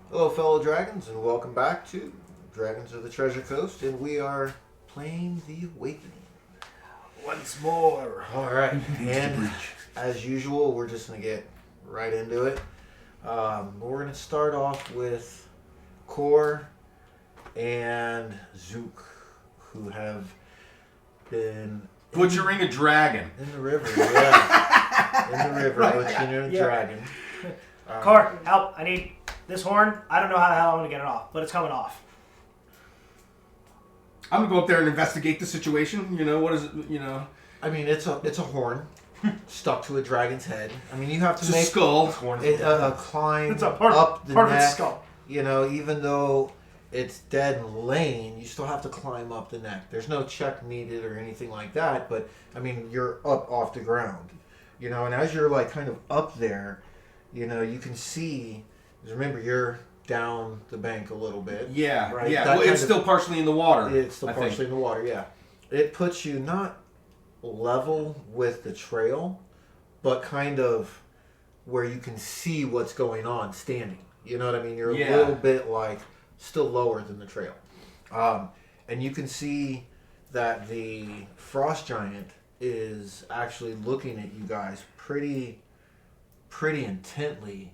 Hello, fellow dragons, and welcome back to Dragons of the Treasure Coast, and we are playing The Awakening. Once more. All right, and as usual, we're just going to get right into it. We're going to start off with Kor and Zook, who have been butchering a dragon in the river. Yeah, in the river, butchering a dragon. Kor, help! I need this horn. I don't know how the hell I'm gonna get it off, but it's coming off. I'm gonna go up there and investigate the situation. You know, what is it? You know, I mean, it's a horn stuck to a dragon's head. I mean, you have to it's a make skull. a climb It's a part up the of neck. its skull. You know, even though it's dead and laying, you still have to climb up the neck. There's no check needed or anything like that, but I mean, you're up off the ground. You know, and as you're like kind of up there, you know, you can see. Remember, you're down the bank a little bit. Yeah, right? yeah. That Well, it's still partially in the water. It's still I partially think. in the water. Yeah, it puts you not level with the trail, but kind of where you can see what's going on standing. You know what I mean? You're Yeah. a little bit like still lower than the trail, and you can see that the frost giant is actually looking at you guys pretty intently.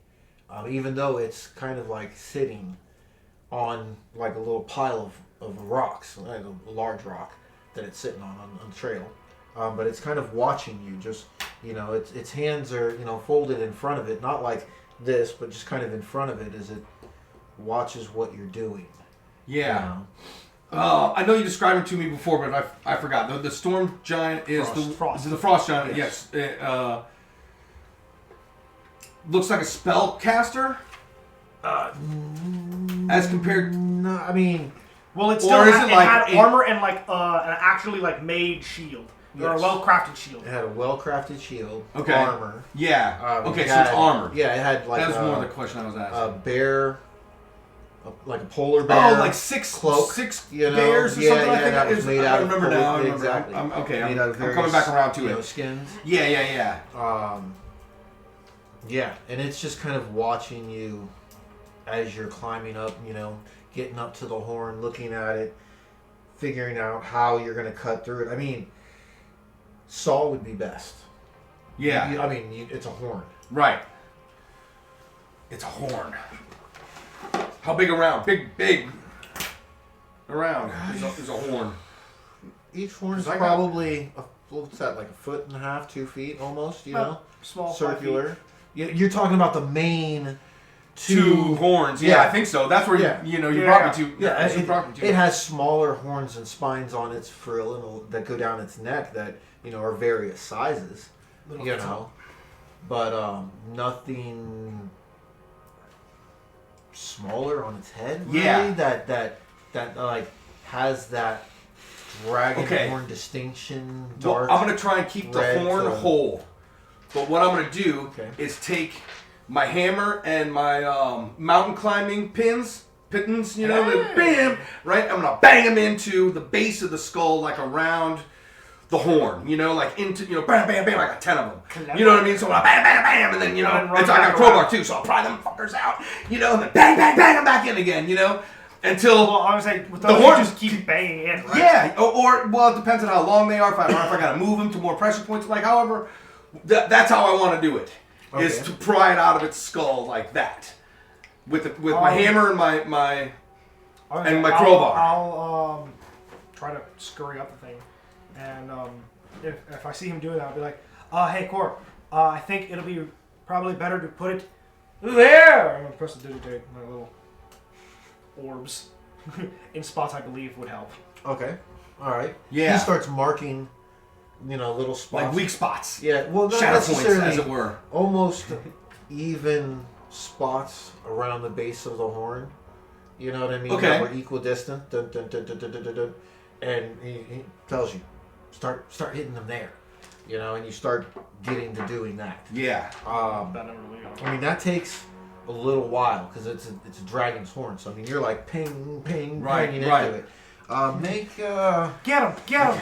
Even though it's kind of like sitting on like a little pile of rocks, like a large rock that it's sitting on the trail. But it's kind of watching you. Just, you know, its hands are, you know, folded in front of it, not like this, but just kind of in front of it as it watches what you're doing. Yeah. You know? I know you described it to me before, but I forgot. The storm giant is the frost giant. Yes. Looks like a spellcaster. As compared. No, I mean, Well, it Or still is had, it like had a- armor and like an actually like made shield or a Yes. well-crafted shield. it had a well-crafted shield, Okay. armor. Yeah. Okay, It so it's had- armored. Yeah, it had like That was more the question I was a asking. bear, like a polar bear. Oh, like six cloak, you know? bears or Yeah, something. yeah, I think that it was is. made I out of remember polar- now. I remember. exactly. I'm Made out of coming various, back around to you know, it. skins. Yeah. Yeah, and it's just kind of watching you as you're climbing up, you know, getting up to the horn, looking at it, figuring out how you're going to cut through it. I mean, saw would be best. Yeah. It's a horn. Right. It's a horn. How big around? Big. Around. There's a horn. Each horn is I got- probably, what's that, like 1.5 feet, 2 feet almost, you know? Small, Circular. You're talking about the main Two horns. Yeah, Yeah. I think so. That's where Yeah. you brought me to. Yeah, that's what you brought me to. it has smaller horns and spines on its frill that go down its neck that, you know, are various sizes, Little you bits know, but nothing smaller on its head. Really, Yeah. that like has that dragon Okay. horn distinction. Well, Dark. I'm gonna try and keep the red horn to- whole. But what I'm gonna do Okay. is take my hammer and my mountain climbing pittons, you know, that bam, right? I'm gonna bang them into the base of the skull, like around the horn, you know, like into, you know, bam, bam, bam. I got 10 of them. You know what I mean? So I'm gonna bam, bam, bam, and then, you know, And then it's, run I got a back crowbar around. too, so I'll pry them fuckers out, you know, and then bang, bang, bang, I'm back in again, you know, until. Well, I was like, with The those, horn- you just keep banging in, right? Yeah, or well, it depends on how long they are. If I gotta move them to more pressure points, like however, that's how I want to do it. Is Okay. to pry it out of its skull like that, with my hammer and my. I was And like, my crowbar. I'll try to scurry up the thing, and if I see him doing that, I'll be like, hey, Kor, I think it'll be probably better to put it there. I'm gonna press the digitate, my little orbs in spots I believe would help. Okay. All right. Yeah. He starts marking, you know, little spots. Like weak spots, Yeah. Well, not shadow points, necessarily. as it were. Almost even spots around the base of the horn. You know what I mean? Okay. That were equidistant. Dun, dun, dun, dun, dun, dun, dun, dun. And he tells you, start hitting them there. You know, and you start getting to doing that. Yeah. That never really goes. I mean, that takes a little while because it's a dragon's horn. So I mean, you're like ping, ping, Right, pinging right. into it. Make Get him! Get him!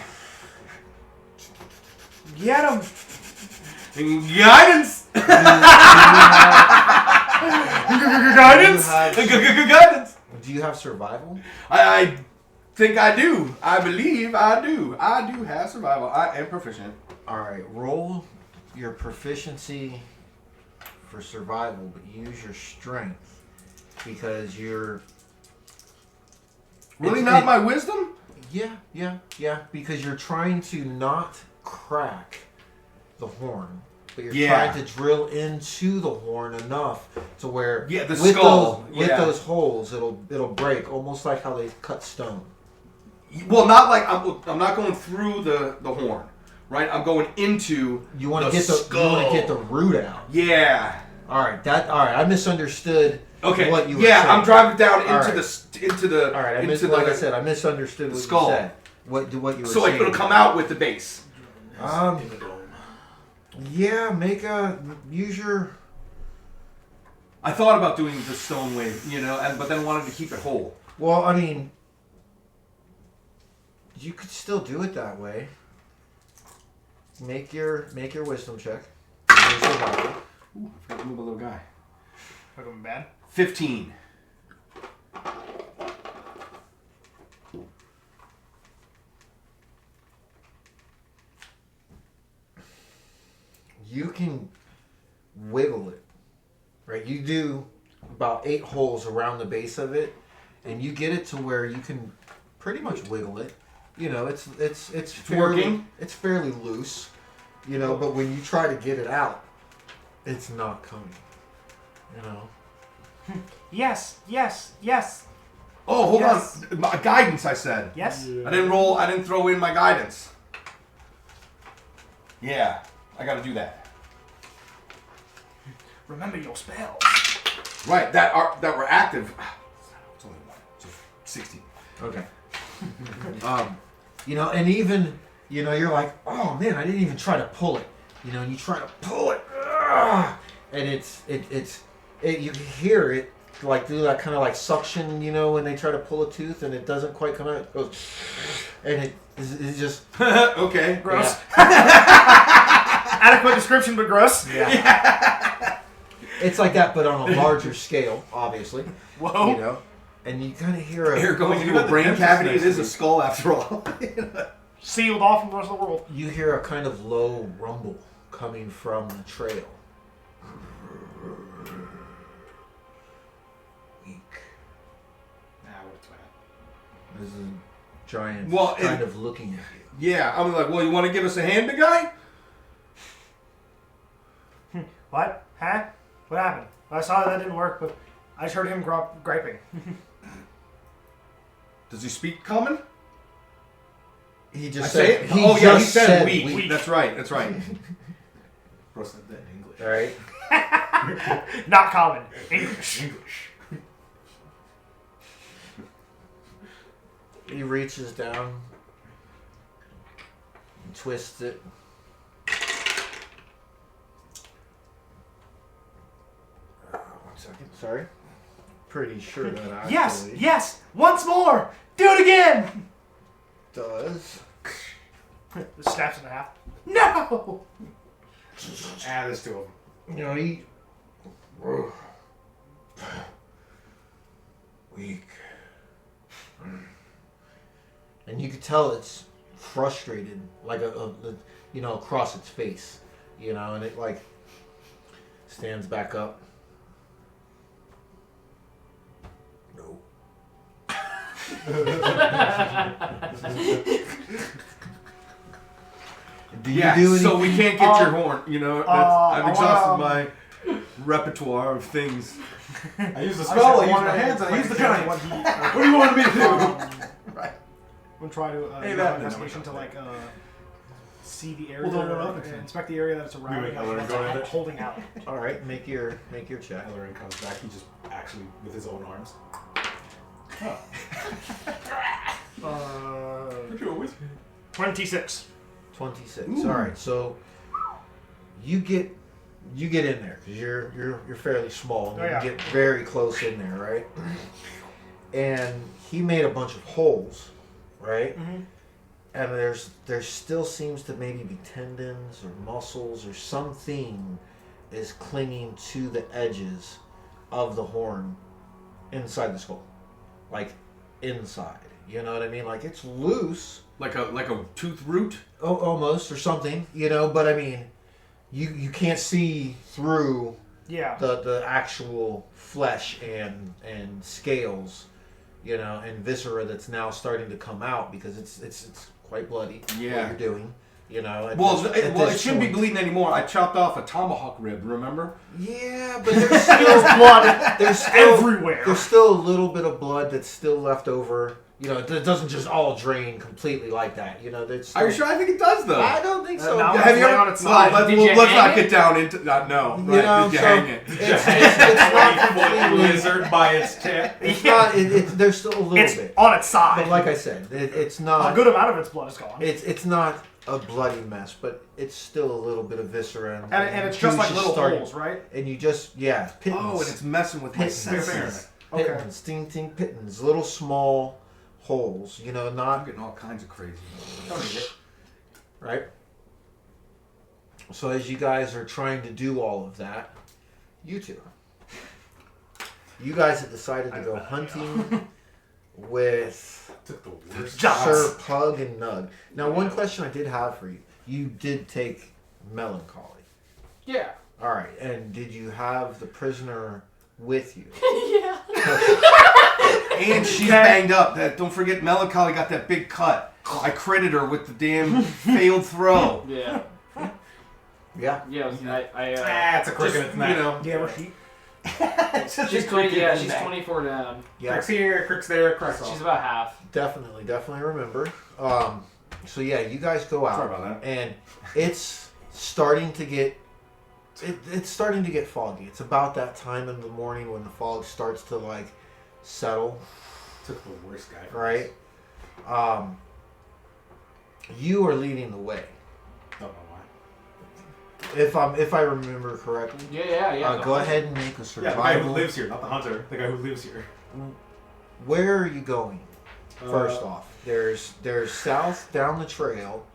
Get him! Guidance. Guidance! You had Guidance. Do you have survival? I think I do. I believe I do. I do have survival. I am proficient. All right, roll your proficiency for survival, but use your strength because you're Really It's- not it- my wisdom? yeah, because you're trying to not crack the horn, but you're Yeah. trying to drill into the horn enough to where Yeah, the with skull, those, with yeah. those holes it'll break, almost like how they cut stone. Well, not like I'm not going through the horn, right? I'm going into You want to the get the skull. you want to get the root out. Yeah. All right, I misunderstood. Okay. What you were yeah, saying. I'm driving down All into right. into the All right, into I said, I misunderstood what skull. you said. What you were so saying. like it'll come out with the base. Yeah, use your. I thought about doing the stone wave, but then wanted to keep it whole. Well, I mean, you could still do it that way. Make your wisdom check. Your survival. Ooh, I forgot to move a little guy. Fucking bad. 15. You can wiggle it, right? You do about 8 holes around the base of it, and you get it to where you can pretty much wiggle it. It's fairly, working? It's fairly loose, But when you try to get it out, it's not coming. Yes. Oh, hold Yes. on. My guidance, I said. Yes. I didn't throw in my guidance. Yeah, I gotta do that. Remember your spells. Right, that were active. It's only one, so 16. Okay. And even, you're like, oh man, I didn't even try to pull it. And you try to pull it, and you hear it like do that kind of like suction, when they try to pull a tooth and it doesn't quite come out. It goes, and it's just Okay. Gross. Yeah. Adequate description, but gross. Yeah. It's like that, but on a larger scale, obviously. Whoa. And you kind of hear Here going you into got a the brain dentist cavity. It next is to a you. skull after all. Sealed off from the rest of the world. you hear a kind of low rumble coming from the trail. Weak. There's a giant Well, kind of looking at you. Yeah, I'm like, well, you want to give us a hand, big guy? What? Huh? What happened? I saw that didn't work, but I just heard him griping. Does he speak common? He I just say said. it? Oh, yeah, he just said weak. weak. That's right. Bro said that in English. All right. Not common. English. He reaches down, and twists it. One second. Sorry. Pretty sure that actually Yes. Once more. Do it again. does. The snaps in half. No. There's two of them. He. Weak. And you could tell it's frustrated, like across its face, and it like stands back up. No. Do you do so anything? we can't get your horn. I've I exhausted wanna, my repertoire of things. I used the I spell, I just used my wanted hands, to, and I used the examine giants. what he- What do you want me to do? Right. I'm gonna try to Hey, do that- an investigation to see the area, Well, don't run up and and- inspect the area that it's around, Wait, and I learned what going I'm in it? holding out. All right, make your check. Ellerin comes back, he just actually, with his own arms. Uh, You're a wizard. 26. 26. Ooh. All right, so you get in there because you're fairly small and Oh, you yeah. get very close in there, right? And he made a bunch of holes, right? Mm-hmm. And there still seems to maybe be tendons or muscles or something is clinging to the edges of the horn inside the skull, like inside. You know what I mean? Like it's loose, Like a tooth root. almost or something. You know, but I mean, you can't see through Yeah. the actual flesh and scales, you know, and viscera that's now starting to come out because it's quite bloody. Yeah. What you're doing, you know. At Well, this- it, at well, this it shouldn't be point. bleeding anymore. I chopped off a tomahawk rib. Remember? Yeah, but there's still Blood there's still everywhere. there's still a little bit of blood that's still left over. You know, it doesn't just all drain completely like that. You know, there's. Are you sure? I think it does though. I don't think so. now Have you lay ever? on its side. Let's, Did you let's hang not it? get down into. No, You right? know, Did you so hang it? it's not Foot completely. lizard by its tip. It's not. There's still a little It's bit. on its side. But like I said, it's a not. good amount of its blood is gone. It's not a bloody mess, but it's still a little bit of viscera. And it's just like little holes, right? And you just pittance. Oh, and it's messing with my pittance, senses. Okay. pittance, ting pittance, little small holes. You know, I'm not getting all kinds of crazy. Don't eat it. right. So as you guys are trying to do all of that, you guys have decided to go hunting with Took the worst. Sir Pug and Nug. Now, one question I did have for you: you did take melancholy. Yeah. All right, and did you have the prisoner with you? Yeah. And she's banged up. Don't forget, Melancholy got that big cut. I critted her with the damn failed throw. Yeah. Yeah. Yeah. It's a crick in its You neck. know, Yeah, where she. She's 20. Yeah, she's 24 down. Yeah. Crick's here, crick's there, crick's She's off. about half. Definitely remember. So yeah, you guys go out, Sorry about that. and it's starting to get it's starting to get foggy. It's about that time in the morning when the fog starts to like settle, Took the worst guy. right? You are leading the way, Don't know why. if I remember correctly. Yeah. Go ahead and make a Yeah, the guy who survival. lives here, not the hunter. The guy who lives here. Where are you going? First off, there's south down the trail,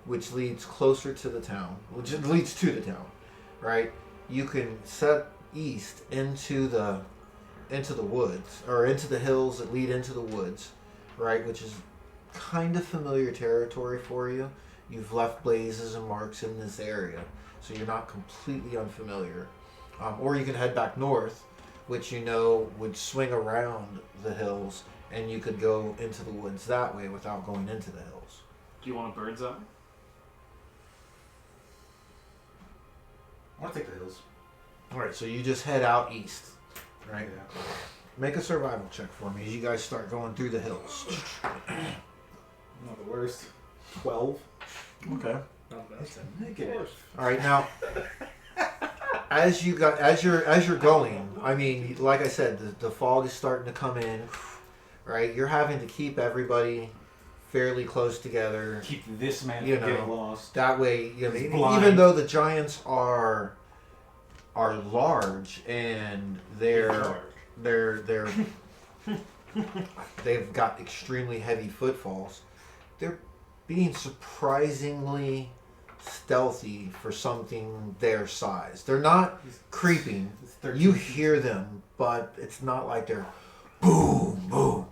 which leads closer to the town, which leads to the town, right? You can set east into the woods or into the hills that lead into the woods, right? Which is kind of familiar territory for you. You've left blazes and marks in this area, so you're not completely unfamiliar. Or you can head back north, which you know would swing around the hills, and you could go into the woods that way without going into the hills. Do you want a bird's eye? I want to take the hills. All right, so you just head out east, right? Yeah. Make a survival check for me as you guys start going through the hills. Not the worst. 12. Okay. That's a negative. All right, now as you're going, I mean, like I said, the fog is starting to come in, right? You're having to keep everybody fairly close together. Keep this man You from getting know. lost. That way, you know, He's even blind. though the giants are large and they're they've got extremely heavy footfalls, they're being surprisingly stealthy for something their size. They're not creeping. It's 13 You feet. hear them, but it's not like they're boom, boom.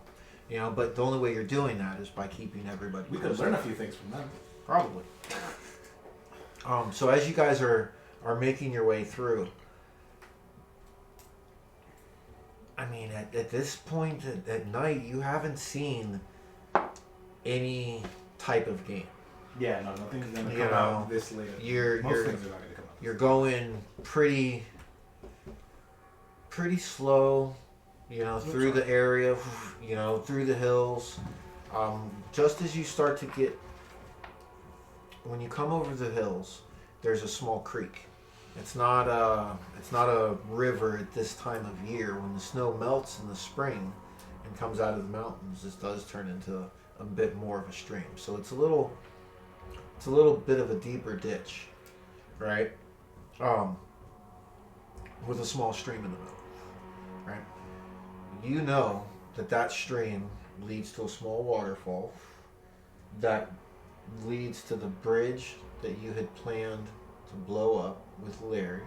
You know, but the only way you're doing that is by keeping everybody We could close. learn a few things from them. Probably. So as you guys are making your way through, I mean, at this point at night, you haven't seen any type of game. Yeah, no, nothing's gonna You come know, out this late. you're- Most you're- things are not gonna come out. You're going pretty slow, you know, through the area, you know, through the hills. Just as you start to get, when you come over the hills, there's a small creek. It's not a river at this time of year. When the snow melts in the spring and comes out of the mountains, this does turn into a bit more of a stream. So it's a little bit of a deeper ditch, right? With a small stream in the middle, right? You know that stream leads to a small waterfall that leads to the bridge that you had planned to blow up with Larry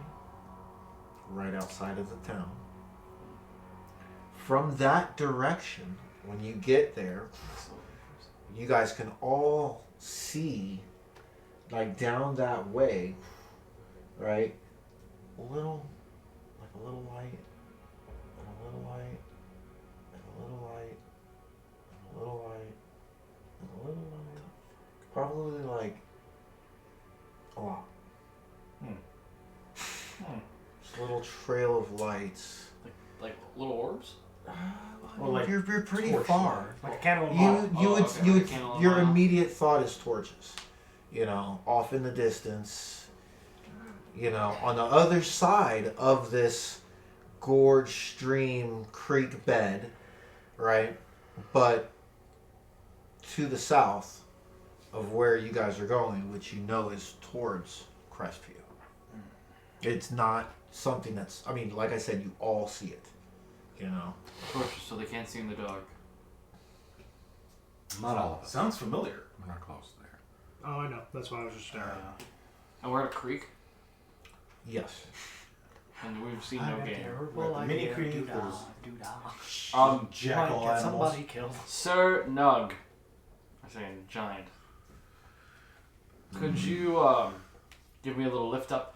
right outside of the town. from that direction, when you get there, you guys can all see, like down that way, right? A little light, and a little light, and a little light, and a little light, and a little light. Probably like a lot. Just a little trail of lights. Like little orbs. Or like you're pretty torch far. Like a candle in a You bottle. would Candle in your a bottle. immediate thought is torches. You know, off in the distance. You know, on the other side of this gorge, stream, creek bed, right? But to the south of where you guys are going, which you know is towards Crestview. It's not something that's, I mean, like I said, you all see it. You know? Torches, so they can't see in the dark. Not all of us. Sounds familiar. We're not close there. Oh, I know. That's why I was just staring. And we're at a creek, Yes. and we've seen no game. Right, the mini creek was Jackal animals. somebody killed. Sir Nug, I'm saying giant. Could you give me a little lift up?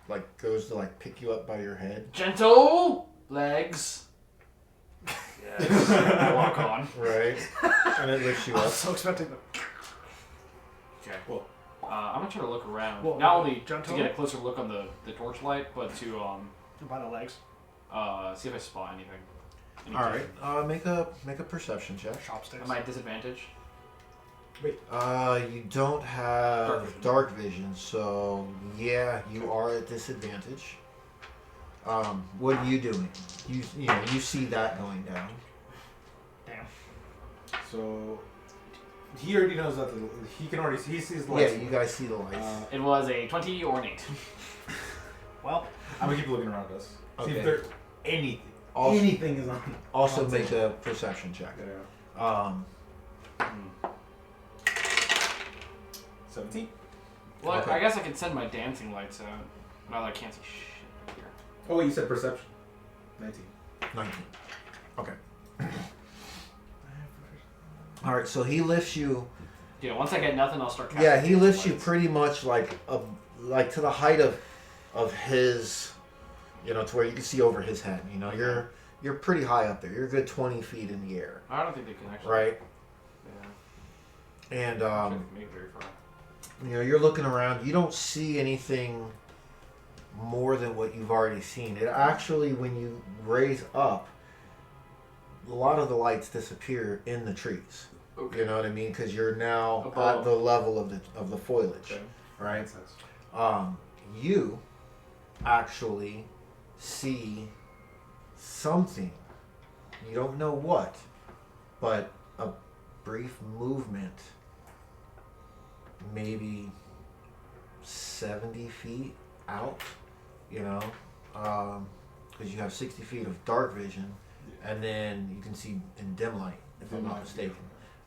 Like, goes to, like, pick you up by your head. Gentle legs. Yes. Walk on. Right. And it lifts you I up. was so expecting the. Okay. Well, I'm gonna try to look around. Well, Not only gentle? to get a closer look on the torchlight, but to By the legs. see if I spot anything. Any Alright. Make a perception check. Chopsticks. Am I at disadvantage? You don't have dark vision, so yeah, you are at disadvantage. What are you doing? You know, you see that going down. Damn. So he already knows that he can already he sees the Yeah, lights. you guys see the lights. It was a 20 or an 8. Well, I'm gonna keep looking around us. See Okay. if there's anything. Also- anything is on. Also make a perception check. Yeah. 17. Well, Okay. I guess I could send my dancing lights out. Well, I can't see shit up here. Oh wait, you said perception. 19. 19. Okay. Alright, so he lifts you. Yeah, once I get nothing, I'll start casting Yeah, he dancing lifts you lights. pretty much like to the height of his, you know, to where you can see over his head. You know, you're pretty high up there. You're a good 20 feet in the air, I don't think they can actually. right? Yeah. And I don't think they can make it very far. you know, you're looking around. You don't see anything more than what you've already seen. It actually, when you raise up, a lot of the lights disappear in the trees. Okay. You know what I mean? Because you're now Above. at the level of the foliage, Okay. right? Makes sense. You actually see something. You don't know what, but a brief movement, maybe 70 feet out, you know, because you have 60 feet of dark vision, and then you can see in dim light, if I'm not mistaken,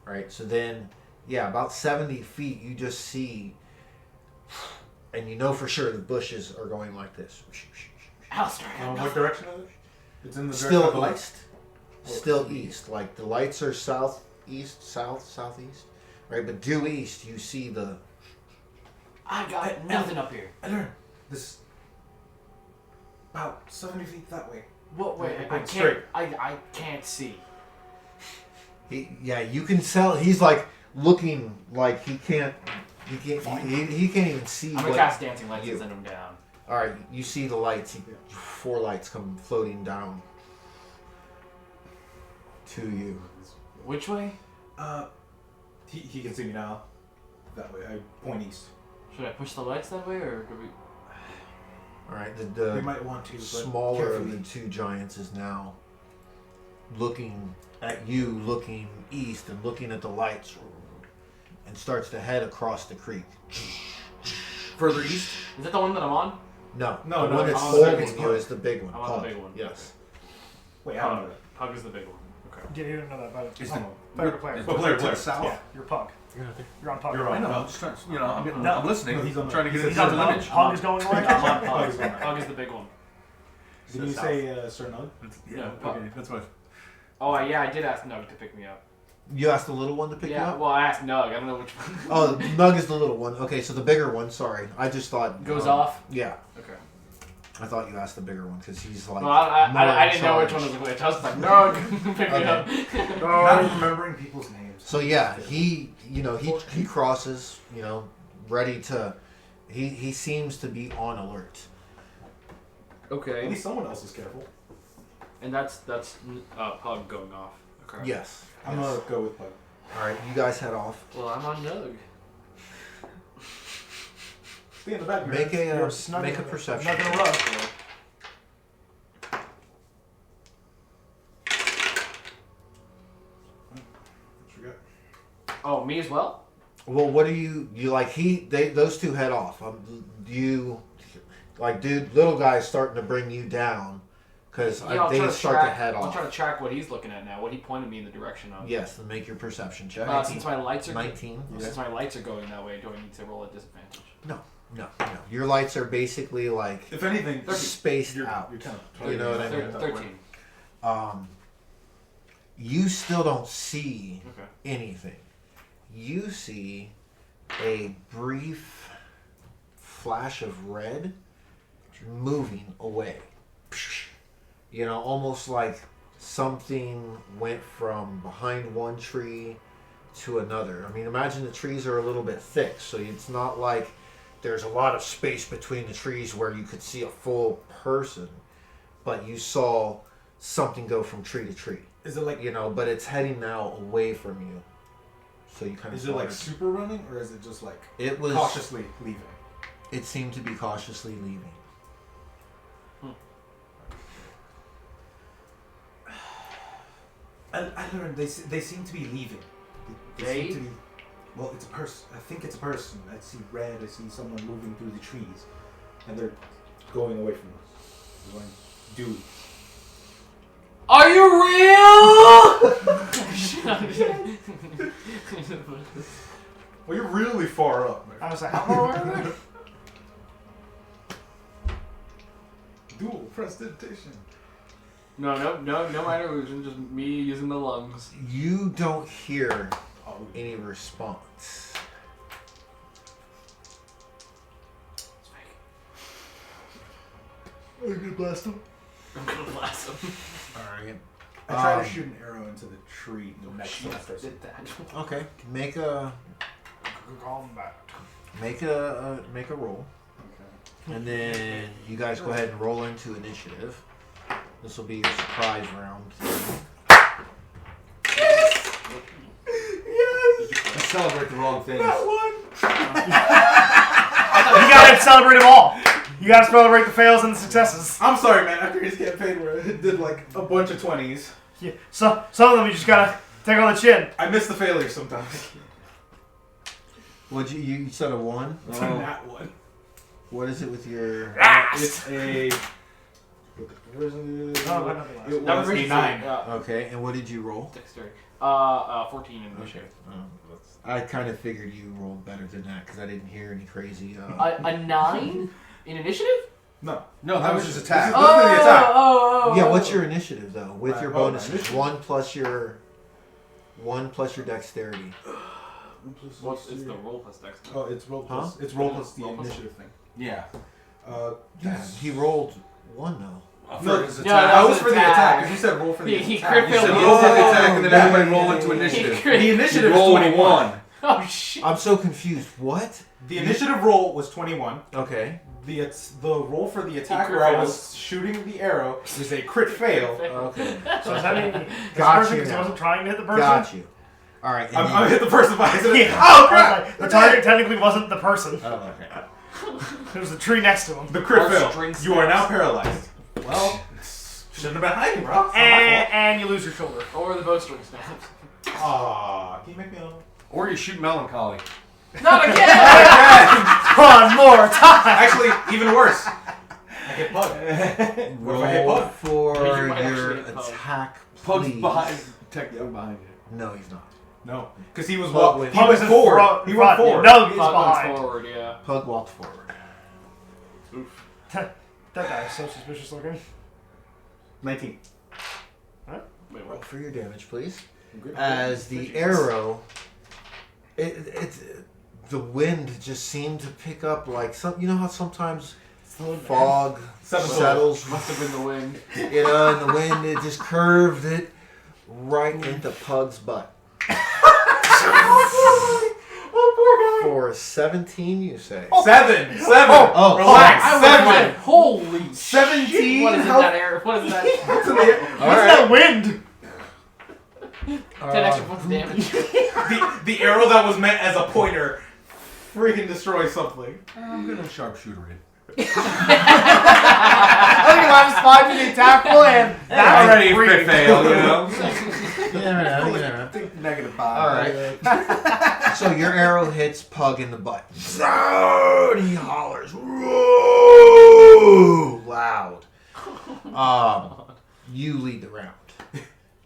right? So then, yeah, about 70 feet, you just see, and you know for sure the bushes are going like this. Alistair, What direction is it? It's in the direction Still of the lights. east. Still east. Like the lights are southeast, right? But due east, you see the. I got nothing up here. Aaron, this about 70 feet that way. What? Wait, I Going can't. straight. I can't see. Yeah, you can tell he's like looking like he can't. He can't even see. I'm gonna cast dancing lights and send them down. All right, you see the lights. 4 lights come floating down to you. Which way? He can see me now. That way. I point east. Should I push the lights that way, or do we? All right, We the might want to, but smaller of carefully. the 2 giants is now looking at you, looking east, and looking at the lights, and starts to head across the creek. Further east. Is that the one that I'm on? No, No, the no, one that's I'm on the big holding one. you is the big one. I'm on the Pug. big one. Yes. Wait, how? Pug is the big one. Okay. Yeah, you didn't know that, but Is I'm the- a player to player. Oh, player to To the player. south. Yeah, you're punk. You're on top. You're I on. know. I'm just trying. You know, No. I'm listening. No, he's on I'm trying to get he's a He's on mental Hug. image. Hug is going away. I'm on Hug Pug. is going. Pug is the big one. Did you say Sir Nug? Yeah. Okay. That's what. Oh, yeah, I did ask Nug to pick me up. You asked the little one to pick you Yeah, up? well, I asked Nug. I don't know which one. Oh, Nug is the little one. Okay, so the bigger one, sorry. I just thought... Goes off? Yeah. Okay. I thought you asked the bigger one because he's like... Well, I more didn't know which charged. one was which. I was just like, Nug, pick me up. Not remembering people's names. So yeah, he crosses, ready to... He seems to be on alert. At Okay. least someone else is careful. And that's Pug going off. Okay. Yes. I'm gonna go with Pug. Alright, you guys head off. Well, I'm on Nug. Stay in the back. Make You're a snug make a in the- perception. Snug in a rug. What you got? Oh, me as well? Well, what do you like? Those two head off. You like, dude, little guy's starting to bring you down because I'll they try start to track- head I'll off. try to track what he's looking at now. What he pointed me in the direction of. Yes, and make your perception check. Since my lights are 19. since my lights are going that way, do I need to roll a disadvantage? No. Your lights are basically like If anything, spaced you're out. kind of. You know what I mean? 13. You still don't see Okay. anything. You see a brief flash of red moving away. Almost like something went from behind one tree to another. I mean, imagine the trees are a little bit thick, so it's not like there's a lot of space between the trees where you could see a full person, but you saw something go from tree to tree. Is it like? But it's heading now away from you. So you kind of. Is it like super running, or is it just like It was cautiously leaving? It seemed to be cautiously leaving. I don't know. They seem to be leaving. They seem to be. Well, it's a person. I think it's a person. I see red. I see someone moving through the trees, and they're going away from us. They're going, dude. Are you real? Well, you're really far up, man. I was like, how far away are they? Dual prestidigitation. No minor illusion, just me using the lungs. You don't hear Oh, any response. It's fake. I'm gonna blast him. I'm gonna blast him. Alright. I try to shoot an arrow into the tree next to us. Did that. Okay. Make a Combat. make a roll. Okay. And then you guys go ahead and roll into initiative. This will be your surprise round. You celebrate the wrong things. You gotta celebrate them all. You gotta celebrate the fails and the successes. I'm sorry, man. After his campaign where it did like a bunch of 20s, Yeah. So some of them you just gotta take on the chin. I miss the failures sometimes. What you said a 1? It's a nat one. What is it with your? It's a. Where's it? It That was was a 9. Okay, and what did you roll? Dexterity. 14 in initiative. I kind of figured you rolled better than that because I didn't hear any crazy. A 9 in initiative? No. No, that was his This attack. is the attack. Yeah, what's your initiative though? With your Oh, my bonuses, initiative. 1 plus your dexterity. What's it's the roll plus dexterity? Oh, it's roll plus. Huh? It's roll plus the Roll plus- initiative thing. Yeah. Yeah, he rolled 1 though. No, his no, attack. that I was was for the attack. attack. Because you said roll for the He attack. crit You said failed roll for the Oh, attack and then yeah, everybody roll yeah, into yeah, initiative. The initiative You is rolled 21. Oh shit! I'm so confused. What? The initiative roll was 21. Okay. The roll for the attack crit where I failed. was shooting the arrow was a crit fail. Okay. So does that mean this Got person you because he now. wasn't trying to hit the person? Got you. All right. and I then- hit the person by accident. Yeah. Oh I was crap! like, the target technically wasn't the person. Oh, okay. It was the tree next to him. The crit Or fail. string You are now snaps. paralyzed. Well, shouldn't have been hiding, bro. It's not my And you lose your shoulder. Or the bowstring snaps. fault. Aw, can you make me another? Or you shoot melancholy. Not again! One more time. Actually, even worse. I hit Pug. What if I hit Roll Pug? for You might your actually hit Pug. attack, Pug's please. behind. Technically behind you. No, he's not. No, because he was Pug walking. went- He went in forward. front- He went front, forward. No, he's Pug went behind. forward, yeah. Pug walked forward. That guy is so suspicious looking. 19. Wait, Roll what? for your damage, please. I'm good. As the arrow, the wind just seemed to pick up like some. You know how sometimes fog Seven settles, Must have been the wind. you know, and the wind it just curved it right into Pug's butt. For 17, you say? Seven. Oh, Relax. I was Seven. like, holy 17? shit. What is in How- that air? What is that? What's in the- All What's right. that wind? 10 extra points of damage. the arrow that was meant as a pointer freaking destroys something. I'm gonna sharpshooter it. I think if I was 5 to tackle and That's already a crit fail, you know? Yeah. -5. All right. So your arrow hits Pug in the butt. And he hollers, "Whoa!" loud. You lead the round.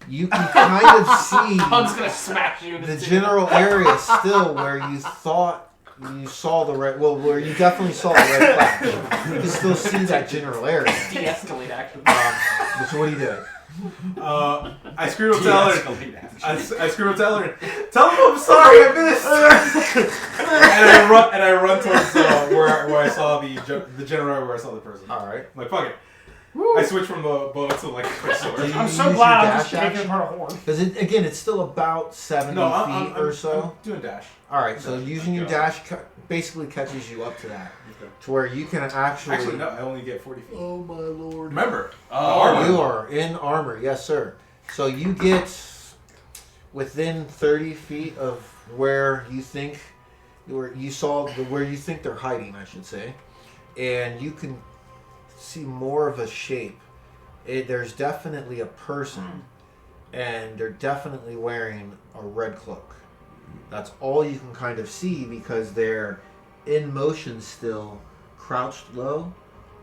You can kind of see Pug's gonna smash you in the his general area still where you thought you saw the red. Well, where you definitely saw the red flash. You can still see that general area. de-escalate action. So what do you do? I scream up to Ellen. I scream up to Ellen. Tell him I'm sorry, I missed. and I run towards where I saw the general where I saw the person. All right. I'm like, fuck it. I switch from the bow to like a quick sword. Do you I'm so use glad your I'm just dash taking action? apart a horn. Because again, it's still about 70 No, feet or so. I'm doing dash. All right, so Dash. using your Go. dash basically catches you up to that, Okay. to where you can actually. Actually, no, I only get 40 feet. Oh my lord! Remember, Oh, You are in armor, yes, sir. So you get within 30 feet of where you think, where you think they're hiding, I should say, and you can see more of a shape. There's definitely a person, and they're definitely wearing a red cloak. That's all you can kind of see because they're in motion still, crouched low,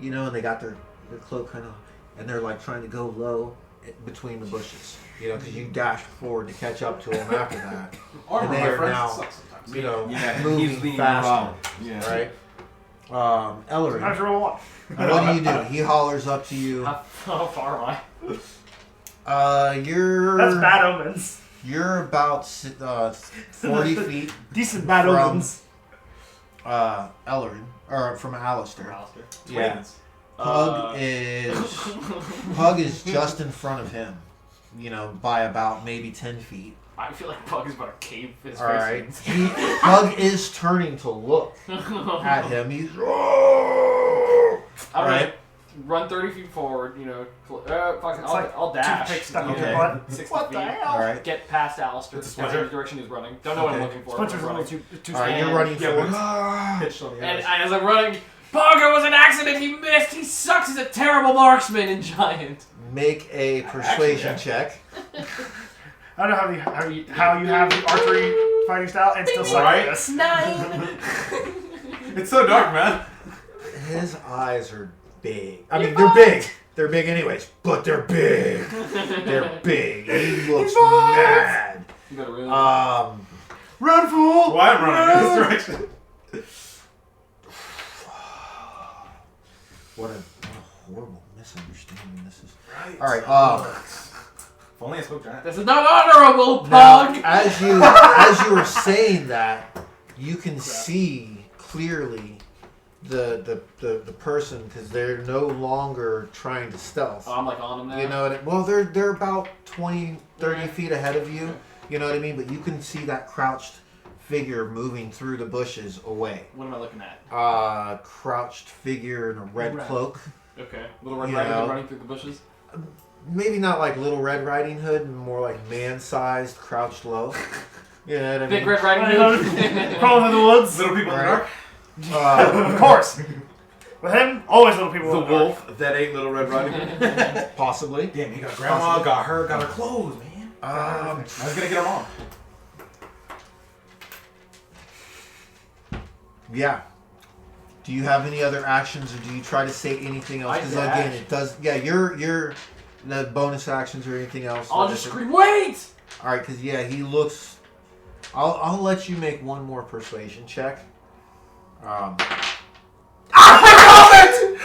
you know, and they got their cloak kind of, and they're like trying to go low between the bushes, you know, because you dashed forward to catch up to them after that, armor, and they my are friends, now, sucks sometimes. you know, Yeah, he's moving leaning faster, around. Yeah. right? Ellery, How's your one? what do you do? He hollers up to you. How far am I? You're That's bad omens. You're about 40 feet Decent bad From- omens. Ellerin, or from Alistair. Alistair. Yeah. Uh, Pug is just in front of him, you know, by about maybe 10 feet. I feel like Pug is about to cave his All right. face. Pug is turning to look at him. He's I'm all gonna right. run 30 feet forward, you know. Fuck, It's like I'll dash. toothpick stuck in Okay. your butt. 60 What feet. the hell? All right. Get past Alistair. It's a Down splinter. the direction he's running. Don't know what I'm Okay. looking for. Splinter's a I'm little running. too All right. small. You're running Yeah, forward. Pitched on the And other. as I'm running, Pug, it was an accident. He missed. He sucks. He's a terrible marksman and giant. Make a persuasion check. I don't know how you have the archery fighting style and still suck Right? at this. 9. It's so dark, man. His eyes are big. I mean, they're big. They're big anyways, but they're big. They're big. He looks mad. You gotta really. Run, fool! Why I'm running in this direction? What a horrible misunderstanding this is. Right. All right. If only I spoke giant. This is not honorable, Now, Pug. as you were saying that, you can see clearly the person because they're no longer trying to stealth. Oh, I'm like on him now. You know what well, they're about 20, 30 feet ahead of you. You know what I mean? But you can see that crouched figure moving through the bushes away. What am I looking at? Crouched figure in a red Red. cloak. Okay. Little Red You Riding Hood know. running through the bushes. Maybe not like Little Red Riding Hood, more like man-sized, crouched low. You know what I mean? Big Red Riding Hood. Crawling through the woods. Little people in the Right. dark. Of course. With him, always little people. The in the dark. wolf that ate Little Red Riding Hood. Possibly. Damn, he got grandma, got her clothes, man. I was gonna get her mom. Yeah. Do you have any other actions, or do you try to say anything else? I Because dash. again, it does. Yeah, you're the bonus actions or anything else. I'll just scream, wait! All right, because yeah, he looks I'll let you make one more persuasion check.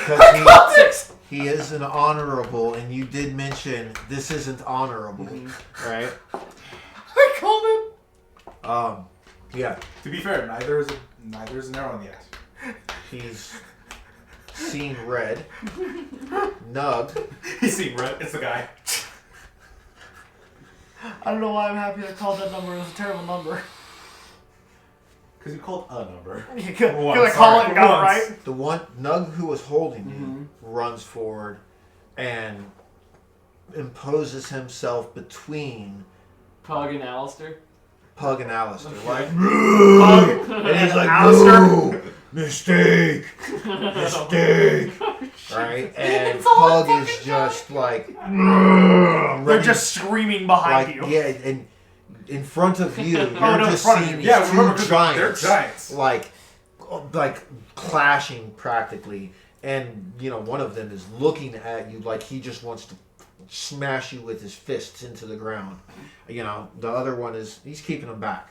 Because he is an honorable, and you did mention this isn't honorable, right? I called it. Yeah, To be fair, neither is an arrow in the ass. he's seen red. Nug. He's seen red. It's the guy. I don't know why I'm happy I called that number. It was a terrible number. Because you called a number. Because Once, I call sorry, it and got it once. right. The one Nug who was holding you runs forward and imposes himself between Pug and Alistair. Pug and Alistair. Okay. Like, Pug and he's like, Alistair. "No! Mistake! Mistake!" Right? And It's all Pug is fucking just like, They're ready- just screaming behind like, you. yeah, and in front of you, you're no, in just front of seeing you. these Yeah, two remember, 'cause giants, they're giants. like clashing practically, and you know one of them is looking at you like he just wants to smash you with his fists into the ground. You know, the other one he's keeping them back.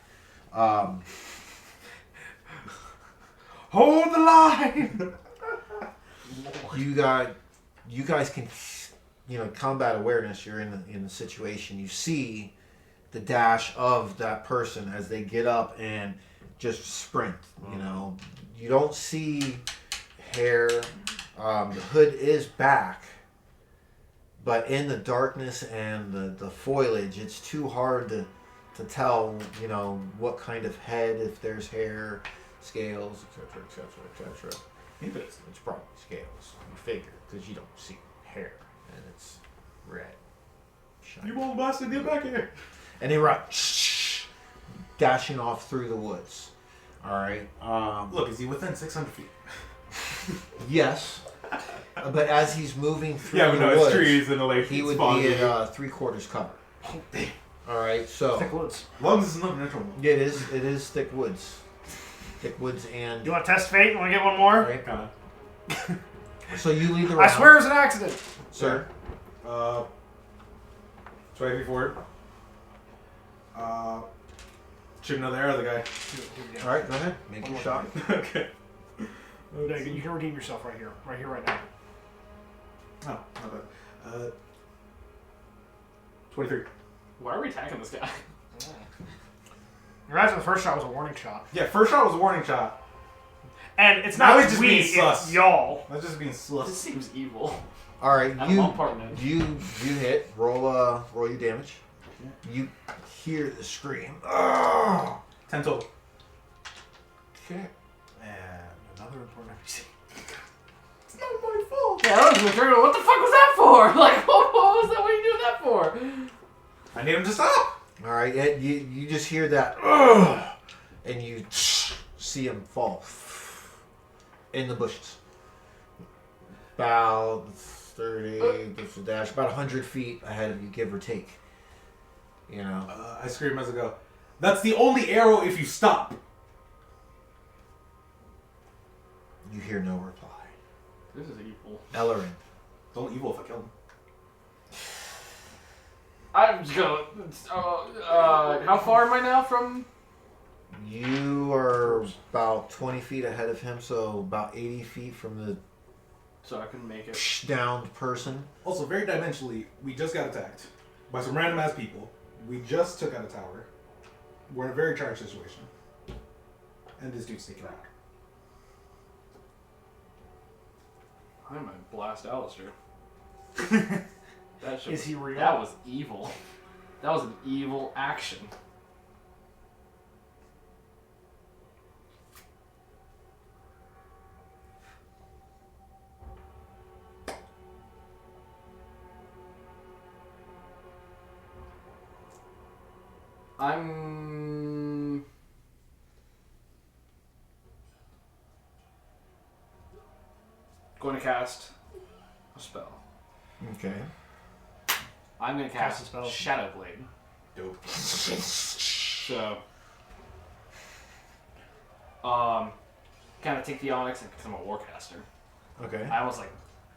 Hold the line. You guys can, you know, combat awareness. You're in the situation. You see the dash of that person as they get up and just sprint. You know, you don't see hair. The hood is back, but in the darkness and the foliage, it's too hard to tell. You know what kind of head, if there's hair, scales, etc., etc., etc. Maybe it's It's probably scales. You figure because you don't see hair and it's red. Shiny. You won't bust it. Get back here. And they run, dashing off through the woods. All right. Look, is he within 600 feet? Yes, but as he's moving through Yeah, but the no, it's woods, trees and the lake. he would spawn. be at 3/4 cover. All right. So Thick woods. As long as it's not natural. it is thick woods, and You want to test fate? Want to get one more? all right. Kinda. So you lead the I round, swear it was an accident. sir. Swipe before. Shoot another arrow at the guy. All right, go ahead. Make your shot. Okay. You can redeem yourself right here, right now. Oh, not bad. 23. Why are we attacking this guy? Imagine the first shot was a warning shot, Yeah, first shot was a warning shot. and it's Now not he's just we, being it's sus. y'all. That's just being This sus. seems evil. All right, I'm on part in it. you hit. Roll your damage. You hear the scream. Oh! 10 total. Okay. And another important NPC. It's not my fault. Yeah, I was gonna turn. What the fuck was that for? Like, what was that? What are you doing that for? I need him to stop. All right, and you just hear that, "Ugh," and you see him fall in the bushes. About 30, just a dash, about 100 feet ahead of you, give or take. You know. I scream as I go. That's the only arrow if you stop. You hear no reply. This is evil. Ellerin. It's only evil if I kill him. I'm just gonna. How far am I now from? You are about 20 feet ahead of him, so about 80 feet from the So I can make it. downed person. Also, very dimensionally, we just got attacked by some random ass people. We just took out a tower. We're in a very charged situation. And this dude's sticking out. I'm gonna blast Alistair. That shit Is he real? That was evil. That was an evil action. I'm going to cast a spell. Okay. I'm going to Cast cast a spell. Shadow Blade. Dope. So, kind of take the Onyx because I'm a Warcaster. Okay. I almost like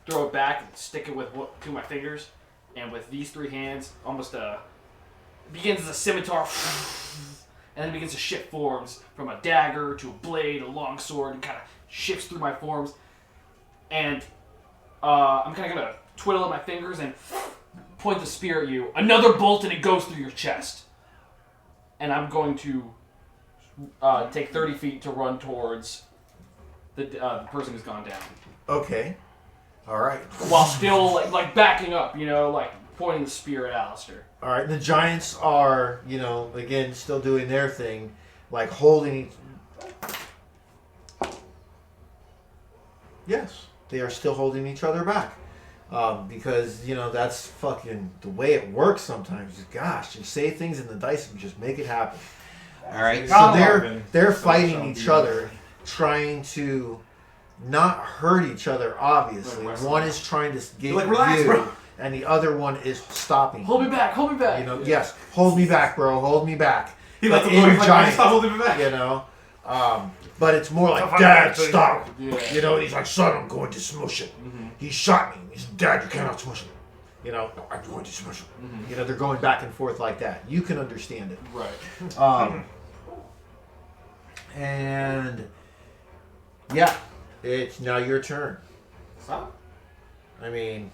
throw it back and stick it with two of my fingers, and with these three hands, almost begins as a scimitar, and then begins to shift forms from a dagger to a blade, a long sword, and kind of shifts through my forms. And I'm kind of gonna twiddle up my fingers and point the spear at you. Another bolt, and it goes through your chest. And I'm going to take 30 feet to run towards the person who's gone down, Okay. All right. while still like backing up, like pointing the spear at Alistair. All right. The giants are, again, still doing their thing, like holding. Yes, they are still holding each other back. Because, that's fucking the way it works sometimes. Gosh, you say things in the dice and just make it happen. All right, so they're fighting each other, trying to not hurt each other, obviously. One is trying to get relax, you, bro. and the other one is stopping. Hold me back, hold me back. Yes, hold me back, bro, hold me back. He But lets him go. He's like, giant, stop holding me back. but it's more like, Stop Dad, fighting, stop. Yeah. And he's like, son, I'm going to smush him. He shot me. He said, Dad, you cannot smush him. No, I'm going to smush him. They're going back and forth like that. You can understand it. Right. And yeah, it's now your turn. Stop. I mean,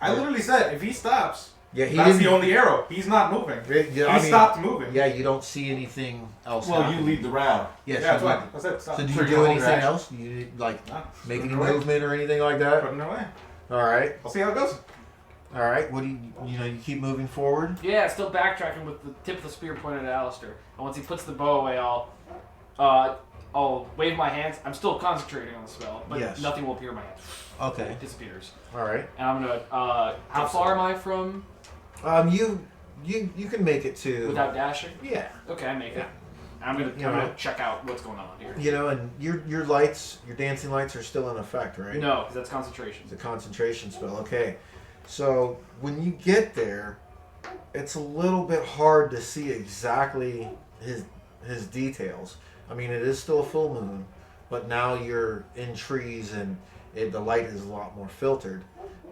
I literally said if he stops, yeah, he that's didn't. the only arrow. He's not moving. Yeah, He stopped moving. Yeah, you don't see anything else. Well, you happening. lead the round. Yes, Yeah, that's you what do. I said. Stop. So do So you you're do holding anything your else? You like No, make put any it away. movement or anything like that? Putting it away. All right, I'll see how it goes. all right. What do you keep moving forward? Yeah, still backtracking with the tip of the spear pointed at Alistair. And once he puts the bow away, I'll wave my hands. I'm still concentrating on the spell, but Yes. nothing will appear in my hands. Okay, It disappears. all right. And I'm gonna. How far am I from You can make it to without dashing? yeah. Okay, I make it. I'm You gonna know. check out what's going on here. And your lights, your dancing lights are still in effect, right? No, because that's concentration. It's a concentration spell. Okay. So when you get there, it's a little bit hard to see exactly his details. I mean, it is still a full moon, but now you're in trees and the light is a lot more filtered.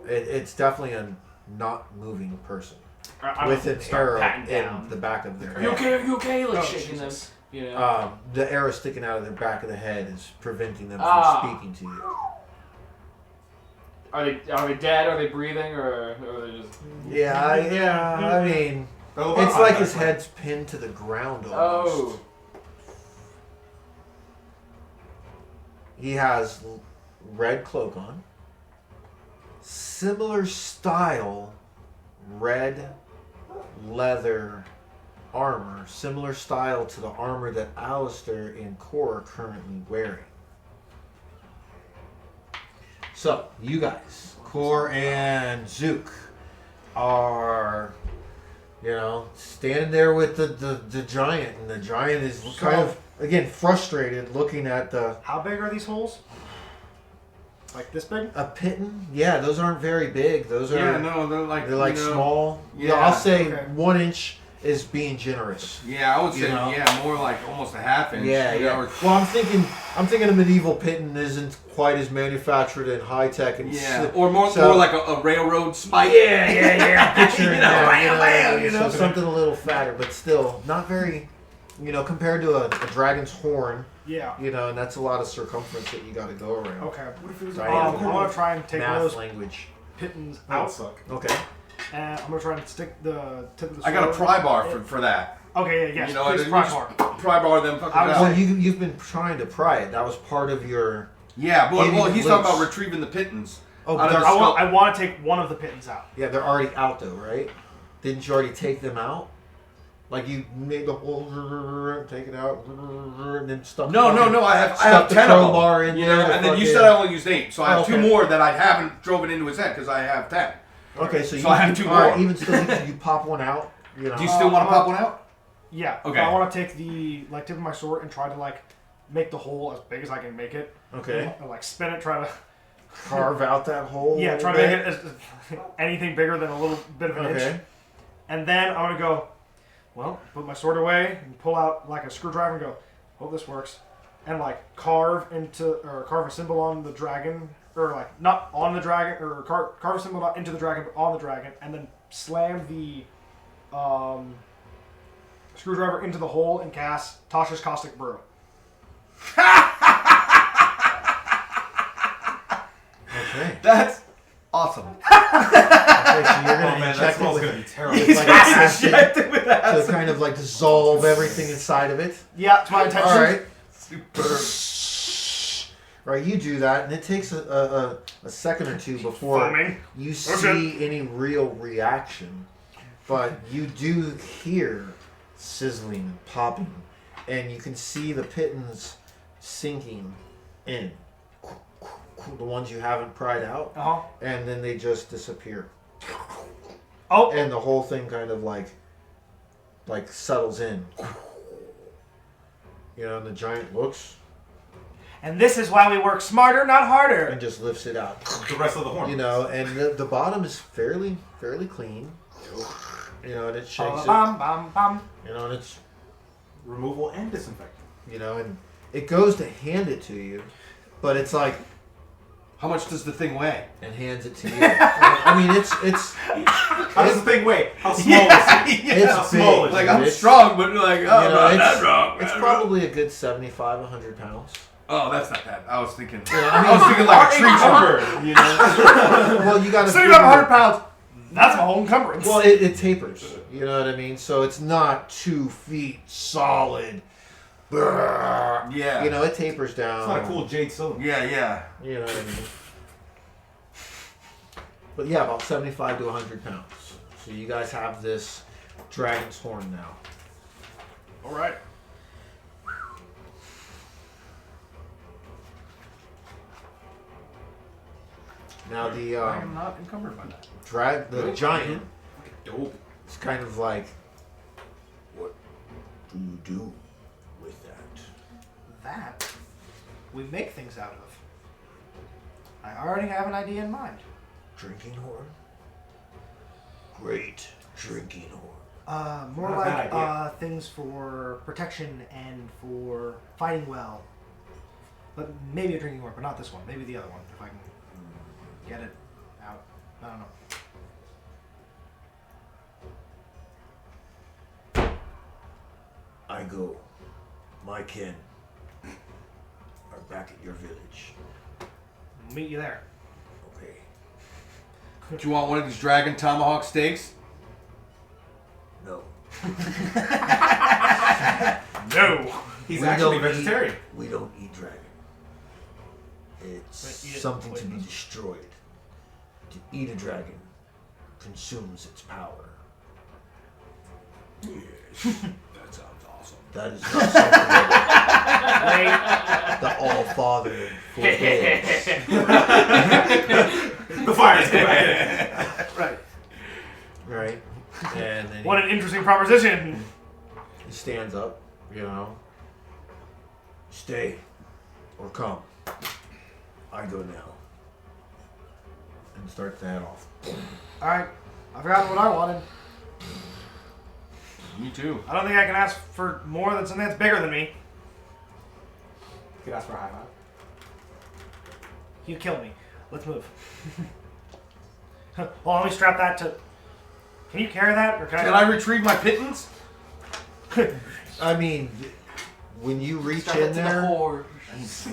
It's definitely a not moving person I'm with gonna an start arrow patting in down. the back of their Are you head. okay? Are you okay? Like Oh, shaking Jesus. them. The arrow sticking out of the back of the head is preventing them from Ah. speaking to you. Are they dead? Are they breathing? Or are they just? Yeah, I mean, it's like his head's pinned to the ground almost. Oh. He has red cloak on. Similar style, red leather armor. Similar style to the armor that Alistair and Core are currently wearing. So, you guys, Core and Zook, are, standing there with the giant. And the giant is kind of, again, frustrated looking at the... How big are these holes? Like this big? A pitten? Yeah, those aren't very big. Those are... Yeah, no, they're like small. Yeah. I'll say Okay. 1 inch is being generous. Yeah, I would say You know? more like almost a half inch. Yeah, you yeah. know, or- Well, I'm thinking a medieval pitten isn't quite as manufactured and high tech and yeah, or more so- like a railroad spike. yeah. Picturing that, bam, so something a little fatter, but still not very, compared to a dragon's horn, Yeah. and that's a lot of circumference that you got to go around. Okay. What if it was? Sorry, I want to try and take one of Math those language. pittons That would out, suck. Okay. and I'm gonna try and stick the tip of the I got a sword- pry bar for that. Okay. Yeah. Yes. You know, please and pry you just bar. pry bar them fuckers I was out. Well, you've been trying to pry it. That was part of your. Yeah, well, Getting he's loose. talking about retrieving the pittance. Oh, Out of they're- the I want to take one of the pittons out. yeah, they're already out though, right? Didn't you already take them out? Like you made the whole take it out and then stuff. No, I have stuck the 10 of them. crowbar in You there. know, to and then you fucking- said I only used 8, so I have Okay. 2 more that I haven't driven into his head because I have 10. Okay, so So I have 2 all right, more. even still, you pop one out. Do you still want to pop one out? Yeah. Okay. I want to take the tip of my sword and try to make the hole as big as I can make it. Okay. And, spin it. Try to. Carve out that hole. Yeah. a Try to little make it as, anything bigger than a little bit of an bit. inch. Okay. And then I'm gonna go. Well, put my sword away and pull out like a screwdriver and go. Hope this works. And carve a symbol on the dragon, or not on the dragon, or carve a symbol not into the dragon, but on the dragon, and then slam the screwdriver into the hole and cast Tasha's Caustic Brew. Okay. That's awesome. Okay, so you're Oh gonna man, that inject it smells with, gonna be terrible. It's like acid Injected with acid. to kind of like dissolve everything inside of it. Yeah, it's my intention. All right. Superb. Right, you do that, and it takes a second or two before Foaming. you see any real reaction. But you do hear sizzling and popping, and you can see the pittons sinking in. The ones you haven't pried out, Uh-huh. and then they just disappear. Oh, And the whole thing kind of like settles in. You know, and the giant looks and this is why we work smarter, not harder. and just lifts it out. The rest of the horn. You know, and the bottom is fairly clean. You know, and it shakes it. Bum, bum, bum. You know, and it's Removal and disinfecting. and it goes to hand it to you, but it's like How much does the thing weigh? and hands it to you. I mean, it's How does the thing weigh? How small is it? it's How big. small is it? Like I'm It's- strong, but like You oh, know, not it's, that strong. it's probably a good 75, 100 pounds. Oh, that's not bad. I was thinking. Yeah, I was thinking like a tree Encumbered, trunk. you know? Well, you got to. Sitting on 100 pounds. That's my whole encumbrance. Well, it tapers. You know what I mean? So it's not 2 feet solid. Brrr. Yeah. You know, it tapers down. It's not a cool jade cylinder. Yeah. You know what I mean? But yeah, about 75 to 100 pounds. So you guys have this dragon's horn now. All right. Now the I am not encumbered by that. the giant Dope. is kind of like, what do you do with that? That we make things out of. I already have an idea in mind. Drinking horn? Great drinking horn. More Not a bad like idea. things for protection and for fighting well. But maybe a drinking horn, but not this one. Maybe the other one, if I can get it out. I don't know. I go. My kin are back at your village. Meet you there. Okay. Do you want one of these dragon tomahawk steaks? No. No. He's We actually don't vegetarian. We don't eat dragon. It's But eat it something to be poisonous. destroyed. To eat a dragon consumes its power. Yes. That sounds awesome. That is not something that the All-Father forbids. The fires come back. Right. Right? And then What an interesting proposition. he stands up, you know. Stay or come. I go now. And starts to head off. All right. I forgot what I wanted. Me too. I don't think I can ask for more than something that's bigger than me. You could ask for a high five. You kill me. Let's move. Well, let me strap that to. Can you carry that, or can Can I retrieve my pittance? I mean, when you reach Strap in it to the there, horse.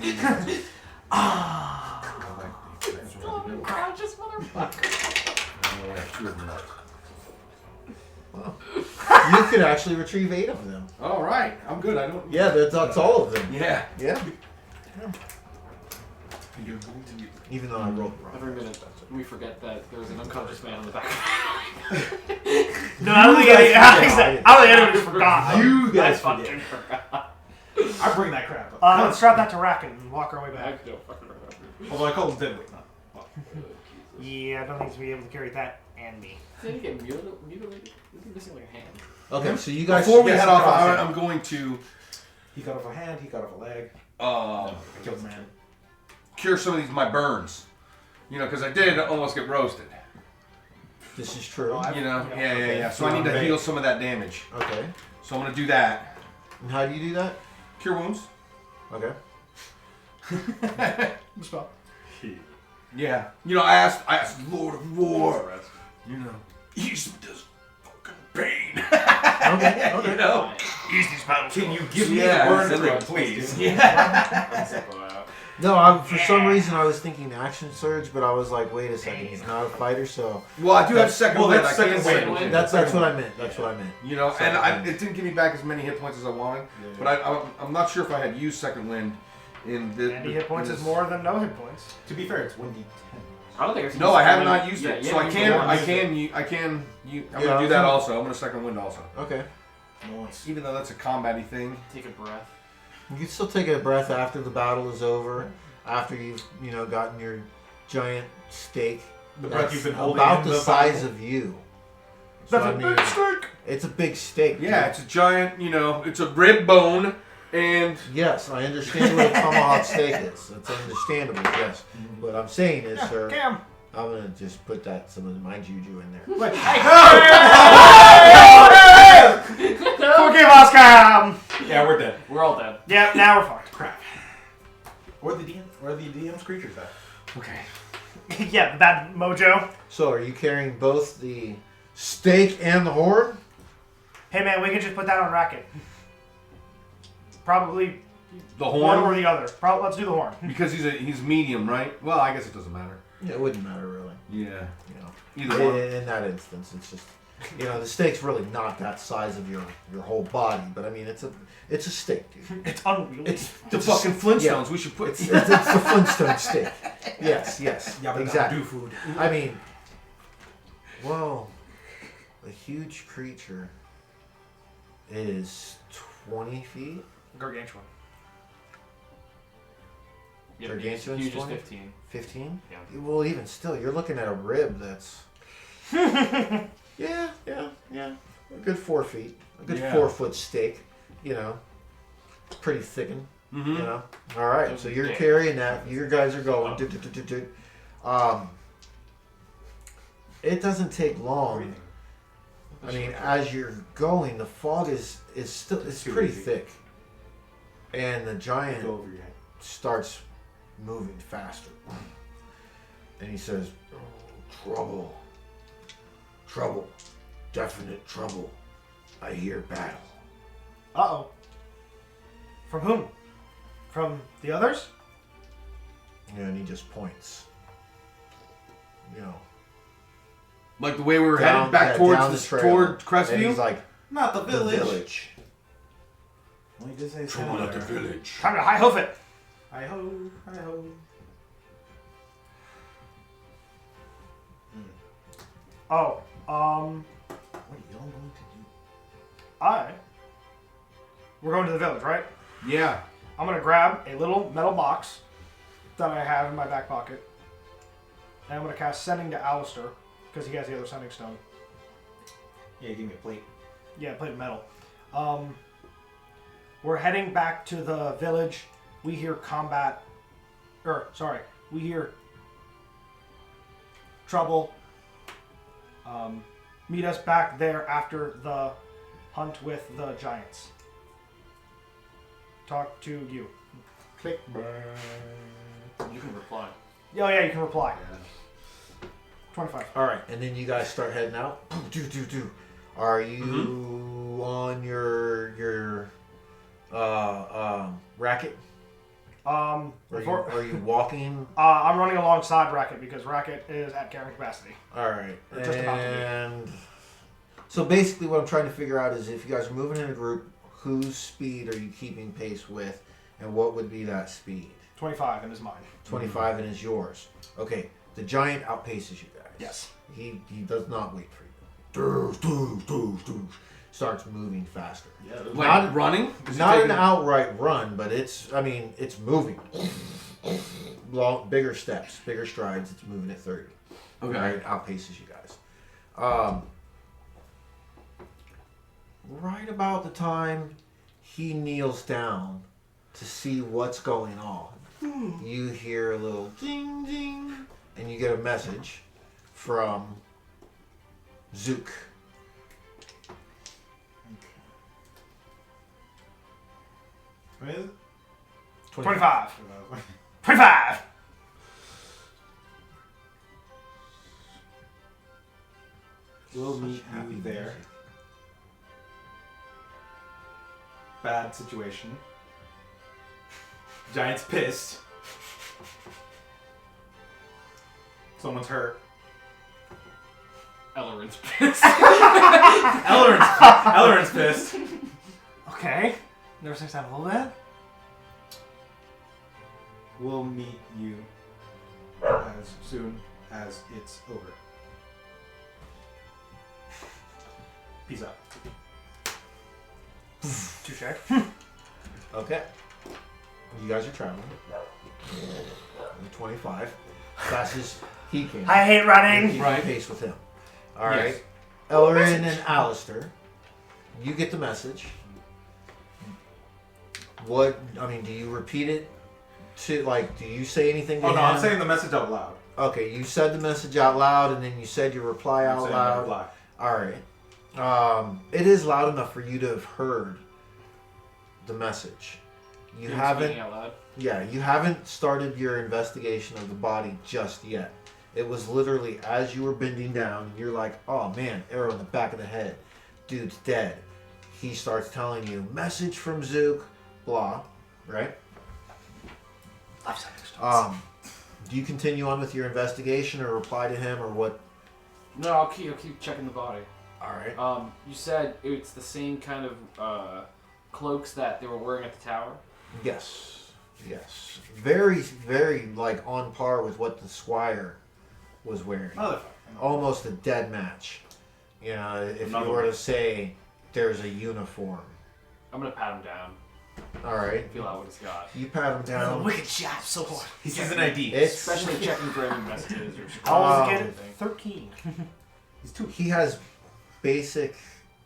Unconscious you could actually retrieve 8 of them. All right, I'm good. I don't. Yeah, that's all of them. Yeah. Yeah. You're going to be. Even though I rolled wrong. Every minute we forget that there's an unconscious man on the back. No, I don't think anyone forgot. You guys I forget. fucking forgot. I bring that crap up. Let's strap that to Racken and walk our way I back. don't fucking remember. Although I call him deadweight, not. Yeah, I don't think to be able to carry that and me. Did he get mutilated? He's missing like a hand. Okay, so you guys. Before we yes, head you off, guys- I'm going to He cut off a hand, he cut off a leg. uh, Killed a man. cure some of these my burns. You know, because I did almost get roasted. This is true. You know, Yeah, yeah. So I need to heal some of that damage. Okay. So I'm gonna do that. And how do you do that? Cure wounds. Okay. Spell. Yeah. You know, I asked Lord of War. You know, ease this fucking pain. Okay. You know? Use these paddles. Can you give me Yeah, the burn send thing, it. please? I'm simple about. No, for some reason I was thinking action surge, but I was like, wait a second, he's not a fighter, so Well, I do have second Well, wind. that's I can't second win. wind. that's what I meant. That's what I meant. You know, Second and wind. it didn't give me back as many hit points as I wanted. But I'm not sure if I had used second wind in the. 90 hit points in is this- more than no hit points. To be fair, it's 1d10. I don't think I've seen No, I have second not wind. used Yeah, it, yeah, so I you can. don't I use it. can. I'm Yeah, gonna do that I'll- also. I'm gonna second wind also. Okay. Nice. Even though that's a combat-y thing. Take a breath. You can still take a breath after the battle is over, after you've gotten your giant steak. The breath That's you've been holding about in the the size battle. of you. So, That's I a mean, big steak. it's a big steak. Yeah, dude. it's a giant. It's a rib bone, and Yes, I understand what a tomahawk steak is. That's understandable. Yes, what I'm saying is, sir, Cam. I'm gonna just put some of my juju in there. Wait. Forgive us, Cam. Yeah, we're dead. We're all dead. Yeah, now we're fucked. Crap. Where are the DM's creatures at? okay. Yeah, bad mojo. So, are you carrying both the steak and the horn? Hey man, we can just put that on racket. Probably The one or horn, the other. Let's do the horn. because he's medium, right? Well, I guess it doesn't matter. Yeah, it wouldn't matter really. Yeah. You know, Either one. in that instance, it's just the steak's really not that size of your whole body, but I mean, it's a steak, dude. It's unwieldy. It's The it's fucking a- Flintstones. yeah. We should put. It's a Flintstone steak. Yes, Yeah, but exactly. do food. I mean, whoa, a huge creature is 20 feet. gargantuan. Yeah, Gargantuan's huge is 20? 15. 15? Yeah. Well, even still, you're looking at a rib that's. yeah. A good 4 feet. A good Yeah. 4 foot steak. Pretty thickened. Mm-hmm. All right, so you're carrying that. You guys are going. It doesn't take long. I mean, as you're going, the fog is still it's Too pretty easy. thick, and the giant Go over your head. starts moving faster. And he says, "Trouble, trouble, definite trouble. I hear battle." Uh-oh. From whom? From the others? And he just points. Like the way we were Down- headed back yeah, towards down the this, trail. toward And Crestview. he's like, Not the "The village. village." Well, you did say it's Trouble down at the there. village. Time to high hoof it. Hi ho, hi ho. Oh, What are y'all going to do? we're going to the village, right? Yeah. I'm gonna grab a little metal box that I have in my back pocket, and I'm gonna cast Sending to Alistair because he has the other Sending Stone. Yeah, give me a plate. Yeah, plate of metal. We're heading back to the village. We hear combat. We hear trouble. Meet us back there after the hunt with the giants. Talk to you. Click. You can reply. Oh yeah, you can reply. 25. All right, and then you guys start heading out. Are you on your racket? Are you walking? I'm running alongside Racket because Racket is at carrying capacity. All right, Or just about to be. and so basically, what I'm trying to figure out is if you guys are moving in a group, whose speed are you keeping pace with, and what would be that speed? 25 and is mine. 25 and is yours. Okay, the giant outpaces you guys. Yes. He does not wait for you. Starts moving faster. Yeah, Like Not- running? Is he Not taking- an outright run, but it's moving. Bigger steps, bigger strides. It's moving at 30. Okay. Right, outpaces you guys. Right about the time he kneels down to see what's going on, you hear a little ding ding, and you get a message from Zook. What is it? 25. 25! We'll meet Happy you there. bad situation. Giant's pissed. Someone's hurt. Ellerin's pissed. Ellerin's pissed. Okay. Never seems to have a little bit. We'll meet you as soon as it's over. Peace out. Touche. Okay. You guys are traveling. 25. Fast as he can. I hate running. Keep Right. pace with him. Alright. Yes. Ellerin and Alistair, you get the message. What, I mean, do you repeat it to, like, do you say anything to Oh him? no, I'm saying the message out loud. Okay, you said the message out loud and then you said your reply I'm out saying my loud. reply. Alright. It is loud enough for you to have heard the message. You You're haven't, speaking out loud. yeah, you haven't started your investigation of the body just yet. It was literally as you were bending down, and you're like, oh man, arrow in the back of the head. Dude's dead. He starts telling you, message from Zook, blah, right? Do you continue on with your investigation or reply to him or what? No, I'll keep checking the body. Alright. You said it's the same kind of cloaks that they were wearing at the tower. Yes. Yes. Very, very, like, on par with what the squire was wearing. Motherfucker. Almost a dead match. You know, if Another you were one. to say there's a uniform. I'm gonna pat him down. Alright. Feel out what he's got. You pat him down. Wicked shot so hard. He sees an ID. It's Especially checking for any messages or How old is the Um, kid? 13. He's two. he has basic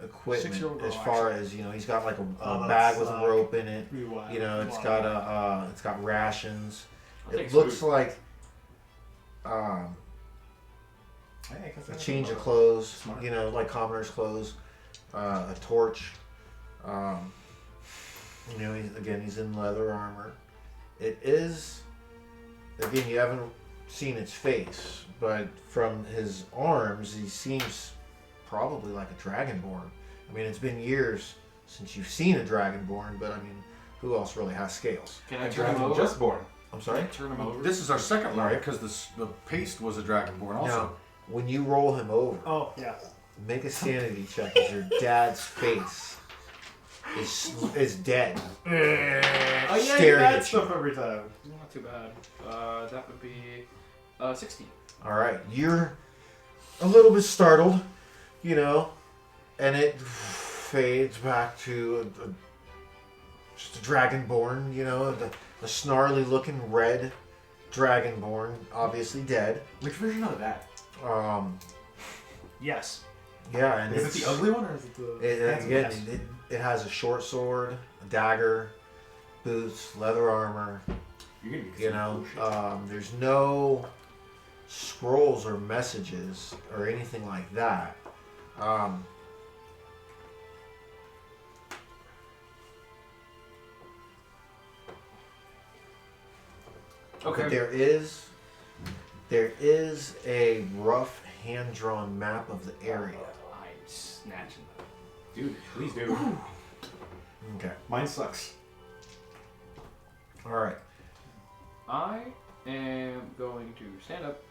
equipment 6-year-old girl, as far as, you know, he's got like a Oh, that bag with a sucks. rope in it. Rewind. You know, it's got it's got rations. I'll take It food. looks like a change of clothes, Smart. you know, like commoner's clothes, a torch. You know, he's in leather armor. It is, again, you haven't seen its face, but from his arms, he seems probably like a dragonborn. I mean, it's been years since you've seen a dragonborn, but I mean, who else really has scales? Can I A turn him dragon over? just born. I'm Can sorry? I turn him over? This is our second one Right. because the paste was a dragonborn also. Now, when you roll him over, Oh, yeah. make a sanity check as your dad's face is dead. Oh yeah, you Staring add at you. stuff every time. Not too bad. That would be 16. All right, you're a little bit startled, you know, and it fades back to just a dragonborn, you know, the snarly looking red dragonborn, obviously dead. Which version of that? Yes. Yeah, and Is it it's, the ugly one or is it the handsome again, one? it has a short sword, a dagger, boots, leather armor. You're gonna be You know, there's no scrolls or messages or anything like that. Okay. But there is a rough hand-drawn map of the area. I'm snatching them. dude, please do. Okay. Mine sucks. All right. I am going to stand up.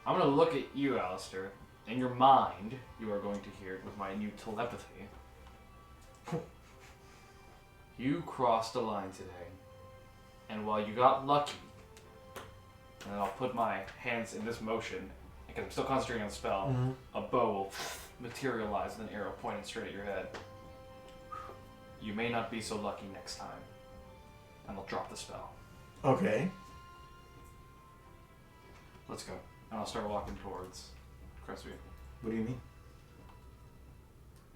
I'm going to look at you, Alistair. In your mind, you are going to hear it with my new telepathy. You crossed a line today. And while you got lucky, and I'll put my hands in this motion, because I'm still concentrating on the spell, Mhm. a bow will materialize with an arrow pointed straight at your head. You may not be so lucky next time. And I'll drop the spell. Okay. Let's go. And I'll start walking towards Crestview. What do you mean?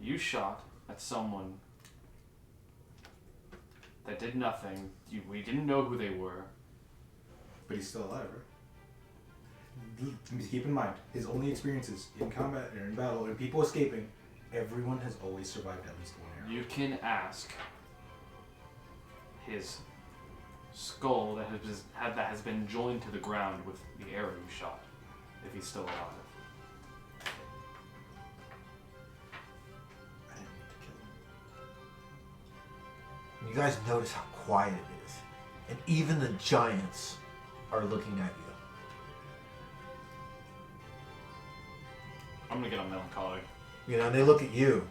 You shot at someone that did nothing. We didn't know who they were. But he's still alive, right? Keep in mind, his only experiences in combat or in battle and people escaping, everyone has always survived at least one arrow. You can ask his skull that has been joined to the ground with the arrow you shot, if he's still alive. I didn't mean to kill him. you guys notice how quiet it is. And even the giants are looking at you. I'm gonna get on melancholy. You know, and they look at you.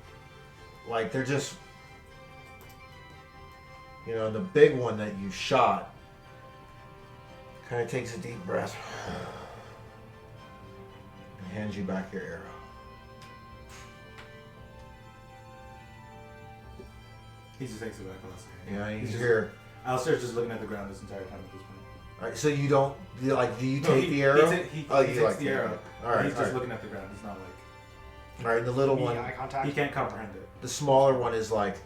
Like they're just... You know, the big one that you shot kind of takes a deep breath and hands you back your arrow. He just takes it back on us. Yeah, you He's just- hear... Alistair's just looking at the ground this entire time at this point. Alright, so you don't... Do you No, take he- the arrow? He Oh, you takes like the the arrow. arrow. Alright, He's just alright. looking at the ground. He's not like... Alright, the little one... Eye contact. He can't comprehend it. The smaller one is like...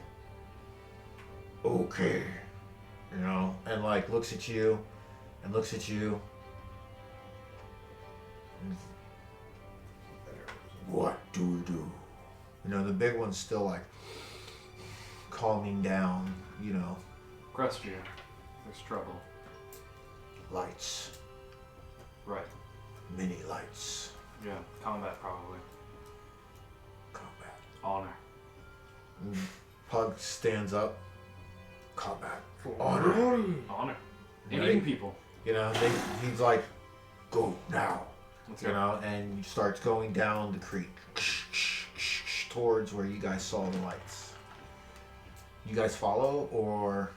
Okay. You know? And like looks at you. And looks at you. What do we do? You know, the big one's still like... calming down, you know. Crestview. There's trouble. Lights. Right. Mini lights. Yeah. Combat probably. Combat. Honor. Pug stands up. Combat. Honor. Honor. And Right. eating people. You know, he's like, go now. Let's You go. know, and starts going down the creek towards where you guys saw the lights. You guys follow, or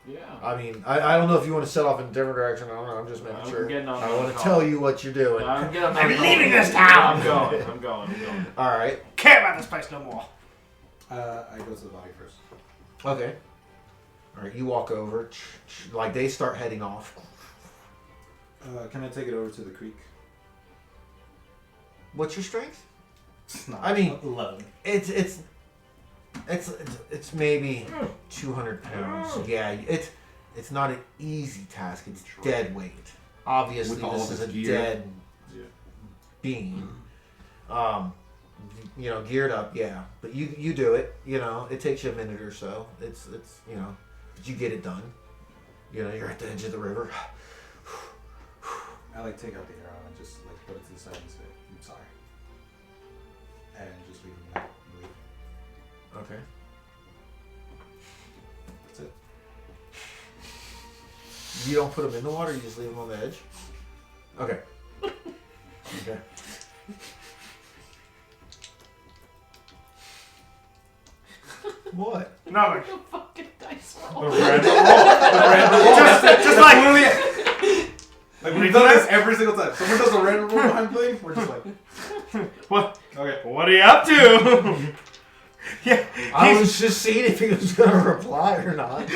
Yeah. I mean, I don't know if you want to set off in a different direction. I don't know. I'm just making I'm sure. getting on I the want to call. tell you what you're doing. I'm leaving this town! I'm going. All right. Care about this place no more. I go to the body first. Okay. All right. You walk over. Like they start heading off. Can I take it over to the creek? What's your strength? It's not. I mean- 11. It's maybe 200 pounds. Yeah, it's not an easy task. It's dead weight. Obviously, With all this of is a his gear. dead Yeah. being. You know, geared up. Yeah, but you do it. You know, it takes you a minute or so. It's you know, but you get it done. You know, you're at the edge of the river. I like take out the arrow and just like put it to the side and say, I'm sorry. And just leave him there. Leave. Okay. That's it. You don't put them in the water. You just leave them on the edge. Okay. Okay. What? No, The fucking dice A roll. random roll. just like Like we've done this every single time. Someone does a random roll behind playing, we're just like, what? okay. What are you up to? Yeah, I he's- was just seeing if he was going to reply or not.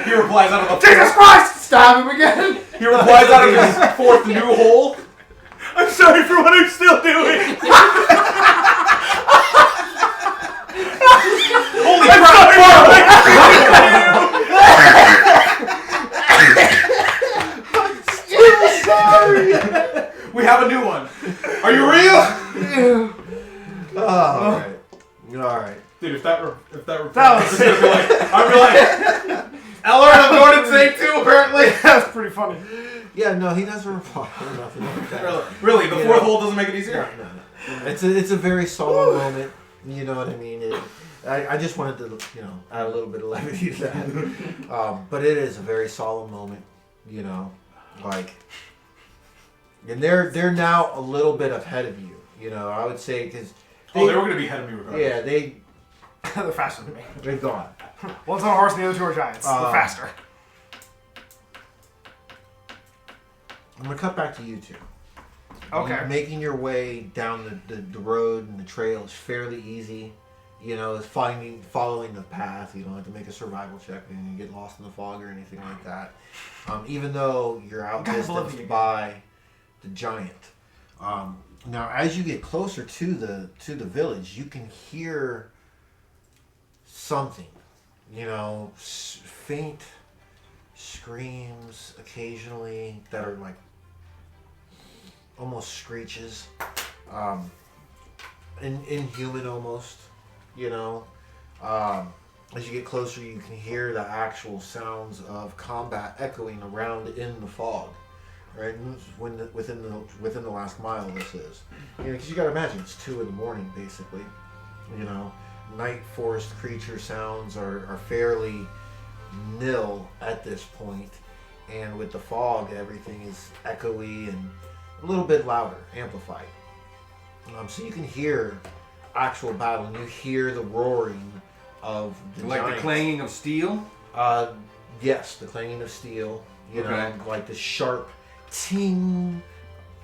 He replies out of the Jesus Christ! Stab him again! He replies out of his fourth new hole. I'm sorry for what I'm still doing. Holy crap! We have a new one. Are you real? Oh, alright. Alright. Dude, if that were That was- I'd be like, Eller and I'm going insane too, apparently. That's pretty funny. Yeah, no, he doesn't reply or nothing like that. Really, the You fourth know- hole doesn't make it easier? No. It's a very solemn moment. You know what I mean? I just wanted to, you know, add a little bit of levity to that. But it is a very solemn moment, you know, like, and they're now a little bit ahead of you, you know, I would say, because oh, they were gonna be ahead of me regardless. yeah, They're faster than me. they've gone. One's on a horse and the other two are giants. They're faster. I'm gonna cut back to you two. Okay. You're making your way down the road and the trail is fairly easy. You know, it's following the path. You don't have to make a survival check and you get lost in the fog or anything like that. Even though you're Guys love outdistanced you. by the giant. Now, as you get closer to the village, you can hear something. You know, faint screams occasionally that are like almost screeches, inhuman almost, you know. As you get closer, you can hear the actual sounds of combat echoing around in the fog, right? And within the last mile, this is, you know, because you got to imagine it's 2 a.m, basically, You know, night forest creature sounds are fairly nil at this point, and with the fog, everything is echoey and a little bit louder, amplified. So you can hear actual battle, and you hear the roaring of the Like giants. the clanging of steel. Yes, the clanging of steel. You Okay. know, like the sharp ting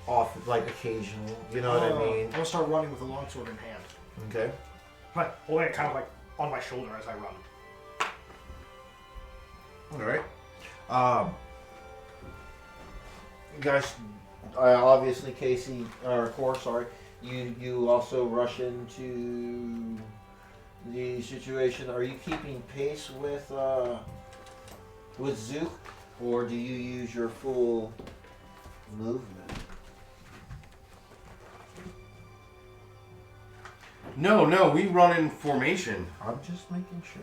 off, like occasional. You know what I mean? I'm gonna start running with a longsword in hand. Okay. Like holding it kind of like on my shoulder as I run. All right. Guys, obviously Casey or Core, sorry. You also rush into the situation. Are you keeping pace with Zook, or do you use your full movement? No, we run in formation. I'm just making sure.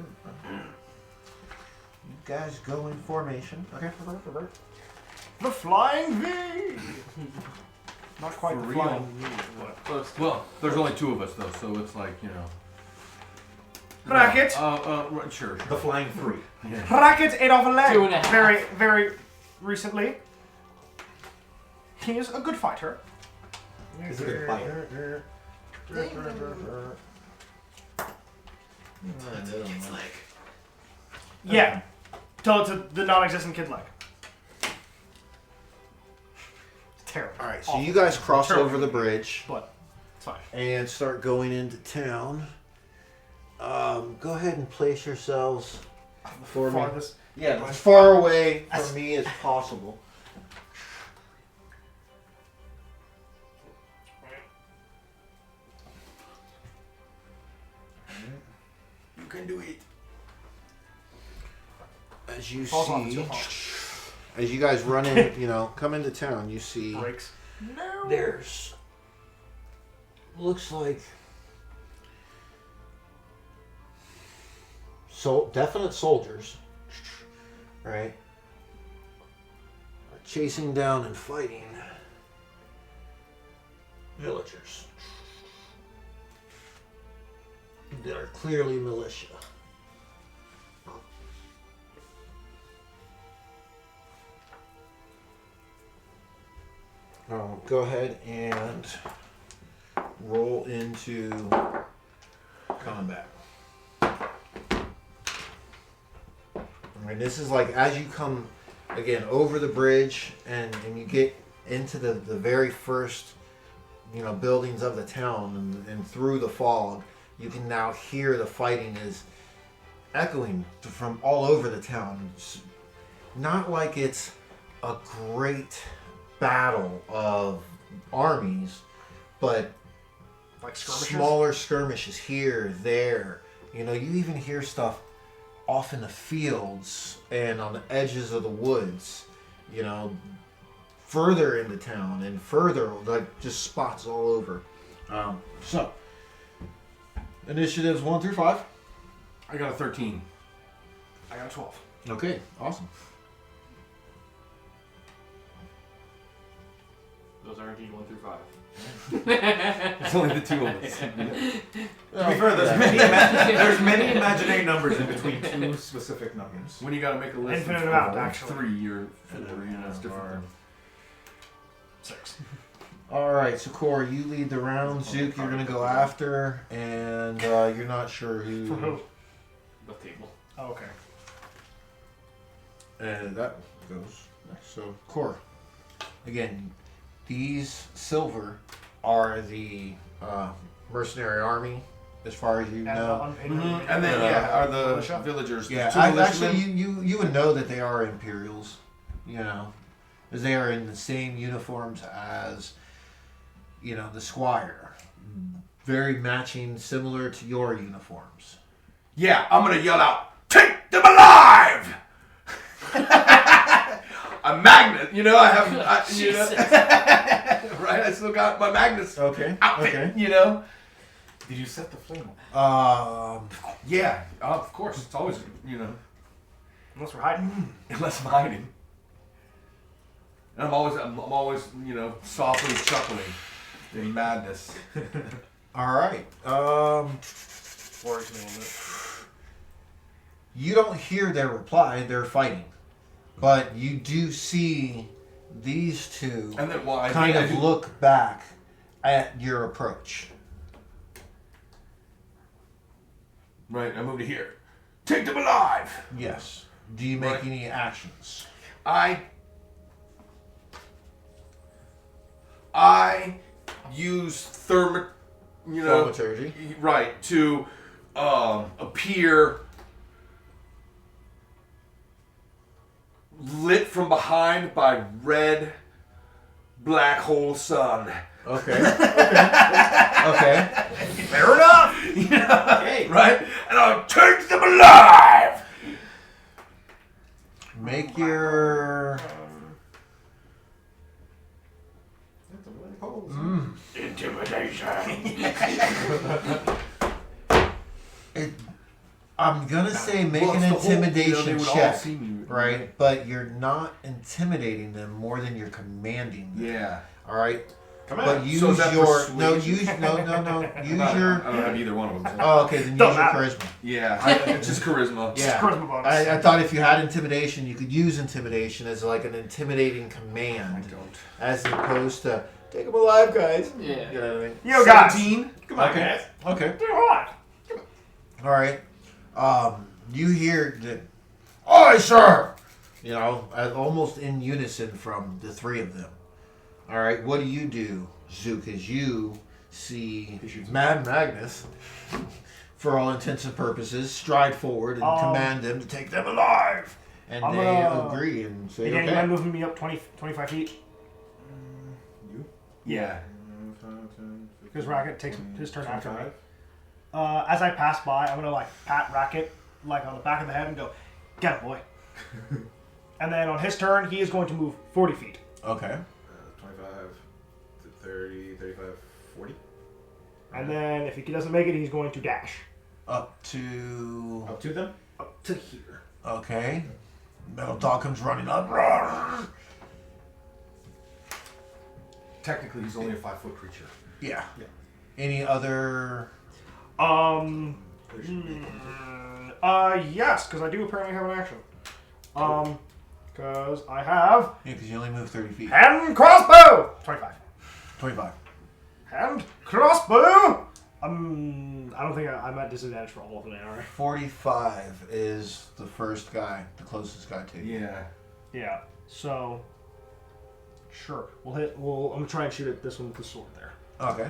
You guys go in formation. Okay. The flying V. Not quite For the real? flying V, but Close to Well, there's only two of us though, so it's like Racket. Sure. The flying 3. Racket ate off a leg. 2.5. Very, very recently. He is a good fighter. He's a good fighter. Yeah. Tell it to the non-existent kid leg. It's terrible. All right, so Awful. you guys cross Terrible. over the bridge But it's fine. and start going into town. Go ahead and place yourselves for me. Farthest. Yeah, as far away from me as possible. You can do it. As you Falls off see, too hard. as you guys run in, come into town, you see Breaks. No. there's looks like definite soldiers, right? Are chasing down and fighting villagers that are clearly militia. Go ahead and roll into combat. And this is like as you come again over the bridge and you get into the very first buildings of the town and through the fog, you can now hear the fighting is echoing from all over the town. It's not like it's a great battle of armies, but Like skirmishes. smaller skirmishes here, there. You even hear stuff off in the fields and on the edges of the woods, further into town and further, like just spots all over. So, initiatives 1 through 5. I got a 13. I got a 12. Okay, awesome. Those are indeed 1 through 5. It's only the two of us. To be fair, there's many imaginary numbers in between two specific numbers. When you gotta make a list Infinite of amount, actually. 3 or 4, it's different. 6. All right, so Corey, you lead the round. Zook, you're gonna go after, and you're not sure who. For who? The table. Oh, okay. And that goes next. So, Core. Again, these silver are the mercenary army, as far as you And know. the unpaid Mm-hmm. And then are the militia? villagers. Yeah, the two actually, militiamen. you would know that they are Imperials, as they are in the same uniforms as, the Squire. Very matching, similar to your uniforms. Yeah, I'm gonna yell out, "Take them alive!" A magnet, I have, Jesus. right? I still got my Magnus Okay. outfit, Okay. Did you set the flame on? Yeah, of course. It's always, Unless we're hiding. unless I'm hiding. And I'm always, softly chuckling in madness. All right. worries me a little bit. You don't hear their reply. They're fighting, but you do see these two And then, well, I kind think of I do- look back at your approach. Right, I move to here. Take them alive. Yes. Do you make Right. any actions? I use Thaumaturgy. right, to appear lit from behind by red black hole sun. Okay. Okay. Fair enough. Hey, Right? And I'll take them alive. Make your. that's a black hole. Intimidation. I'm gonna say make Well, an it's the whole- intimidation they would all check, see me. right? But you're not intimidating them more than you're commanding them. Yeah. All right. Come But on. use So is that your persuasion? no. Use use I don't your. have either one of them. So. Oh, okay. Then use Don't your matter. charisma. Yeah, it's just charisma. Yeah. Charisma bonus. I thought if you had intimidation, you could use intimidation as like an intimidating I command, don't. as opposed to take them alive, guys. Yeah. You know what I mean? Yo, guys. 17? Come on, Okay. guys. Okay. Do what? All right. You hear that, "Aye, sir!" You know, almost in unison from the three of them. All right. What do you do, Zook, as you see He shoots Mad Magnus, for all intents and purposes, stride forward and command them to take them alive? And I'm they gonna- agree and say, Again, you okay. mind moving me up 20, 25 feet? You? Yeah. Because Racket takes his turn after me. 25. As I pass by, I'm gonna like pat Racket like on the back of the head and go, "Get him, boy." And then on his turn, he is going to move 40 feet. Okay. 25 to 30, 35, 40. And then if he doesn't make it, he's going to dash. Up to Up to them? Up to here. okay. Metal Dog comes running up. Roar. Technically, he's only a 5-foot creature. Yeah. Yeah. Any other? Yes, because I do apparently have an action. Because I have Yeah, because you only move 30 feet. hand crossbow. 25. 25. Hand crossbow. I don't think I'm at disadvantage for all of them, are I? 45 is the first guy, the closest guy to you. Yeah. Yeah. So, sure, we'll hit. I'm gonna try and shoot at this one with the sword there. Okay.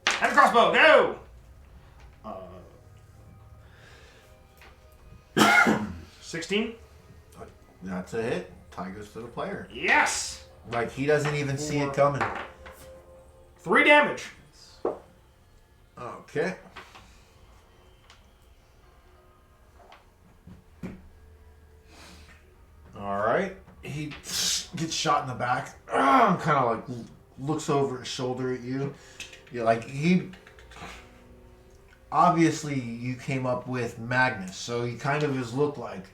Hand crossbow, go! 16. That's a hit. Tie goes to the player. Yes. Like, he doesn't even see it coming. 3 damage. Okay. Alright. He gets shot in the back. Kind of like looks over his shoulder at you. You're like, he. Obviously, you came up with Magnus, so he kind of just looked like.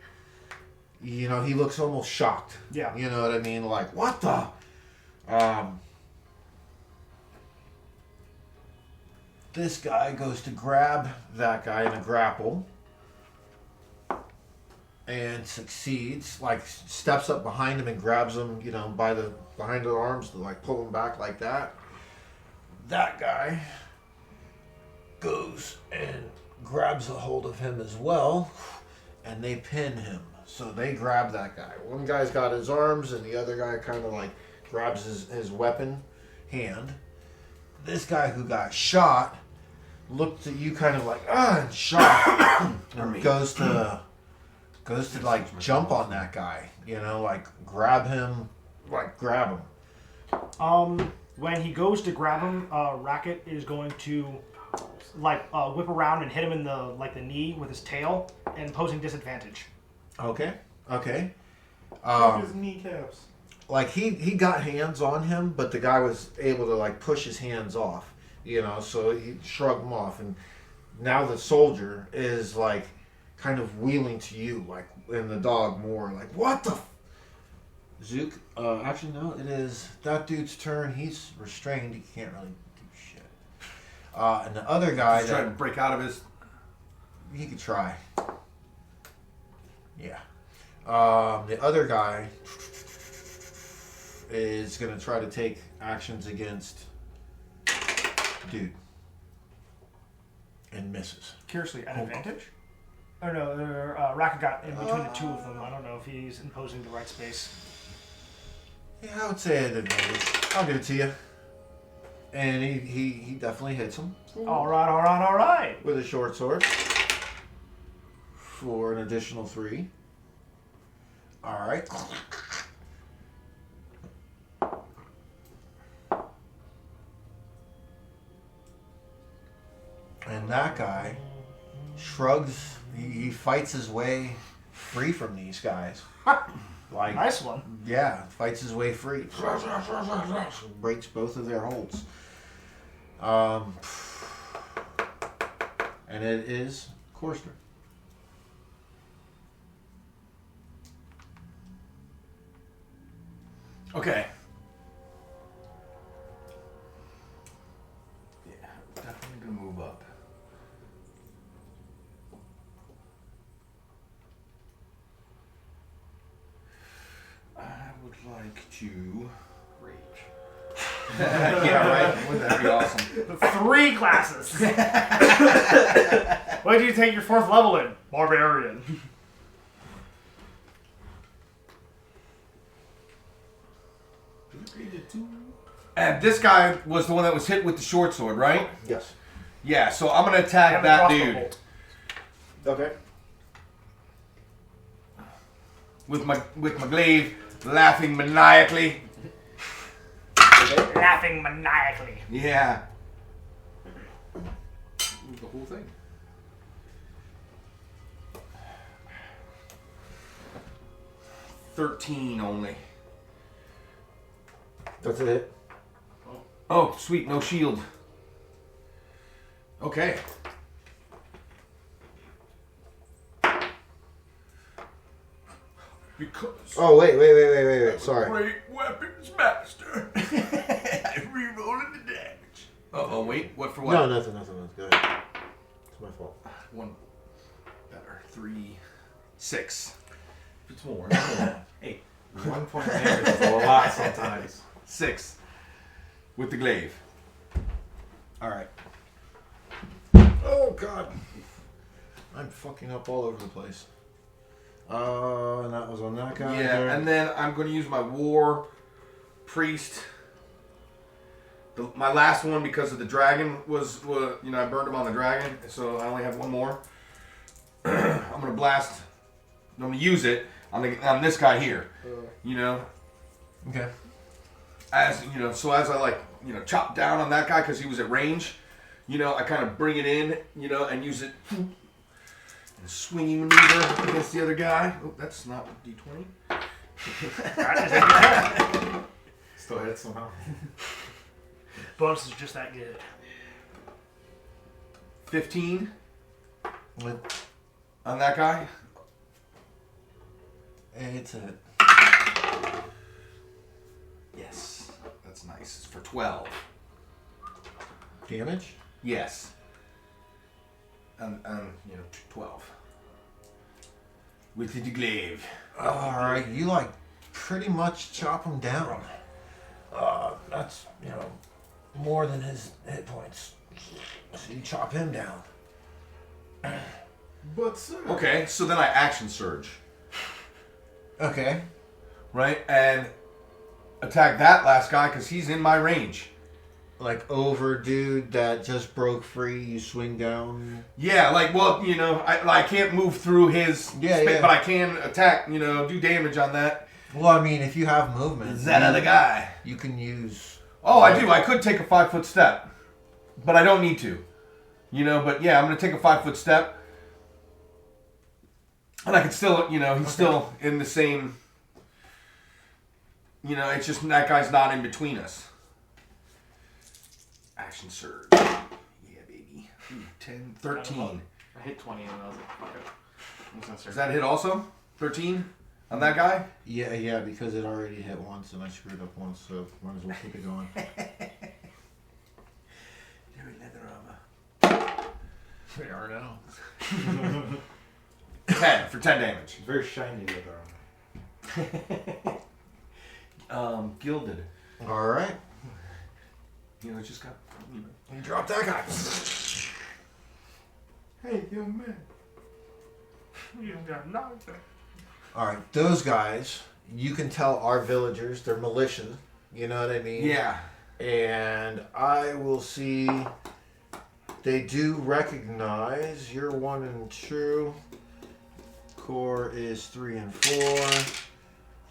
You know, he looks almost shocked. Yeah. You know what I mean? Like, what the? This guy goes to grab that guy in a grapple and succeeds. Like, steps up behind him and grabs him, you know, behind the arms to like pull him back like that. That guy goes and grabs a hold of him as well, and they pin him. So they grab that guy. One guy's got his arms, and the other guy kind of like grabs his weapon hand. This guy who got shot looked at you kind of like, and shot. And goes to like jump on that guy, you know, like grab him. When he goes to grab him, Racket is going to like whip around and hit him in the knee with his tail, and posing disadvantage. Okay. His kneecaps. Like he got hands on him, but the guy was able to like push his hands off, you know, so he shrugged them off, and now the soldier is like kind of wheeling to you, like, and the dog more like, what the Zook, actually no, it is that dude's turn. He's restrained, he can't really do shit. And the other guy He's trying to break out of his. he could try. Yeah. The other guy is going to try to take actions against dude and misses. Curiously, at advantage? Or no, Raka got in between the two of them. I don't know if he's imposing the right space. Yeah, I would say at advantage. I'll give it to you. And he definitely hits him All right. with a short sword for an additional 3. All right. And that guy shrugs. He fights his way free from these guys. Like, Nice one. yeah, fights his way free. Breaks both of their holds. And it is Corster. Okay. Yeah, definitely gonna move up. I would like to rage. Yeah, right. Wouldn't that be awesome? 3 classes. What did you take your 4th level in? Barbarian. And this guy was the one that was hit with the short sword, right? Yes. Yeah. So I'm gonna attack And the that crossbow dude bolt. Okay. with my glaive, laughing maniacally. Laughing maniacally. Yeah. The whole thing. $13 only. That's it. Oh, sweet, no shield. Okay. Because Oh, wait. Sorry. great weapons master. I re-rolled the damage. Oh, wait, what for what? No, nothing. Go ahead. It's my fault. One better. 3, 6. It's more. Hey, 1 point of damage is a lot sometimes. 6 with the glaive. All right. Oh God. I'm fucking up all over the place. And that was on that guy. Yeah, there. and then I'm going to use my war priest. My last one, because of the dragon, was I burned him on the dragon, so I only have one more. I'm going to blast. I'm going to use it on this guy here. Okay. As so as I chop down on that guy because he was at range. I kind of bring it in, and use it. And swinging maneuver against the other guy. Oh, that's not D20. Still hit somehow. Bonus is just that good. 15 on that guy. It's a Yes, that's nice. It's for 12. damage. Yes. And 12. With the glaive. All right, you pretty much chop him down. That's more than his hit points. So you chop him down. But sir. Okay, so then I action surge, Okay. right, and attack that last guy because he's in my range. Like over dude that just broke free, you swing down. Yeah, I can't move through his Yeah, yeah. but I can attack, do damage on that. Well, I mean, if you have movement, That other guy. you can use. Oh, I do. I could take a 5-foot step, but I don't need to. But yeah, I'm going to take a 5-foot step. And I can still, he's still in the same, it's just that guy's not in between us. Action surge. Yeah, baby. 10, 13. I hit 20 and I was like, fuck it. I'm just gonna start. Does that hit also? 13 on that guy? Yeah, because it already hit once and I screwed up once, so might as well keep it going. Leather armor. They are now. 10 for 10 damage. It's very shiny leather armor. Gilded. All right. You know, it just got. You Drop that guy. Hey, young man. You got knocked out. All right, those guys, you can tell are villagers. They're militia. You know what I mean? Yeah. And I will see. They do recognize you're 1 and 2. Core is 3 and 4.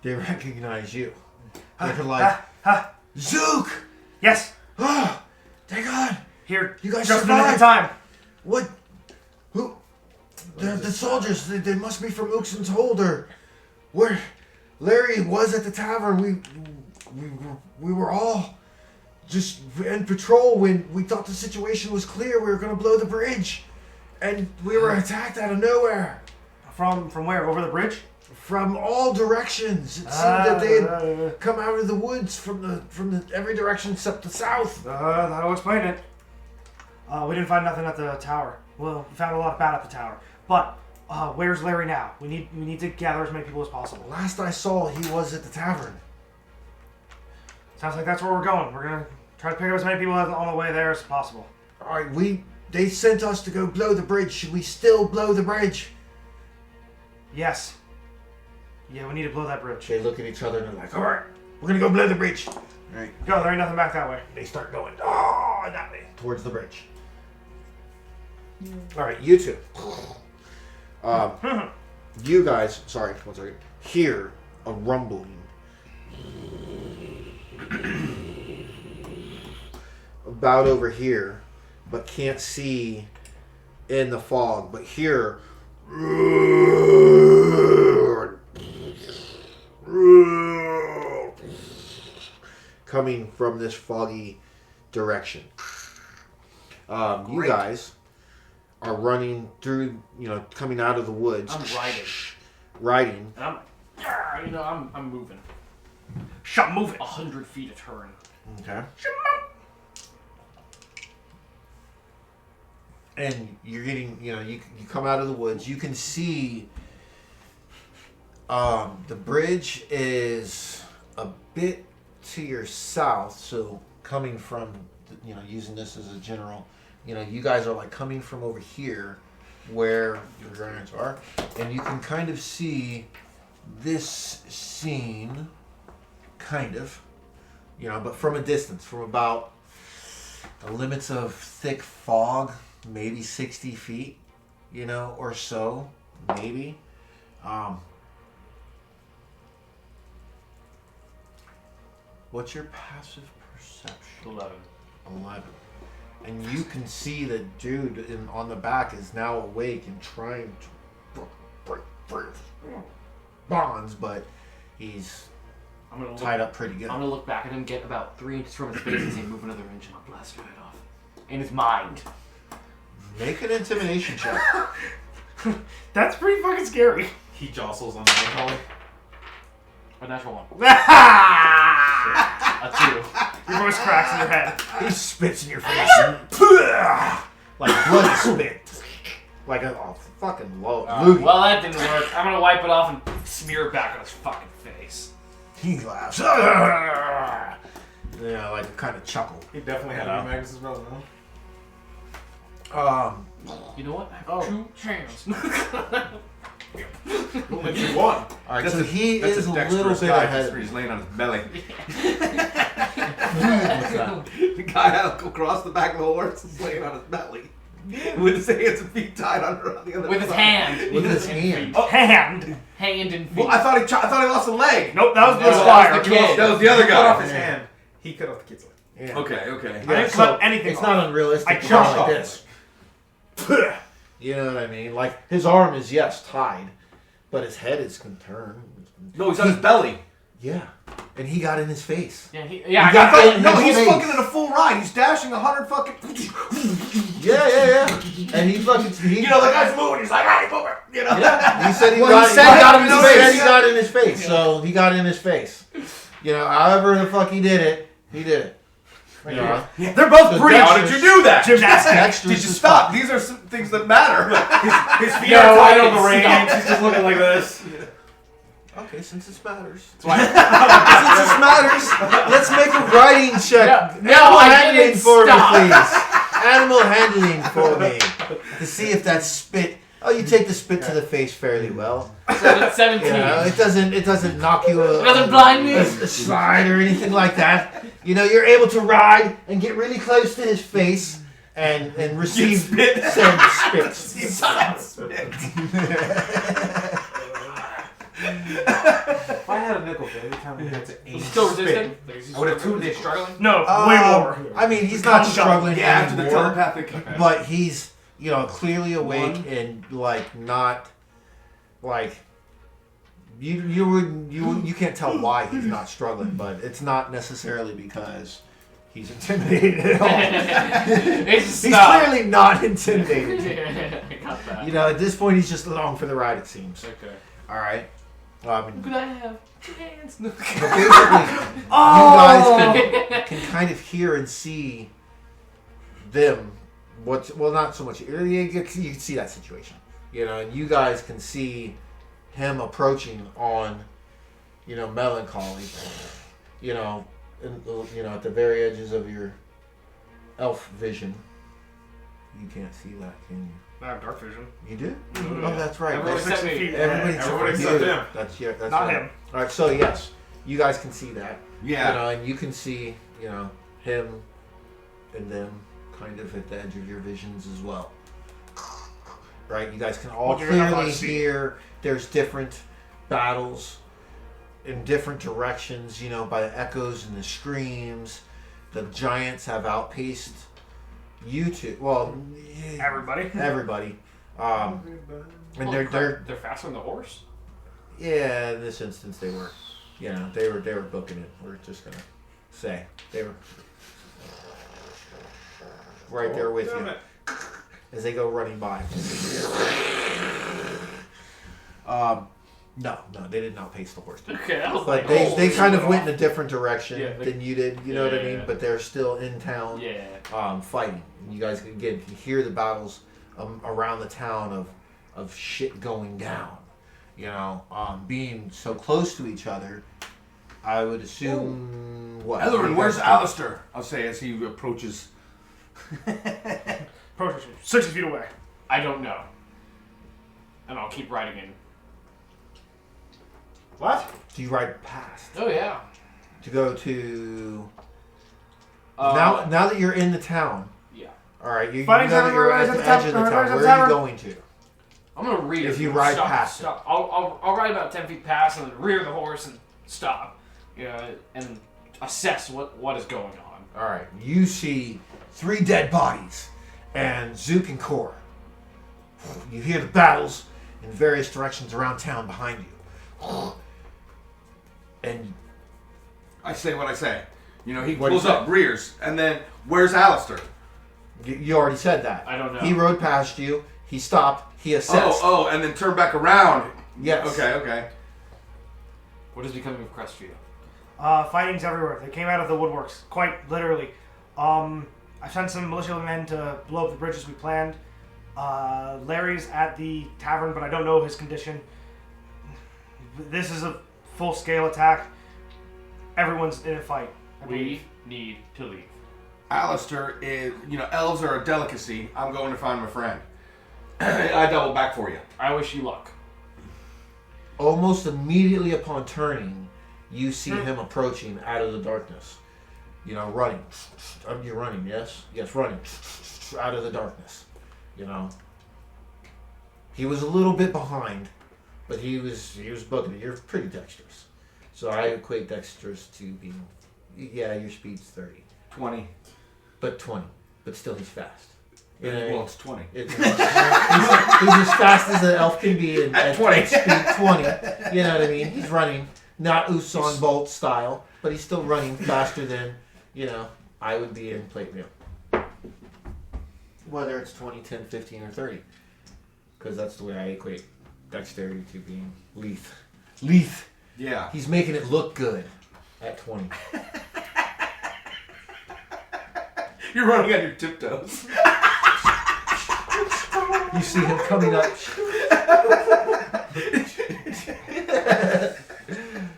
They recognize you. They're like, Zook! Yes, Oh, thank God! here. You guys Just in the nick of survived! time. What? Who? The soldiers. They must be from Uxon's Holder. Where? Larry was at the tavern. We were all just in patrol when we thought the situation was clear. We were going to blow the bridge, and we were attacked out of nowhere From where? Over the bridge? from all directions. It seemed that they had come out of the woods from the every direction except the south. That'll explain it. We didn't find nothing at the tower. Well, we found a lot of bad at the tower. But where's Larry now? We need to gather as many people as possible. Last I saw, he was at the tavern. Sounds like that's where we're going. We're gonna try to pick up as many people on the way there as possible. All right, they sent us to go blow the bridge. Should we still blow the bridge? Yes. Yeah, we need to blow that bridge. They look at each other and they're like, all right, we're going to go blow the bridge. All right. Go, there ain't nothing back that way. They start going, that way, towards the bridge. All right, you two. You guys, sorry, one second, hear a rumbling. About over here, but can't see in the fog, but hear coming from this foggy direction. You guys are running through, coming out of the woods. I'm riding. Riding. And I'm moving. Shut, move it. 100 feet a turn. Okay. And you're getting, you come out of the woods. You can see the bridge is a bit to your south. So coming from, using this as a general, you guys are like coming from over here where your giants are. And you can kind of see this scene, kind of, but from a distance, from about the limits of thick fog, maybe 60 feet, or so, maybe. What's your passive perception? 11. And you can see the dude on the back is now awake and trying to break bonds, but he's tied up pretty good. I'm gonna look back at him, get about 3 inches from his face, and say, "Move another inch, and I'll blast your head off." In his mind. Make an intimidation check. That's pretty fucking scary. He jostles on the melancholy. A natural 1. Your A 2. voice cracks in your head. He spits in your face. Like blood spit. Like a fucking loogie. Well, that didn't work. I'm gonna wipe it off and smear it back on his fucking face. He laughs. Yeah, like a kind of chuckle. He definitely had to be Magnus' brother, no? You know what? I have 2 hands. Only 2 1. Alright, so he That's is a dexterous little bit guy ahead just of where me. he's laying on his belly. What's that? The guy out across the back of the horse is laying on his belly. With his hands and feet tied under on the other With his side. hand. With his hand. Oh, hand. Hand and feet. Well, I thought he lost a leg. Nope, that was No, the that squire. was the kid. That was the other He cut off guy. his hand. He cut off the kid's leg. Yeah. Okay. I didn't so cut anything it's off. not unrealistic. I to chopped go like off. this. You know what I mean? Like his arm is tied, but his head is turned. No, he's on his belly. Yeah, and he got in his face. Yeah, I got got that- that. No, his he's face. fucking in a full ride. He's dashing 100 fucking. Yeah. And he fucking You know, the guy's moving. He's like, "I ain't moving." You know. He said he Well, got, he said he got he in got his in face. his He got in his face. So he got in his face. However the fuck he did it, he did it. You know? They're both So breech. How did you do that? Gymnastics. Dexterous Did you is stop? fine. These are some things that matter. His feet No, are I tied on the didn't reins. stop. He's just looking like this. Okay, since this matters. That's why. Since this matters, let's make a riding check. No, Animal I handling didn't for stop. me, please. Animal handling for me. To see if that spit. Oh, you take the spit to the face fairly well. 17. You know, it doesn't knock you It doesn't blind me. a slide or anything like that. You know, you're able to ride and get really close to his face and receive said spits. If I had a nickel for every time we had to aim He's still spit, resistant. I would have 2 Is he nickels. struggling? No, way more. I mean, he's not struggling Yeah, after the anymore, telepathic. but he's, you know, clearly awake One. and like not like you can't tell why he's not struggling, but it's not necessarily because he's intimidated at all. It's just He's stop. clearly not intimidated. I got that. You know, at this point, he's just along for the ride. It seems. Okay. All right. Could I have 2 hands? But basically, you guys can kind of hear and see them. Well, not so much. You can see that situation. You know, and you guys can see him approaching on, you know, Melancholy. You know, at the very edges of your elf vision. You can't see that, can you? I have dark vision. You do? Mhm. Oh, that's right. Everyone That's- except me. Everybody Everybody except except you. him. That's Not right. him. All right, so yes, you guys can see that. Yeah. You know, and you can see, you know, him and them kind of at the edge of your visions as well. Right? You guys can all Well, you're not clearly gonna see. hear there's different battles in different directions, you know, by the echoes and the screams. The giants have outpaced you two. Well, Everybody. everybody. And Oh, they're crap. They're faster than the horse? yeah, in this instance they were. You know, they were booking it. We're just gonna say they were right there with Damn you it. as they go running by. No, they did not pace the horse. Okay, I was But like, they oh, kind of shit. went in a different direction Yeah, they- than you did. You know what I mean? Yeah. But they're still in town. Yeah. Fighting. And you guys again can hear the battles around the town of shit going down. You know, being so close to each other, I would assume what? Ellerin, You where's guys- Alistair? I'll say as he approaches. Approaches from 60 feet away. I don't know. And I'll keep riding in. What? Do you ride past Oh, yeah. to go to now that you're in the town? Yeah. All right, you know Fighting's that you're everywhere, at the everybody's edge of the at the town. tavern, Where are you everybody's going to? I'm gonna rear. If you ride stop, past stop. I'll ride about 10 feet past and then rear the horse and stop. And assess what is going on. All right, you see 3 dead bodies and Zook and Kor. You hear the battles in various directions around town behind you. And I say what I say. You know, he What do you pulls up, rears, and then where's Alistair? you already said that. I don't know. He rode past you. He stopped. He assessed. Oh, and then turn back around. Yes. Okay. What is becoming of Crestview? Fighting's everywhere. They came out of the woodworks, quite literally. I sent some militia men to blow up the bridges we planned. Larry's at the tavern, but I don't know his condition. This is a full-scale attack. Everyone's in a fight. I believe. We need to leave. Alistair is, elves are a delicacy. I'm going to find my friend. I double back for you. I wish you luck. Almost immediately upon turning, you see him approaching out of the darkness. You know, running. You're running, yes? Yes, running. Out of the darkness. You know. He was a little bit behind, but he was booking it. You're pretty dexterous. So I equate dexterous to being, yeah, your speed's 30. 20. But 20. But still he's fast. You know, Well, it's 20. he's as fast as an elf can be at 20. speed 20. You know what I mean? He's running, not Usain Bolt style, but he's still running faster than, I would be in plate meal. Whether it's 20, 10, 15, or 30. Because that's the way I equate dexterity to being lithe. Yeah. He's making it look good at 20. You're running on your tiptoes. You see him coming up.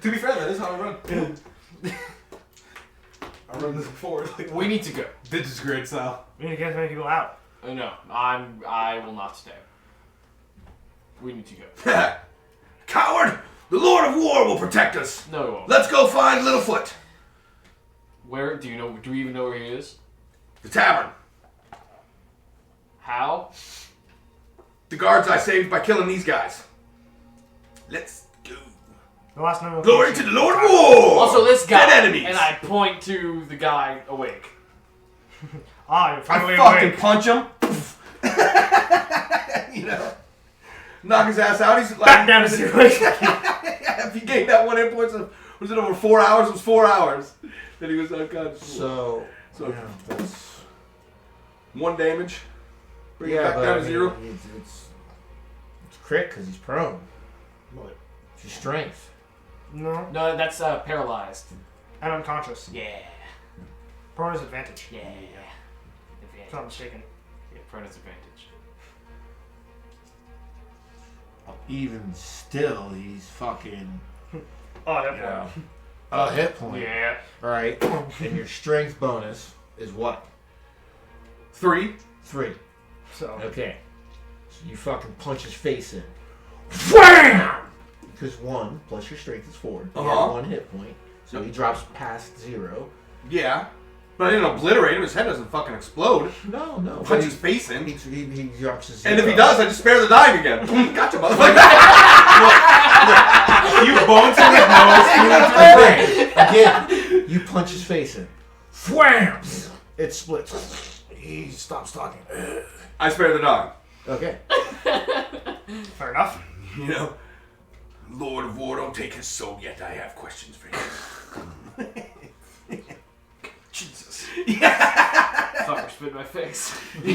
To be fair, that is how I run. I run this forward. Like We need to go. This is great style. We need to get as many people out. No, I will not stay. We need to go. Coward! The Lord of War will protect us. No, we won't. Let's go find Littlefoot. Where do you know? Do we even know where he is? The tavern. How? The guards I saved by killing these guys. Let's go. The last known Glory location- to the Lord of War! Also, this guy. Dead enemies. And I point to the guy awake. Ah, you're I finally fucking awake. punch him. You know, knock his ass out. He's like, Back down to 0. if he gained that 1 hit points, was it over 4 hours? It was 4 hours. Then he was unconscious. So, So- yeah, that's, 1 damage. Bring it yeah, back but down I to mean, 0. it's crit because he's prone. What? It's your strength. No, No, that's paralyzed. and unconscious. Yeah. Prone is advantage. Yeah. If I'm not mistaken. Yeah, Prona's advantage. Even still, he's fucking Oh, yeah. a hit point. Yeah. Right? And your strength bonus is what? 3. 3. So, Okay. So you fucking punch his face in. Wham! Because 1 plus your strength is 4. You Uh-huh. have 1 hit point. So he drops past 0. Yeah. But I didn't obliterate him. His head doesn't fucking explode. No, no. Punch his face in. He drops a 0. And if he does, I just spare the dying again. Gotcha, motherfucker. You bones in his nose. Again, you punch his face in. Wham! It splits. He stops talking. I spare the dying. Okay. fair enough. You know, Lord of War, don't take his soul yet. I have questions for you. Jesus. Fucker spit in my face. He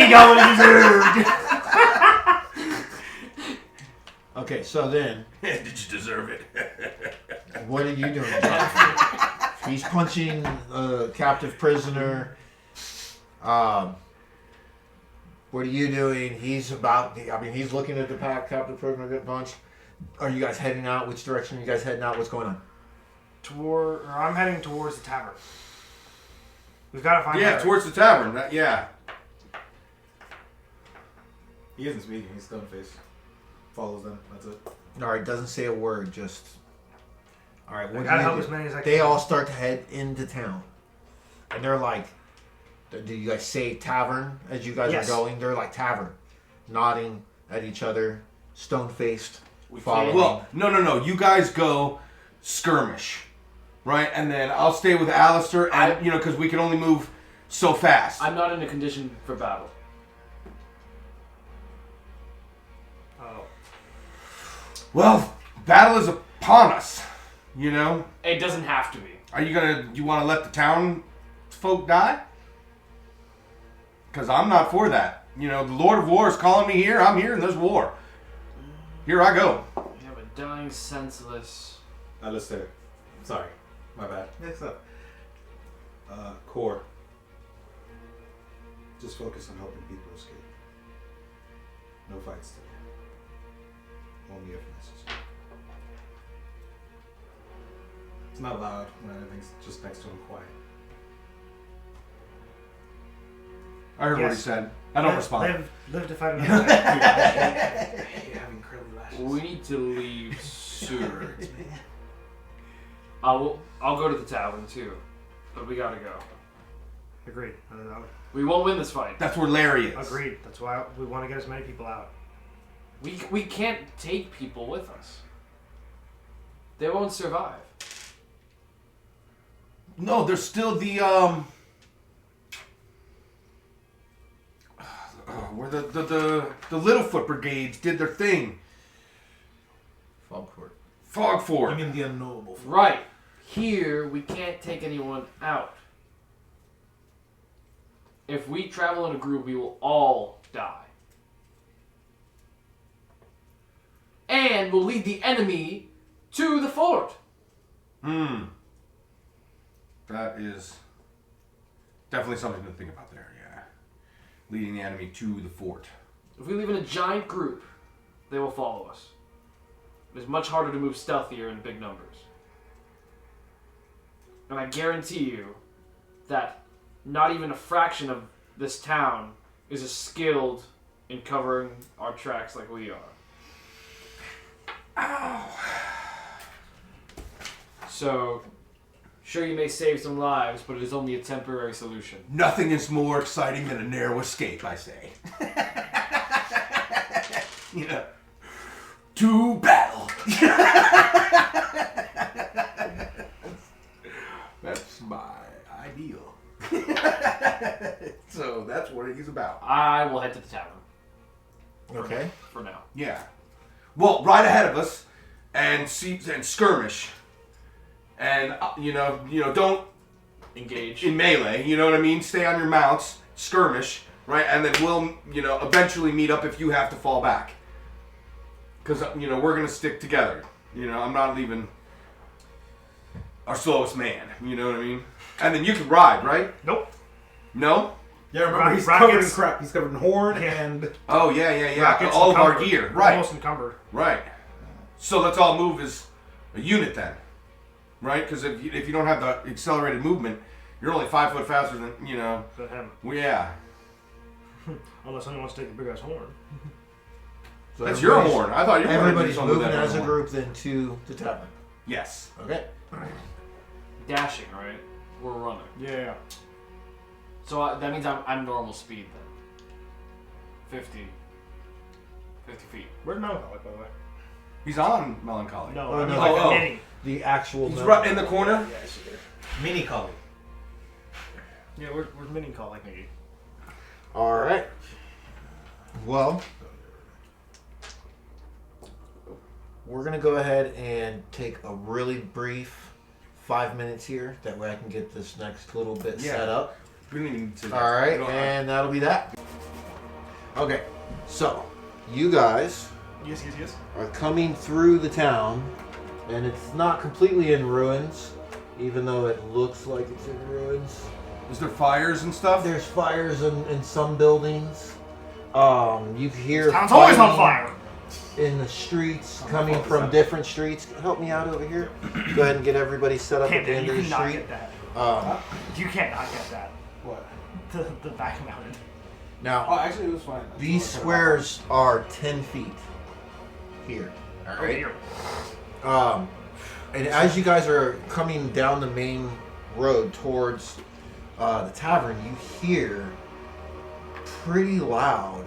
got what he deserved. Okay, so then, Did you deserve it? what are you doing, John? He's punching a captive prisoner. What are you doing? He's he's looking at the captive prisoner get punched. Are you guys heading out? Which direction are you guys heading out? What's going on? I'm heading towards the tavern. We've got to find Yeah, her. towards the tavern. Yeah. He isn't speaking. He's stone faced. Follows them. That's it. All right, doesn't say a word. Just all right. I What do gotta you help do? as many as I can. They all start to head into town, and they're like, "Do you guys say tavern as you guys Yes. are going?" They're like tavern, nodding at each other, stone faced. can't- Well, no. You guys go skirmish, right? And then I'll stay with Alistair, and because we can only move so fast. I'm not in a condition for battle. Oh. Well, battle is upon us. You know, It doesn't have to be. are you gonna? You want to let the town folk die? Because I'm not for that. The Lord of War is calling me here. I'm here, and there's war. Here I go. We have a dying senseless. Alistair. Sorry. My bad. Next up. Core. Just focus on helping people escape. No fights today. Only if necessary. It's not loud when everything's just next to him quiet. I heard what he Yes. said. I don't respond. Live to fight another day. I hate having curly lashes. We need to leave soon. I'll go to the tavern too, but we gotta go. Agreed. We won't win this fight. That's where Larry is. Agreed. That's why we want to get as many people out. We can't take people with us. They won't survive. No, there's still the where the Littlefoot brigades did their thing. Fogport. Fogfort. I mean the unknowable. Right. Here, we can't take anyone out. If we travel in a group, we will all die. And we'll lead the enemy to the fort. That is Definitely something to think about there, yeah. Leading the enemy to the fort. If we leave in a giant group, they will follow us. It is much harder to move stealthier in big numbers. And I guarantee you that not even a fraction of this town is as skilled in covering our tracks like we are. Ow. So, sure you may save some lives, but it is only a temporary solution. Nothing is more exciting than a narrow escape, I say. Yeah. To battle. That's my ideal. So that's what he's about. I will head to the tavern. Okay. For now. Yeah. Well, right ahead of us, and skirmish, and don't Engage. in melee. You know what I mean? Stay on your mounts, skirmish, right, and then we'll eventually meet up if you have to fall back. Because we're gonna stick together. I'm not leaving our slowest man. You know what I mean? And then you can ride, right? Nope. No? Yeah, remember he's Rockets. covered in crap. He's covered in horn and Oh yeah. Rockets All of our encumbered. gear, We're right? Almost encumbered. Right. So let's all move as a unit then, right? Because if you don't have the accelerated movement, you're only 5 foot faster than But him. Well, yeah. Unless someone wants to take the big ass horn. So That's your everybody's- horn. I thought you were Everybody's something moving with that as a horn. group then to the tavern. Yes. Okay. Dashing, right? We're running. Yeah. So that means I'm normal speed then. 50 feet. Where's Melancholy, by the way? He's on melancholy. No, Oh, I mean no. like Oh, a mini. The actual. He's note. right in the corner. Yeah, I see there. mini collie. Yeah, where's mini call like me? All right. Well, we're gonna go ahead and take a really brief 5 minutes here. That way, I can get this next little bit Yeah. set up. We don't even need to. All right, we don't- and that'll be that. Okay, so you guys Yes. are coming through the town, and it's not completely in ruins, even though it looks like it's in ruins. Is there fires and stuff? There's fires in some buildings. You hear Town's always on fighting fire. in the streets, coming from different streets. Help me out over here. Go ahead and get everybody set up at the end You of the cannot street. get that. You can't not get that. What? The back mounted. Oh, Now, actually, it was fine. these squares are 10 feet here. All Right right. here. And as you guys are coming down the main road towards the tavern, you hear pretty loud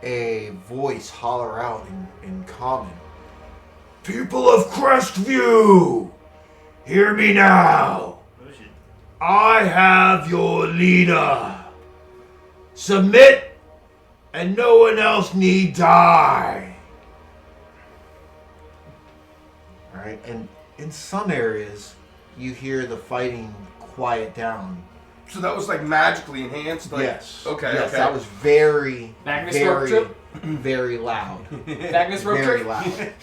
a voice holler out in common. People of Crestview, hear me now. Oh shit. I have your leader. Submit, and no one else need die. Alright, and in some areas, you hear the fighting quiet down. So that was like magically enhanced. Like, Yes. Okay. Yes, okay. that was very, Magnus road very, trip? very loud. Magnus road Very trip? loud.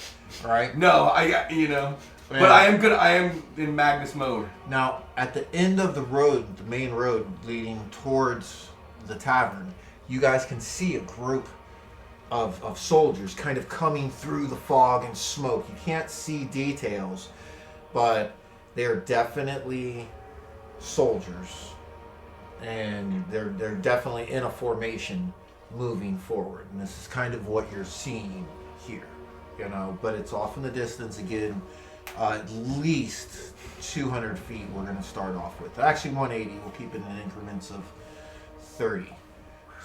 Alright? No, but I am good. I am in Magnus mode. Now, at the end of the road, the main road leading towards the tavern, you guys can see a group of soldiers kind of coming through the fog and smoke. You can't see details, but they're definitely soldiers. And they're definitely in a formation moving forward. And this is kind of what you're seeing here, but it's off in the distance again. At least 200 feet we're going to start off with. Actually 180. We'll keep it in increments of 30.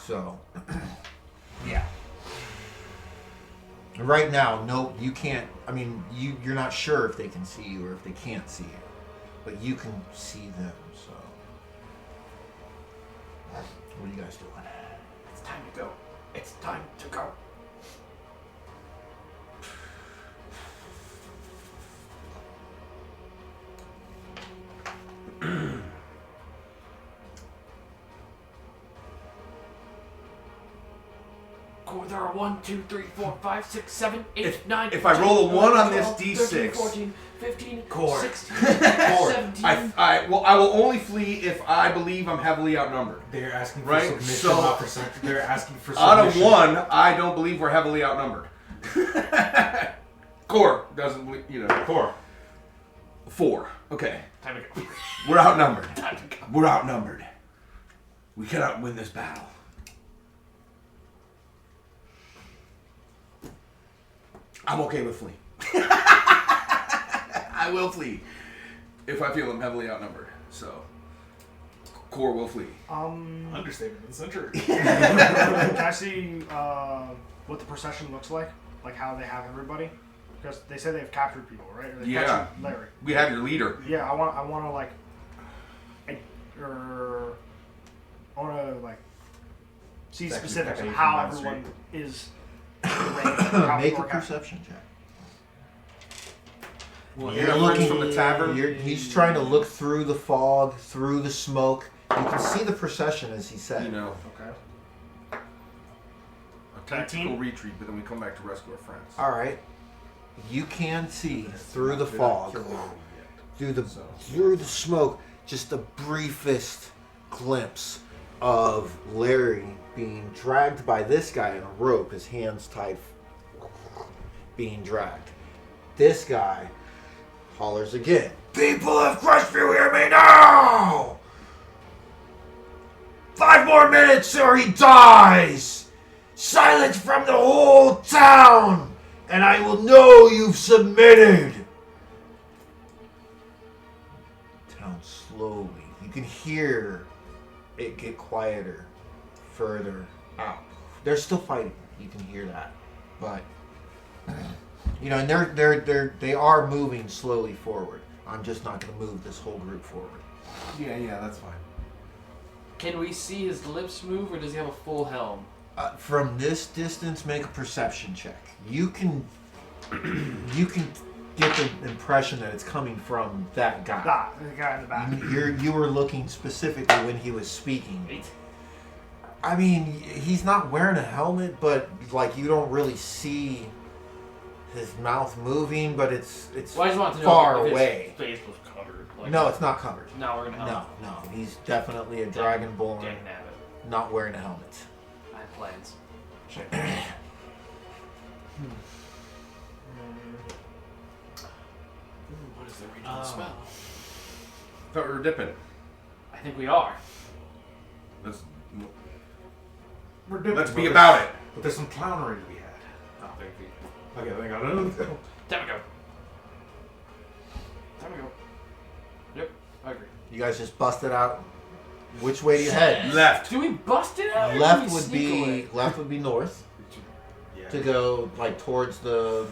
So, yeah. Right now, no, you can't. I mean, you're not sure if they can see you or if they can't see you. But you can see them, so. What are you guys doing? It's time to go. It's time to go. They're are 1, 2, 3, 4, 5, 6, 7, 8, 9. if I roll a 1 on this 12, D6. 13, 14, 15, Core. 16, Core. 17. I will only flee if I believe I'm heavily outnumbered. They're asking for Right, submission, so- not percent. They're asking for Out of submission. 1, I don't believe we're heavily outnumbered. Core doesn't believe, 4. 4. Okay. Time to go. We're outnumbered. Time to go. We're outnumbered. We cannot win this battle. I'm okay with fleeing. I will flee if I feel I'm heavily outnumbered. So, Core will flee. Understatement of the century. Can I see what the procession looks like? Like how they have everybody? Because they say they've captured people, right? Or they've Yeah. captured Larry. We have your leader. Yeah, I want to like, I want to like see It's actually specifics of Pepe how from everyone Street. is arranged, how Make a people are captured. perception check. Well, You're you're looking from the tavern. He's trying to look through the fog, through the smoke. You can see the procession, as he said. Okay. A tactical 18? retreat, but then we come back to rescue our friends. All right. You can see through the fog, through the smoke, just the briefest glimpse of Larry being dragged by this guy in a rope, his hands tied, being dragged. This guy hollers again. People of Crestview, hear me now! 5 more minutes or he dies! Silence from the whole town, and I will know you've submitted. Town slowly. You can hear it get quieter further out. They're still fighting. You can hear that, but and they are moving slowly forward. I'm just not going to move this whole group forward. Yeah, that's fine. Can we see his lips move, or does he have a full helm? From this distance, make a perception check. You can get the impression that it's coming from that guy. The guy in the back. You were looking specifically when he was speaking. 8. I mean, he's not wearing a helmet, but like you don't really see his mouth moving, but it's Well, I just wanted to know far if away. his face was covered. Like, No, it's not covered. Now we're gonna. No, he's definitely a dragonborn, Dang nabbit. not wearing a helmet. I have plans. What is the regional spell? Thought we were dipping. I think we are. Let's We're different, let's be but about there's- it. But there's some clownery to be had. Oh, there we Okay, hang on. Time to go. Time to go. Yep, I agree. You guys just busted out. Which way do you head? Left. Do we bust it out? Or do Left we would sneak away? be north Yeah. to go like towards the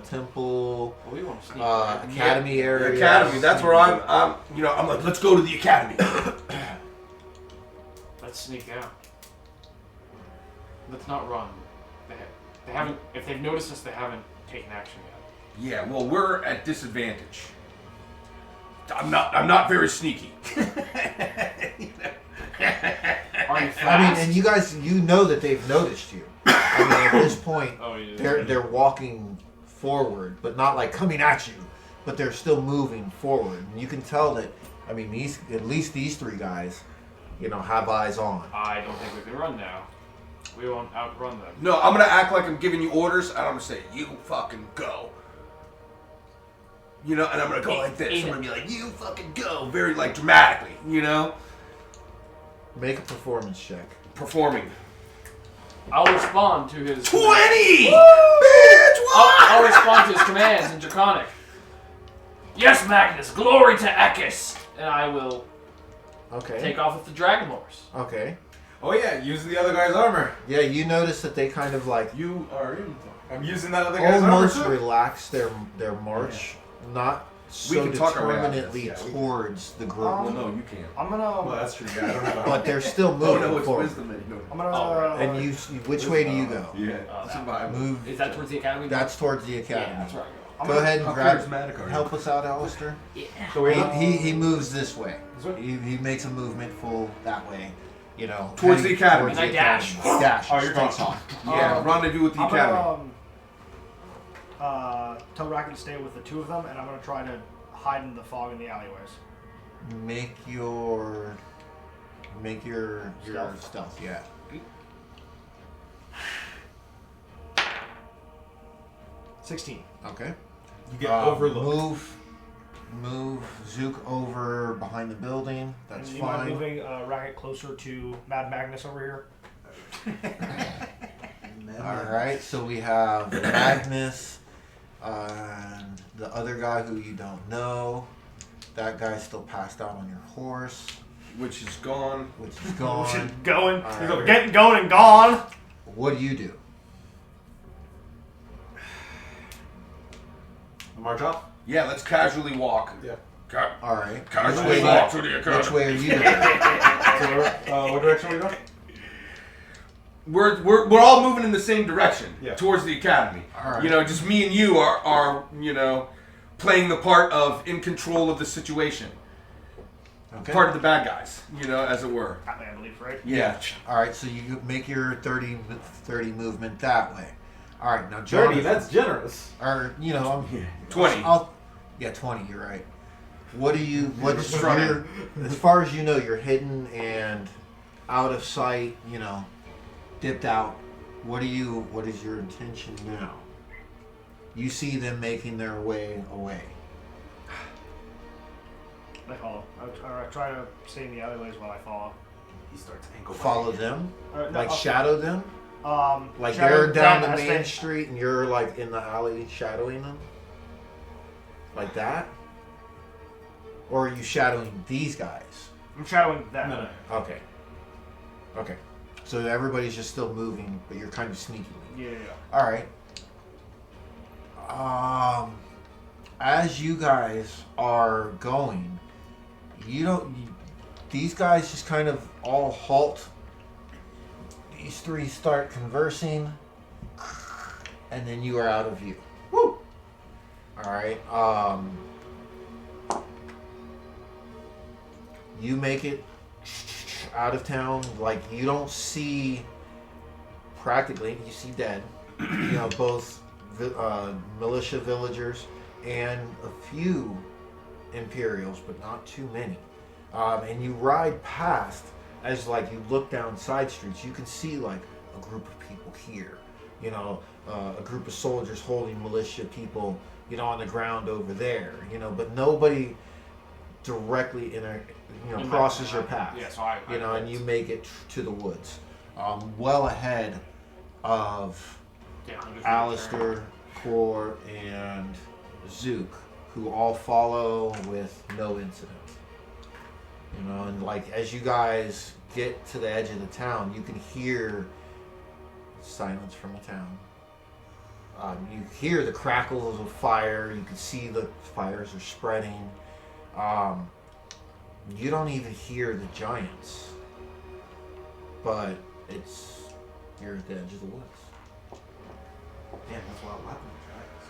temple, Well, we want to sneak. academy The area. academy. That's where I'm like, let's go to the academy. Let's sneak out. Let's not run. They haven't. If they've noticed us, they haven't taken action yet. Yeah, well, we're at disadvantage. I'm not very sneaky. Are you fast? I mean, and you guys, you know that they've noticed you. I mean, at this point, Oh, yeah. they're walking forward, but not like coming at you, but they're still moving forward. And you can tell that. I mean, at least these 3 guys, have eyes on. I don't think we can run now. We won't outrun them. No, I'm gonna act like I'm giving you orders, and I'm gonna say, you fucking go. And I'm gonna go like this. I'm gonna be like, you fucking go. Very, like, dramatically, Make a performance check. Performing. I'll respond to his. 20! Bitch, Bitch, I'll respond to his commands in Draconic. Yes, Magnus, glory to Ekis! And I will Okay. take off with the Dragon Horse. Okay. Oh yeah, use the other guy's armor. Yeah, you notice that they kind of like You are in. I'm using that other guy's almost armor. too. relax their march, not so can talk our way out of this, determinately yeah, we can. towards the group, Well, no, you can't. I'm gonna. Well, that's true. Yeah, I don't have. but they're still Oh, moving no, it's forward. wisdom that you know. I'm gonna. Oh, right. And which way do you go? Yeah. Survive. Move. Is that towards the academy? That's towards the yeah, academy. that's where I go. Go ahead and How grab. charismatic are you? Help us out, Alistair. Yeah. So we He moves this way. This way? He makes a movement full that way. you know, Towards the academy. towards the And I dash. academy. Dash. Oh, you're straight talking. on. Yeah, rendezvous with the I'm academy. gonna tell Rocket to stay with the two of them, and I'm gonna try to hide in the fog in the alleyways. Make your stealth. Yeah. Okay. 16. Okay. You get overlooked. Move Zook over behind the building. That's And you mind fine. moving Rocket closer to Mad Magnus over here? All right. So we have Magnus, and the other guy who you don't know. That guy's still passed out on your horse, Which is gone. which is gone. Going. All He's right. getting going and gone. What do you do? March off. Yeah, let's casually walk. Yeah. All right. Casually Which way, walk to the which academy. way are you going? So, what direction are we going? We're all moving in the same direction Yeah. towards the academy. All right. You know, just me and you are playing the part of in control of the situation, Okay. part of the bad guys. You know, as it were. Batman, I believe, right? Yeah. All right. So you make your 30 movement that way. All right. Now, 30, Jonathan, that's generous. or you know, I'm 20. Yeah, 20. You're right. What do you? What's Front your? As far as you know, you're hidden and out of sight. You know, dipped out. What is your intention now? You see them making their way away. I follow. I try to stay in the alleyways while I follow. He starts ankle Follow them, No, like I'll- shadow them. Like shadow they're down the as main they- street and you're like in the alley shadowing them? Like that? Or are you shadowing these guys? I'm shadowing them. No. Okay. Okay. So everybody's just still moving, but you're kind of sneaky. Yeah. Alright. As you guys are going, these guys just kind of all halt. These three start conversing, and then you are out of view. Woo! Alright, you make it out of town. Like, you don't see, practically, you see dead. You know, both militia villagers and a few Imperials, but not too many. And you ride past, as like you look down side streets, you can see like a group of people here. You know, a group of soldiers holding militia people, you know, on the ground over there. You know, but nobody directly crosses your path. Yeah, so I You know, and you make it to the woods, well ahead of Yeah, I'm just Alistair, Kor, and Zook, who all follow with no incident. You know, and like as you guys get to the edge of the town, you can hear silence from the town. You hear the crackles of fire. You can see the fires are spreading. You don't even hear the giants, but you're at the edge of the woods. Damn, that's wild. What happened to dragons?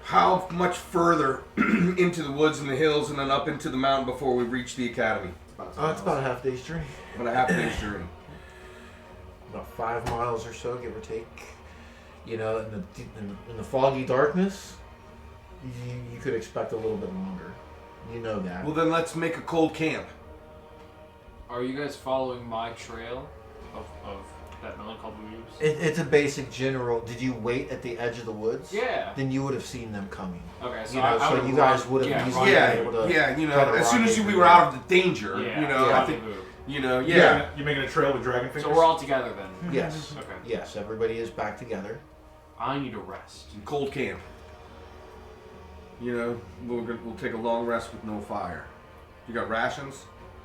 How much further into the woods and the hills and then up into the mountain before we reach the academy? It's about a half day's journey. About a half day's journey. About 5 miles or so, give or take. You know, in the foggy darkness, you could expect a little bit longer. You know that. Well, then let's make a cold camp. Are you guys following my trail of that melon called Moves? It's a basic general. Did you wait at the edge of the woods? Yeah. Then you would have seen them coming. Okay, so You know, I so would've you guys run- would have easily Yeah, been able to. yeah, you know, kinda as soon as rocket we through were there. out of the danger, Yeah, you know, yeah, I think, move. you know, Yeah. yeah. You're making a trail with dragon fingers? So we're all together then. Yes. Okay. Yes, everybody is back together. I need a rest. Cold camp. You know, we'll take a long rest with no fire. You got rations?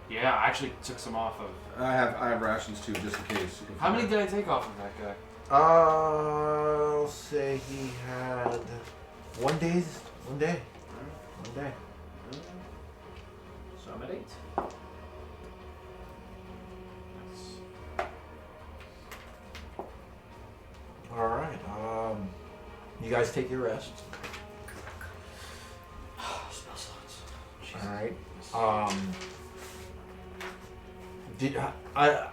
Yeah, I actually took some off of. I have rations too, just in case. How many did I take off of that guy? I'll say he had 1 day. One day. So I'm at 8. All right. You guys take your rest. Spell slots. All right. Did I?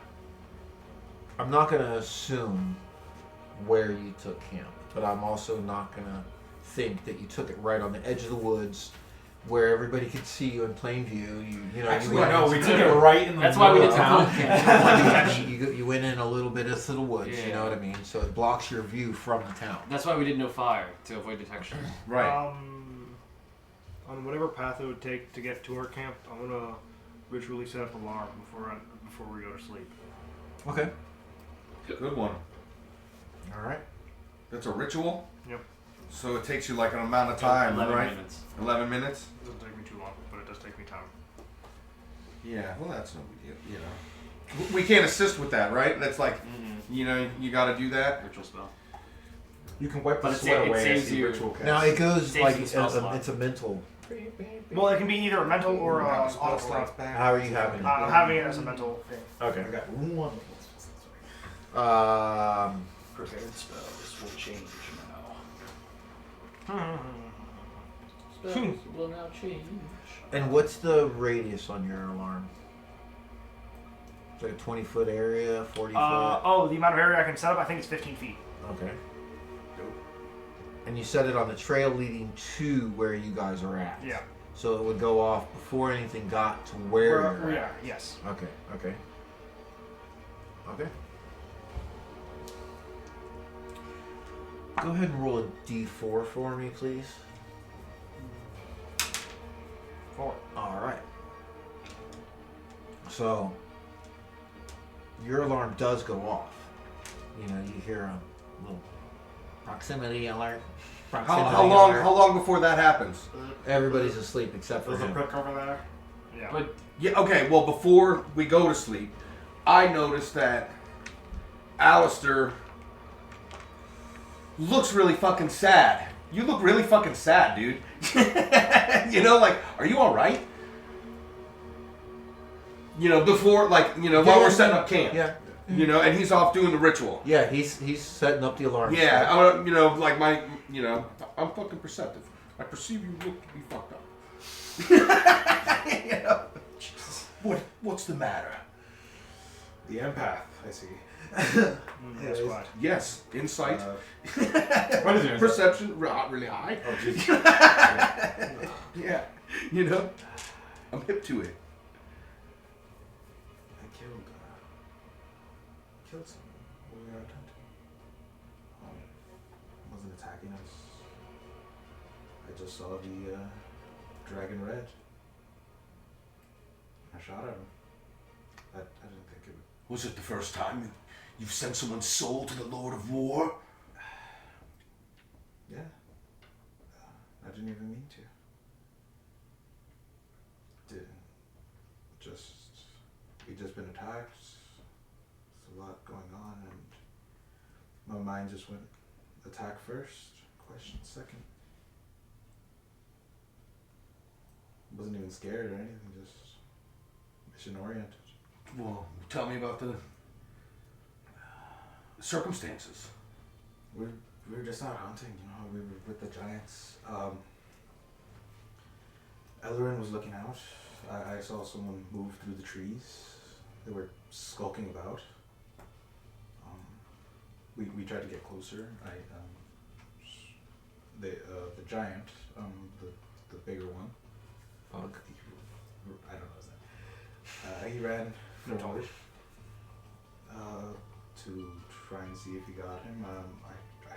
I'm not gonna assume where you took camp, but I'm also not gonna think that you took it right on the edge of the woods, where everybody could see you in plain view. You know. Actually, you went no, we took it right in the That's why we middle did of the town. camp. you went in a little bit into the woods. You know what I mean? So it blocks your view from the town. That's why we did no fire, to avoid detection. Right. On whatever path it would take to get to our camp, I'm gonna ritually set up an alarm before we go to sleep. Okay. Good one. All right. That's a ritual? Yep. So it takes you like an amount of time, 11 right? minutes. 11 minutes? It doesn't take me too long, but it does take me time. Yeah, well, that's no big deal, you know. We can't assist with that, right? That's like, you know, you got to do that. Ritual spell. You can wipe the But sweat it away saves as the you- ritual cast. Now it goes Saves like you spell slot. it's a mental. Well, it can be either a mental or Got a spell audible. slots back. How are you having it? I'm having it as a mental thing. Okay. I got one. Prepared spells will change now. Spells will now change. And what's the radius on your alarm? It's like a 20-foot area, 40 foot. The amount of area I can set up, I think it's 15 feet. Okay. And you set it on the trail leading to where you guys are at. Yeah. So it would go off before anything got to where you're we at. are, yes. Okay. Okay. Okay. Go ahead and roll a d4 for me, please. 4. All right. So your alarm does go off. You know, you hear a little proximity alert. How long before that happens? Everybody's asleep except for There's a him. prick over there. Yeah. But Yeah, okay, well, before we go to sleep, I noticed that Alistair looks really fucking sad. You look really fucking sad, dude. You know, like, are you alright? You know, before, like, you know, while we're setting up camp. Yeah. You know, and he's off doing the ritual. Yeah, he's setting up the alarm. Yeah, I wanna, you know, like I'm fucking perceptive. I perceive you look to be fucked up. You know? What's the matter? The empath, I see. That's right. Yes, insight. What is it? Perception, really high. Oh, jeez. Yeah, you know, I'm hip to it. I killed someone. What were we out hunting? Wasn't attacking us. I just saw the dragon red. I shot at him. I didn't think it would. Was it the first time you've sent someone's soul to the Lord of War? Yeah. I didn't even mean to. We just been attacked. There's a lot going on, and my mind just went attack first, question second. Wasn't even scared or anything, just mission oriented. Well, tell me about the circumstances. We were just out hunting, you know. We were with the giants. Ellerin was looking out. I saw someone move through the trees. They were skulking about. We tried to get closer. The giant, the bigger one. Bug. I don't know his name. He ran forward to try and see if he got him. I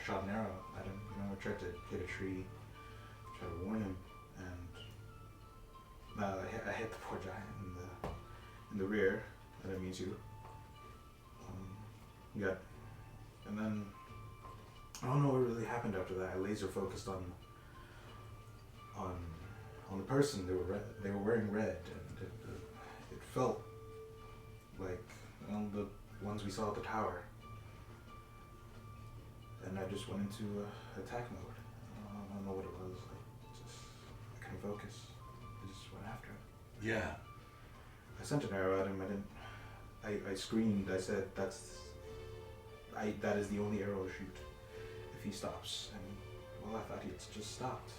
shot an arrow at him. You know, I tried to hit a tree, try to warn him, and I hit the poor giant in the rear. I didn't mean to. And then I don't know what really happened after that. I laser focused on the person. They were wearing red, and it felt like the ones we saw at the tower. And I just went into attack mode. I don't know what it was. I couldn't focus. I just went after him. Yeah. I sent an arrow at him. I screamed. I said, that is the only arrow to shoot. he stops. And, well, I thought he'd just stopped.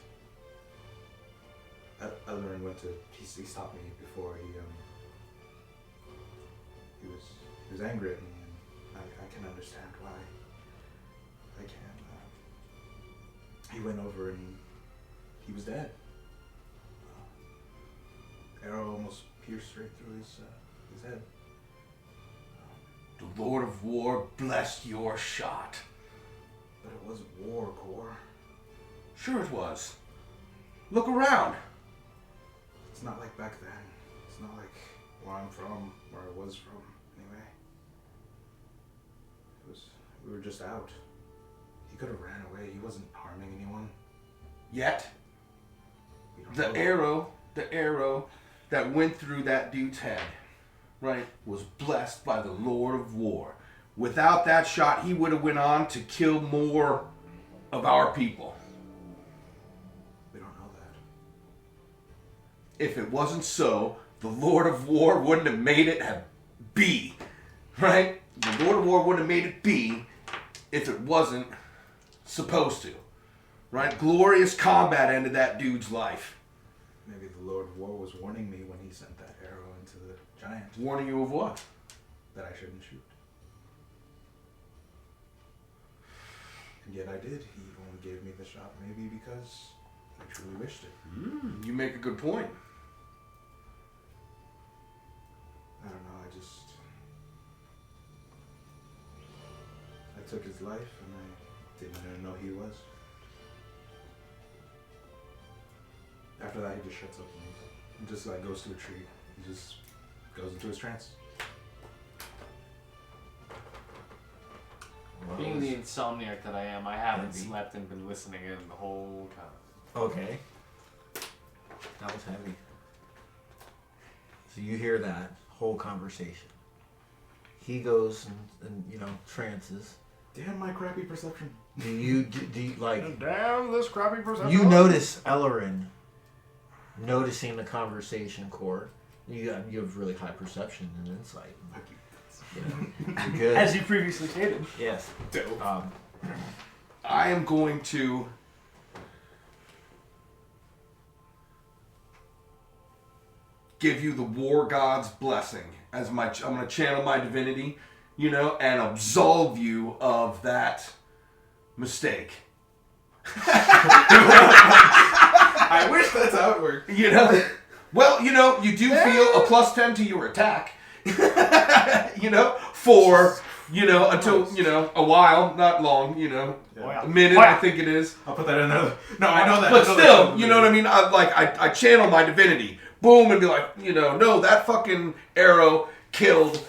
Ellerin went to, he stopped me before he was angry at me, and I can understand why. I can. He went over and he was dead. Arrow almost pierced straight through his head. The Lord of War blessed your shot. But it was war, Core. Sure it was. Look around. It's not like back then. It's not like where I'm from, where I was from, anyway. We were just out. He could have ran away. He wasn't harming anyone. Yet, We don't the know. arrow that went through that dude's head, right, was blessed by the Lord of War. Without that shot, he would have went on to kill more of our people. We don't know that. If it wasn't so, the Lord of War wouldn't have made it a B, right? The Lord of War wouldn't have made it B if it wasn't supposed to, right? Glorious combat ended that dude's life. Maybe the Lord of War was warning me when he sent that arrow into the giant Warning you of what? that I shouldn't shoot. And yet I did. He only gave me the shot maybe because I truly wished it. You make a good point. I don't know, I took his life and I didn't even know he was. After that, he just shuts up and just like goes to a tree. He just goes into his trance. Being the insomniac that I am, I haven't Heavy. slept and been listening in the whole time. Okay. That was heavy. So you hear that whole conversation. He goes and trances. Damn my crappy perception. Do you like? Damn this crappy perception. You notice Ellerin noticing the conversation, Core. You have really high perception and insight. You know, you're good. As you previously stated. Yes. Dope. I am going to give you the war god's blessing as I'm going to channel my divinity, and absolve you of that mistake. I wish that's how it worked. Well, you do feel a +10 to your attack. For until a while, not long. Wow. A minute, Wow. I think it is. I'll put that in there. No, I know that. But I know still, that. you know what I mean? I channel my divinity. Boom, and be like, no, that fucking arrow killed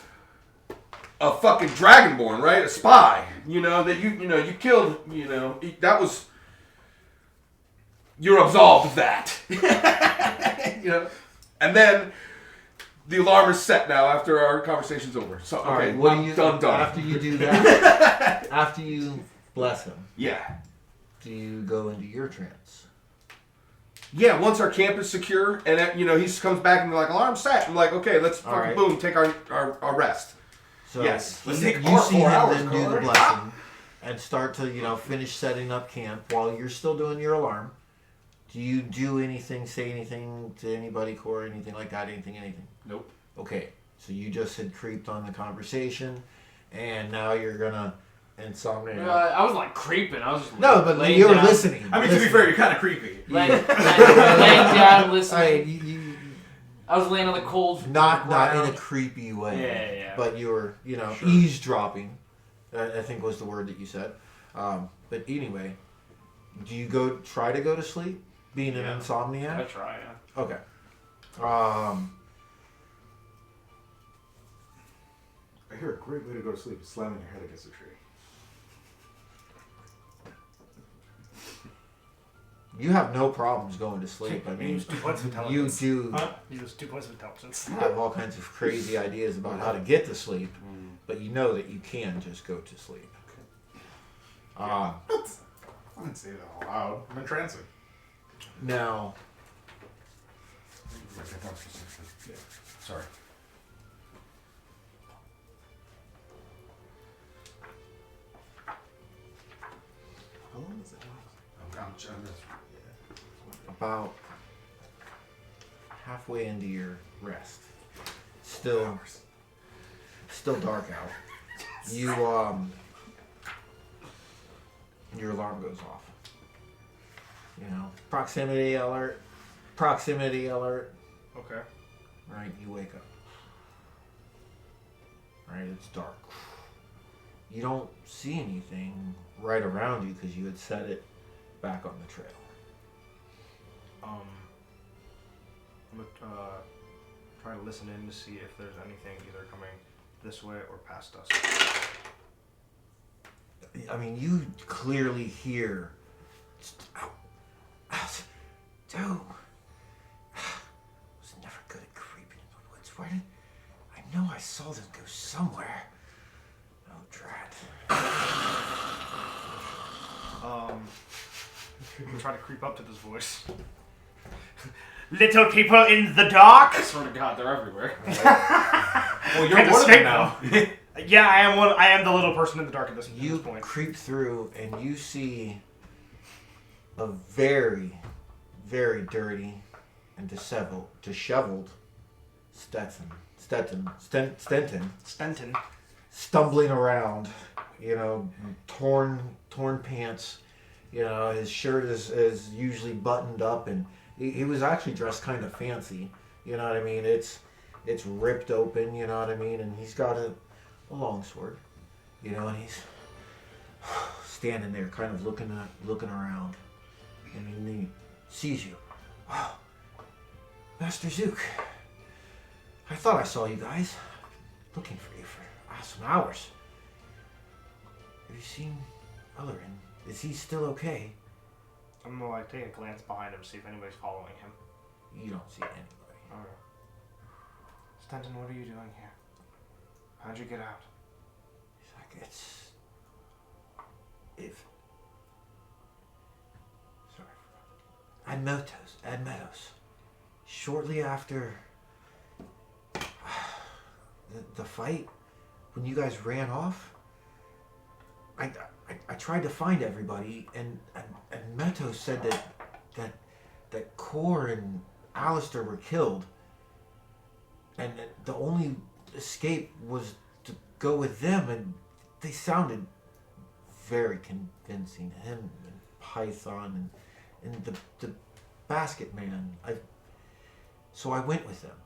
a fucking dragonborn, right? A spy. That you killed, that was, you're absolved of that. And then the alarm is set now after our conversation's over. So, All okay, right. What I'm do you done. after you do that? After you bless him, Yeah. do you go into your trance? Yeah, once our camp is secure, and he comes back and be like, alarm set. I'm like, okay, let's All fucking right. boom, take our rest. So Yes. Let's you take our see 4 him hours, then do the Connor. blessing and start to finish setting up camp while you're still doing your alarm. Do you do anything, say anything to anybody, Core, anything like that? Anything? Nope. Okay, so you just had creeped on the conversation, and now you're gonna insomnia. I was like creeping. I was just No, but laying you were down, listening. I mean, to be fair, you're kind of creepy. laying down, listening. I mean, I was laying on the cold not in ground. a creepy way. Yeah. But you were, Sure. eavesdropping. I think was the word that you said. But anyway, do you try to go to sleep, being an I insomniac? try. Yeah. Okay. I hear a great way to go to sleep is slamming your head against a tree. You have no problems going to sleep. I mean, Use 2 points of you intelligence. do Use 2 points of intelligence. have all kinds of crazy ideas about how to get to sleep, but you know that you can just go to sleep. I didn't say that out loud. I'm entrancing. Now, Sorry. about halfway into your rest. Still dark out. You your alarm goes off. You know, proximity alert. Okay. Right, you wake up. Right, it's dark. You don't see anything right around you because you had set it back on the trail. I'm gonna try to listen in to see if there's anything either coming this way or past us. I mean, you clearly hear. Dude, I was never good at creeping in the woods. Where did I know I saw them go somewhere? Oh, drat. I'm gonna try to creep up to this voice. Little people in the dark. I swear to God, they're everywhere. Well, you're Can't one of escape them now. Yeah, I am one. I am the little person in the dark at this You point. creep through and you see a very, very dirty and disheveled Stenton Stenton. stumbling around, you know, torn pants. You know, his shirt is usually buttoned up, and he was actually dressed kind of fancy. You know what I mean? It's ripped open. You know what I mean? And he's got a long sword. You know, and he's standing there, kind of looking around, and he sees you. Wow, Master Zook. I thought I saw you guys. Looking for you for some hours. Have you seen Ellerin? Is he still okay? I'm gonna like take a glance behind him, see if anybody's following him. You don't see anybody. Alright. Stenton, what are you doing here? How'd you get out? He's like, Ad Meadows. Shortly after the fight, when you guys ran off, I tried to find everybody, and Meadows said that Cor and Alistair were killed, and the only escape was to go with them, and they sounded very convincing. Him and Python and the basket man. So I went with them,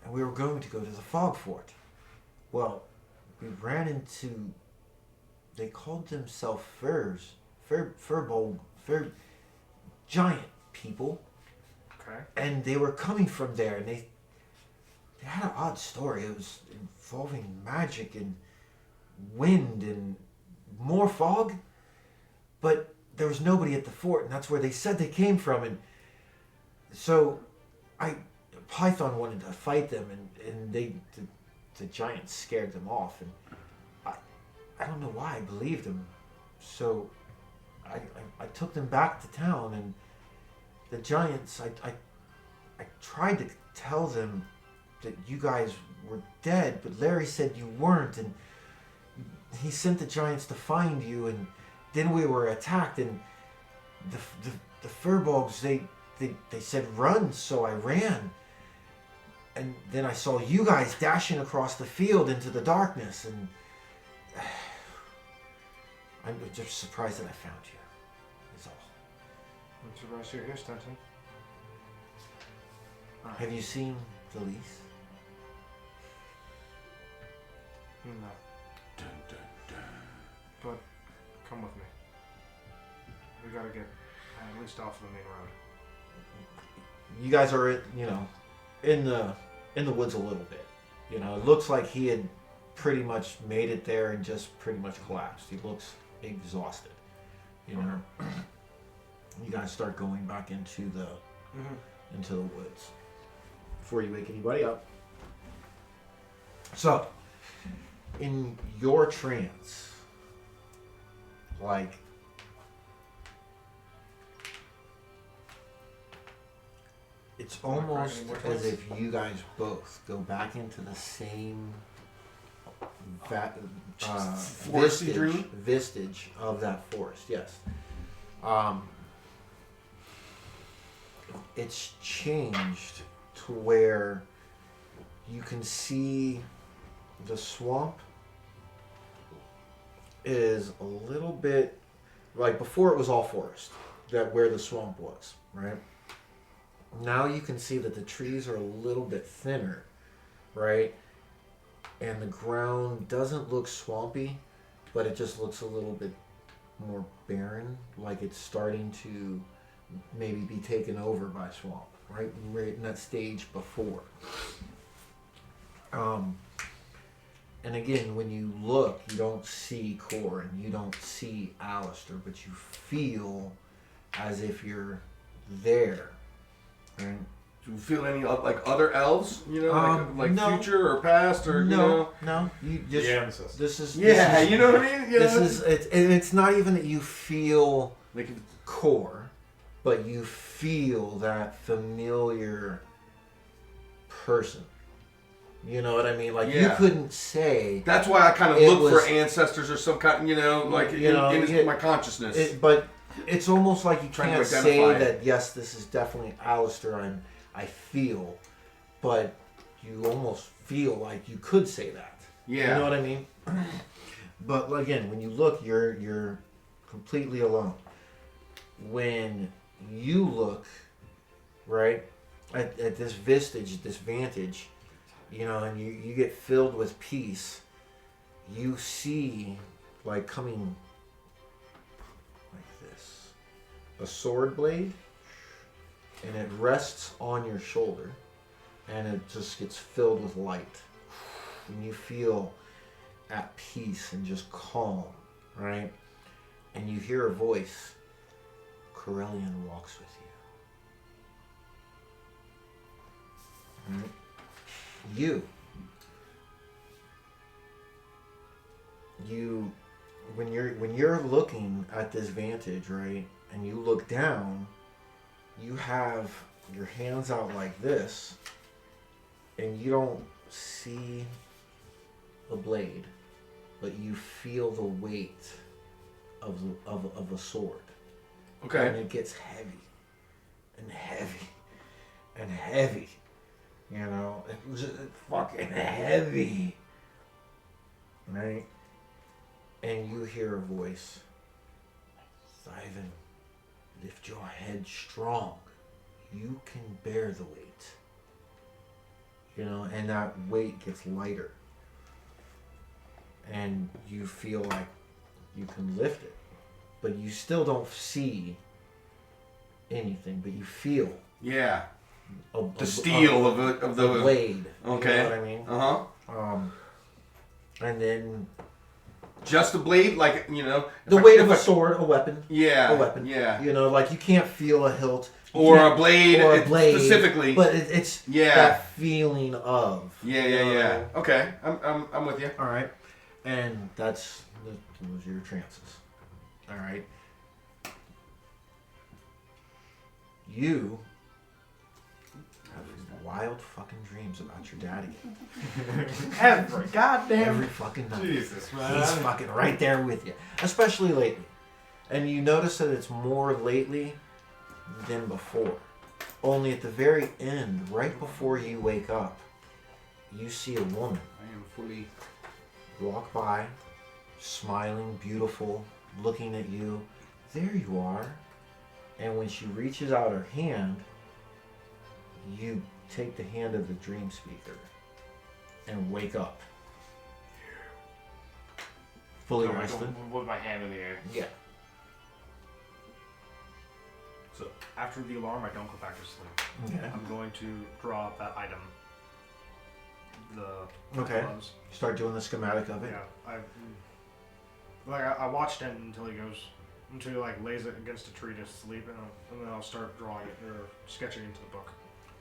and we were going to go to the fog fort. Well, we ran into. They called themselves Furbolg, giant people. Okay. And they were coming from there, and they had an odd story. It was involving magic and wind and more fog, but there was nobody at the fort, and that's where they said they came from. And so Python wanted to fight them, and the giants scared them off, and I don't know why I believed them. So I took them back to town, and the giants, I tried to tell them that you guys were dead, but Larry said you weren't, and he sent the giants to find you, and then we were attacked, and the Furbolgs, they said run, so I ran. And then I saw you guys dashing across the field into the darkness, and I'm just surprised that I found you, is all. I'm surprised you're here, Stenton. Have you seen the lease? No. Dun, dun, dun. But come with me. We gotta get at least off the main road. You guys are, in the woods a little bit. You know, it looks like he had pretty much made it there and just pretty much collapsed. He looks exhausted. You know, you guys start going back into the woods before you wake anybody up. So, in your trance, like, it's almost as if you guys both go back into the same vestige of that forest. Yes. it's changed to where you can see the swamp is a little bit like before it was all forest, that where the swamp was, right? Now you can see that the trees are a little bit thinner, right? And the ground doesn't look swampy, but it just looks a little bit more barren, like it's starting to maybe be taken over by swamp, right? Right in that stage before. And again, when you look, you don't see Corin, you don't see Alistair, but you feel as if you're there, right? Do you feel any like other elves? You know, like no. future or past or you know? No, you just The ancestors. this is Yeah, this is, you know what I mean. Yeah. this is it's not even that you feel like core, but you feel that familiar person. You know what I mean? Like you Yeah. couldn't say, that's why I kind of It look was- for ancestors or some kind. You know, like in my consciousness. but it's almost like you Trying to can't say identify it. that. Yes, this is definitely Alistair. I feel, but you almost feel like you could say that. Yeah. You know what I mean? But again, when you look, you're completely alone. When you look, right, at this vestige, this vantage, you know, and you get filled with peace, you see, like, coming like this, a sword blade, and it rests on your shoulder, and it just gets filled with light. And you feel at peace and just calm, right? And you hear a voice, Corellian walks with you. Right? You, when you're looking at this vantage, right, and you look down, you have your hands out like this, and you don't see the blade, but you feel the weight of a sword. And Okay. it gets heavy and heavy and heavy. You know, it was just fucking heavy. Right? And you hear a voice, Ivan, lift your head strong. You can bear the weight. You know, and that weight gets lighter. And you feel like you can lift it. But you still don't see anything, but you feel Yeah. the The steel of the blade. Okay. You know what I mean? Uh-huh. And then Just a blade, like you know. the weight of a sword, a weapon. Yeah. A weapon. Yeah. You know, like you can't feel a hilt. You Or can't- a blade. or a blade, specifically. But it's Yeah. that feeling of. Yeah. you know what I Yeah. mean? Okay. I'm with you. All right. And those are your chances. All right. You have wild fucking dreams about your daddy. Every goddamn. Every fucking night. Jesus, man. He's fucking right there with you. Especially lately. And you notice that it's more lately than before. Only at the very end, right before you wake up, you see a woman I am fully. walk by, smiling, beautiful, looking at you. There you are. And when she reaches out her hand, you take the hand of the dream speaker and wake up. Fully rested. With my hand in the air. Yeah. So after the alarm, I don't go back to sleep. Okay. I'm going to draw up that item. The Okay. gloves. Start doing the schematic of it. Yeah, I watched him until he like lays it against a tree to sleep, and then I'll start drawing it or sketching into the book.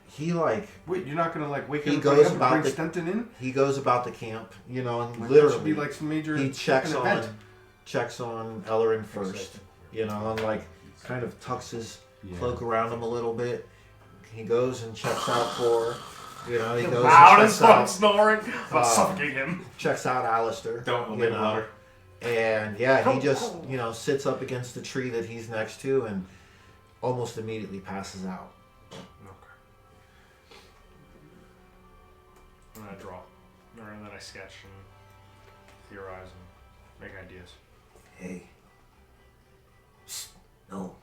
He like Wait, you're not gonna like wake He everybody goes up and about bring the- Stenton in? he goes about the camp, you know, and Like, that literally should be like some major. he checks fucking on event. Ellerin first, you know, and like kind of tucks his cloak around him a little bit. He goes and checks out Cor. You know, he goes Loud and as checks fuck out, snoring. I'll suffocate him. checks out Alistair. Don't you make it know. louder. And yeah, he just, you know, sits up against the tree that he's next to and almost immediately passes out. draw, or then I sketch and theorize and make ideas. Hey. Psst, no.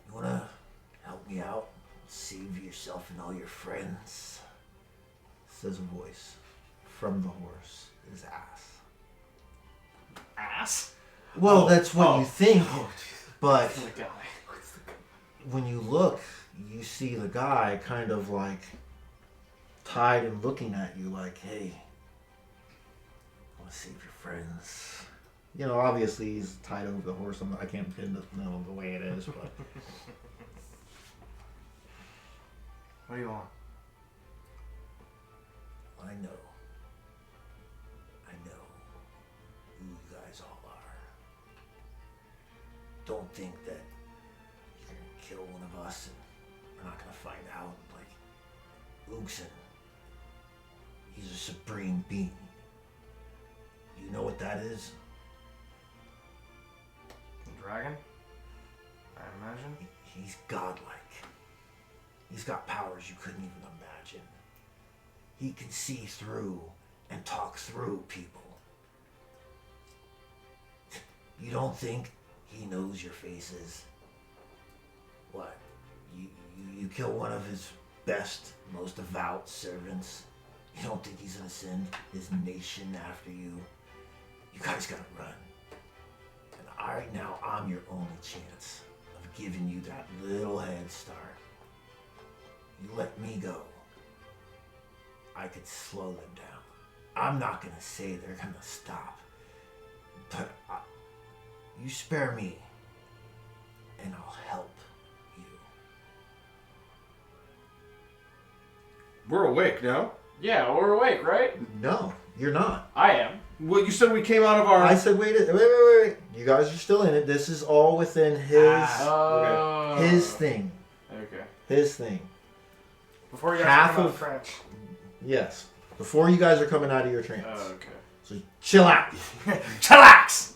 You wanna help me out? Save yourself and all your friends? Says a voice from the horse, his ass. Ass? Well, that's what you think, but The guy. when you look, you see the guy kind of like tied and looking at you like, hey, I want to save your friends. You know, obviously he's tied over the horse. I can't pin the way it is, but What do you want? I know who you guys all are. Don't think that you're gonna kill one of us and we're not gonna find out. Like, Oogson, he's a supreme being. You know what that is? A dragon? I imagine. He's godlike. He's got powers you couldn't even imagine. He can see through and talk through people. You don't think he knows your faces? What? You kill one of his best, most devout servants? You don't think he's gonna send his nation after you? You guys gotta run. And right now, I'm your only chance of giving you that little head start. You let me go, I could slow them down. I'm not gonna say they're gonna stop, but you spare me, and I'll help you. We're awake now. Yeah, we're awake, right? No, you're not. I am. Well, you said we came out of our. I said, wait. You guys are still in it. This is all within his his thing. Okay. His thing. Before you guys Half came out of- French. Yes. Before you guys are coming out of your trance. Okay. So chill out. Chillax!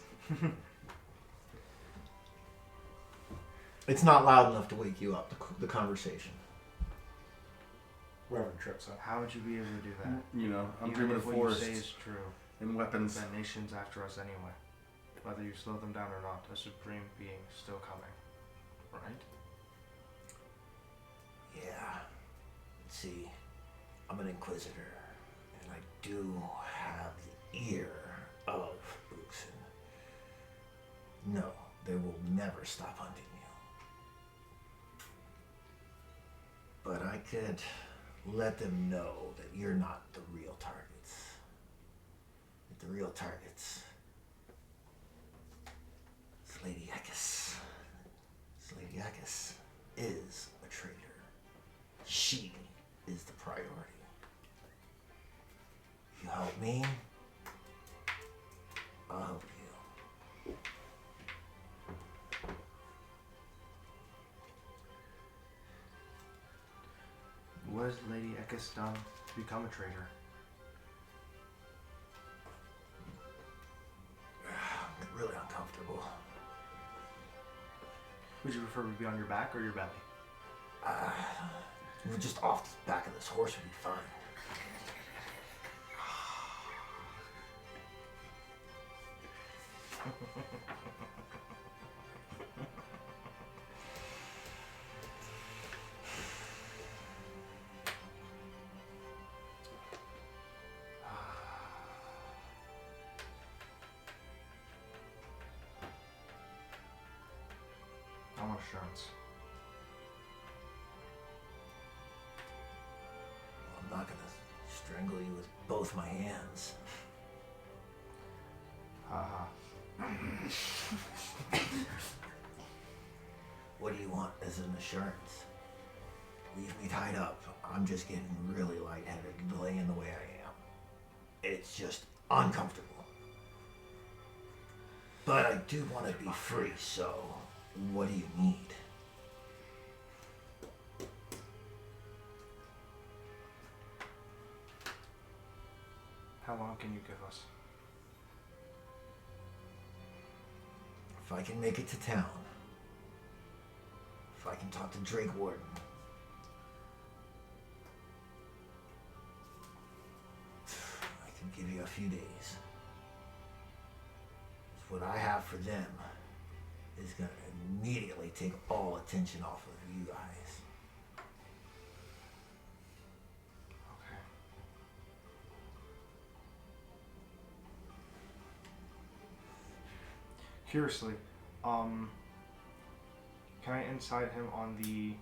It's not loud enough to wake you up. The conversation. Whoever trips up. How would you be able to do that? You know, I'm Even dreaming if of what you forests say is true, and weapons. that nation's after us anyway. Whether you slow them down or not, a supreme being is still coming. Right? Yeah. See, I'm an inquisitor, and I do have the ear of Oogson. No, they will never stop hunting you. But I could let them know that you're not the real targets. That the real targets is Lady Ekis. Lady Ekis is a traitor. She is the priority. If you help me, I'll help you. What has Lady Ekis done to become a traitor? I'm really uncomfortable. Would you prefer to be on your back or your belly? We're just off the back of this horse would be fine. I want assurance. I'm not gonna strangle you with both my hands. Haha. What do you want as an assurance? Leave me tied up. I'm just getting really lightheaded laying the way I am. It's just uncomfortable. But I do want to be free, so what do you need? How long can you give us? If I can make it to town, if I can talk to Drake Warden, give you a few days. What I have for them is going to immediately take all attention off of you guys. Okay. Curiously, can I insight him on the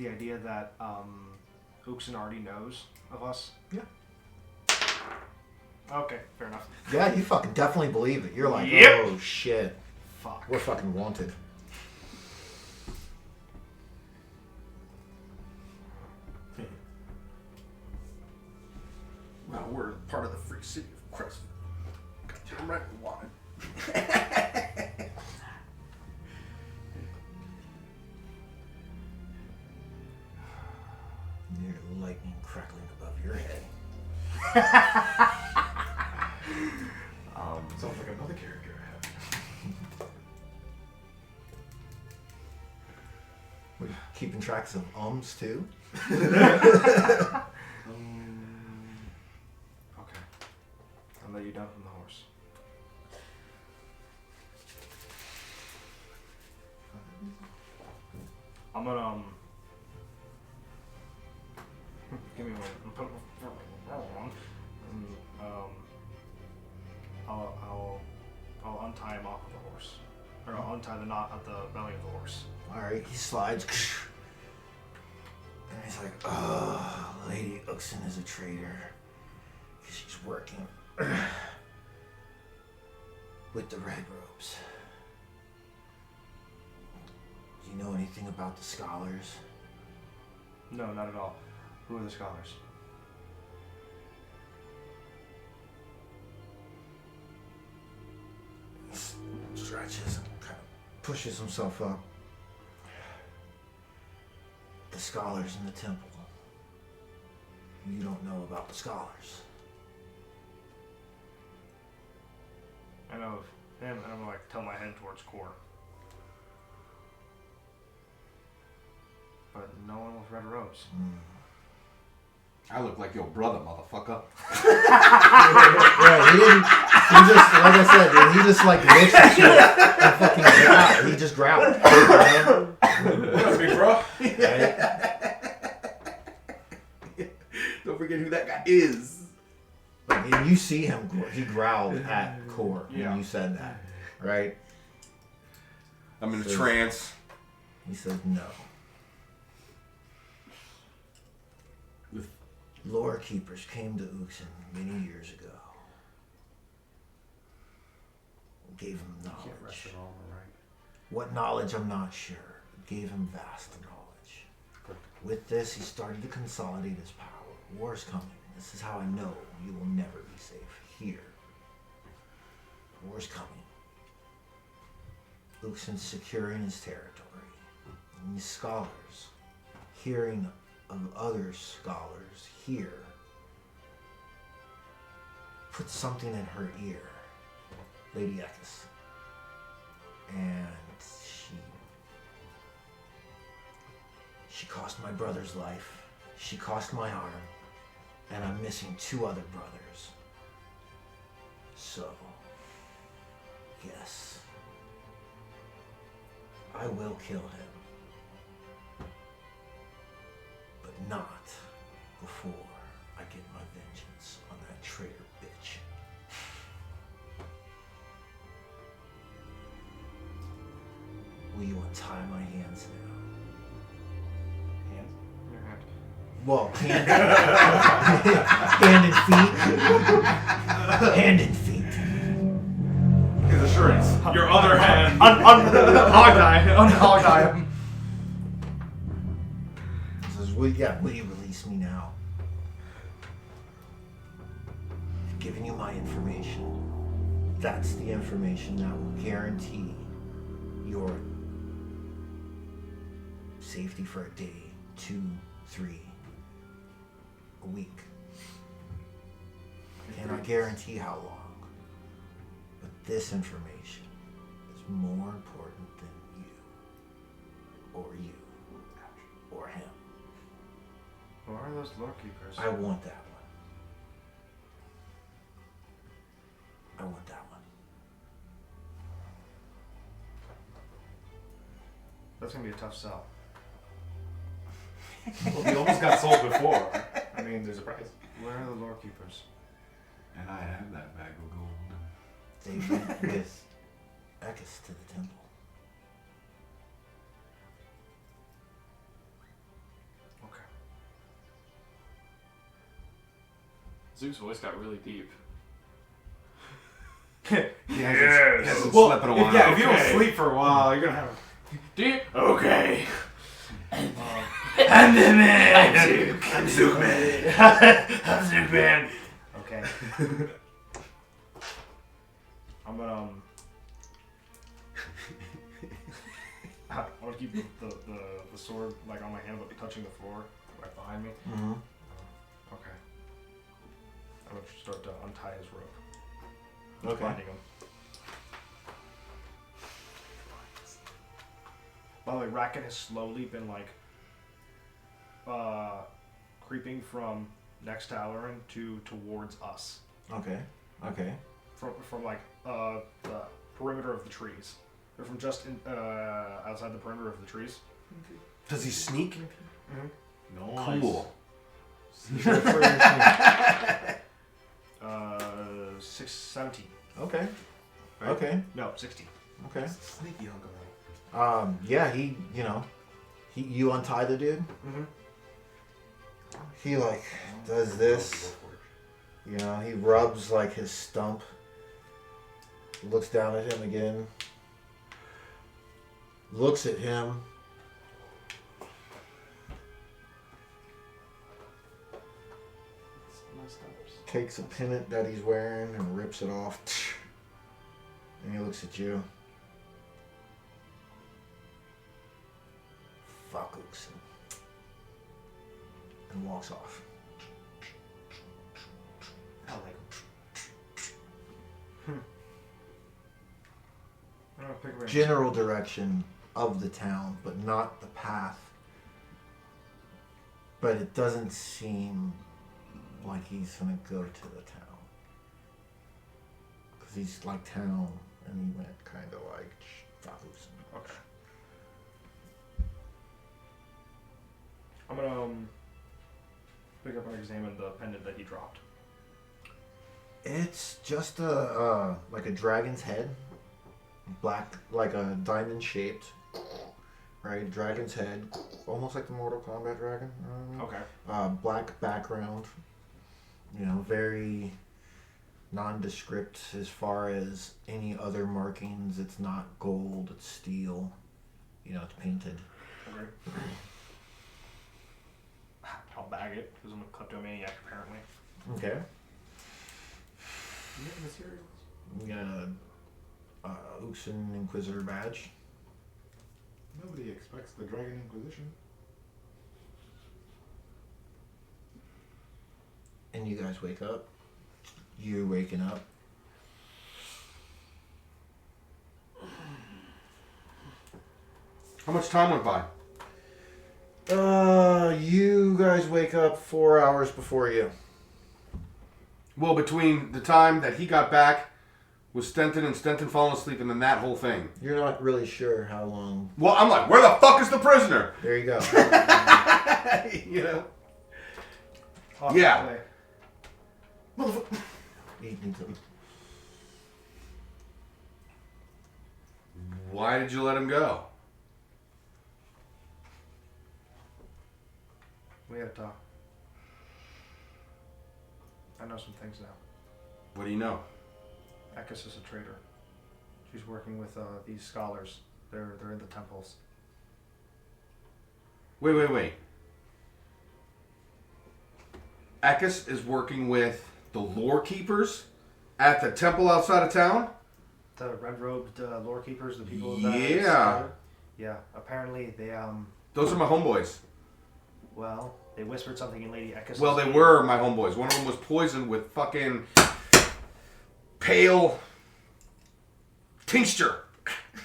idea that Uxin already knows of us? Yeah. Okay, fair enough. Yeah, you fucking definitely believe it. You're like, Yep. oh shit, Fuck. we're fucking wanted. Well, we're part of the free city of Crestville. Goddamn right we want it. Near lightning crackling above your head. Sounds like another character I have. We're keeping tracks of too. Okay. I'll let you down from the horse. I'm gonna give me a moment. I'm put I'll untie him off of the horse, or I'll untie the knot at the belly of the horse. All right, he slides. And he's like, oh, Lady Uxin is a traitor. She's working with the Red Robes. Do you know anything about the scholars? No, not at all. Who are the scholars? He stretches and kind of pushes himself up. The scholars in the temple. You don't know about the scholars. I know of him, and I'm gonna like tell my head towards Core. But no one with red robes. I look like your brother, motherfucker. Yeah, he didn't. He just, like I said, dude, he just like looks at you and fucking growled. He just growled. What up, big bro? Right? Don't forget who that guy is. Like, and you see him. He growled at Core Yeah. when you said that, right? I'm in a So- trance. He says no. Lore keepers came to Uxin many years ago. Gave him Can't rest knowledge. it all, right? What knowledge, I'm not sure. Gave him vast knowledge. With this, he started to consolidate his power. War's coming. This is how I know you will never be safe here. War's coming. Uxin's securing his territory. And these scholars, hearing of other scholars here, put something in her ear, Lady Ekis. And she cost my brother's life. She cost my arm. And I'm missing 2 other brothers. So, yes, I will kill him. But not before I get my vengeance on that traitor bitch. Will you untie my hands now? Hand? Your hand. Well, hand and feet. Hand and feet. His assurance. Your other hand. Hog him. Says, will you release me now? I've given you my information. That's the information that will guarantee your safety for a day, 2, 3, a week. I cannot guarantee how long, but this information is more important than you, or him. What are those those lore keepers? I want that one. I want that one. That's gonna be a tough sell. Well, he almost got sold before. I mean, there's a price. Where are the lore keepers? And I have that bag of gold. They went with Ekis to the temple. Okay. Zook's voice got really deep. He hasn't Well, slept in a while. if you don't sleep for a while, you're gonna have. Deep. Okay. I'm Zookman. I'm Zookman. Okay. I'm gonna I want to keep the sword like on my hand, but touching the floor right behind me. Mm-hmm. Okay. I'm gonna start to untie his rope. Okay. Binding him. By the way, Racket has slowly been like creeping from next to Alarin towards us. Okay. Okay. From like the perimeter of the trees. They're from just outside the perimeter of the trees. Does he sneak? Nice. Cool. 617. Okay. Right? Okay. No, 16. Okay. Sneaky hunk of that. Yeah, you untie the dude. Mm-hmm. He like does this. He rubs like his stump. Looks down at him again. Looks at him. Takes a pennant that he's wearing and rips it off. And he looks at you. Fuck Ookson. And walks off. I like him. I'm gonna pick a range. General direction of the town, but not the path. But it doesn't seem like he's gonna go to the town. Because he's like town, and he went kind of like, fuck Ookson. Okay. I'm gonna pick up and examine the pendant that he dropped. It's just like a dragon's head, black, like a diamond shaped, right? Dragon's head, almost like the Mortal Kombat dragon. Okay. Black background, very nondescript as far as any other markings. It's not gold, it's steel. It's painted. Okay. I'll bag it because I'm a kleptomaniac apparently. Okay. You get materials? You got a Ookson Inquisitor badge. Nobody expects the Dragon Inquisition. And you guys wake up. You're waking up. How much time went by? You guys wake up 4 hours before you. Well, between the time that he got back with Stenton and Stenton falling asleep and then that whole thing. You're not really sure how long. Well, I'm like, where the fuck is the prisoner? There you go. You know? Oh, Yeah. okay. You need to- Why did you let him go? We had to talk. I know some things now. What do you know? Ekis is a traitor. She's working with these scholars. They're in the temples. Wait. Ekis is working with the lore keepers at the temple outside of town? The red-robed lore keepers, the people Yeah. that scattered. Yeah. Apparently they Those are my homeboys. well, they whispered something in Lady Ekis. Well, they were my homeboys. One of them was poisoned with fucking pale tincture.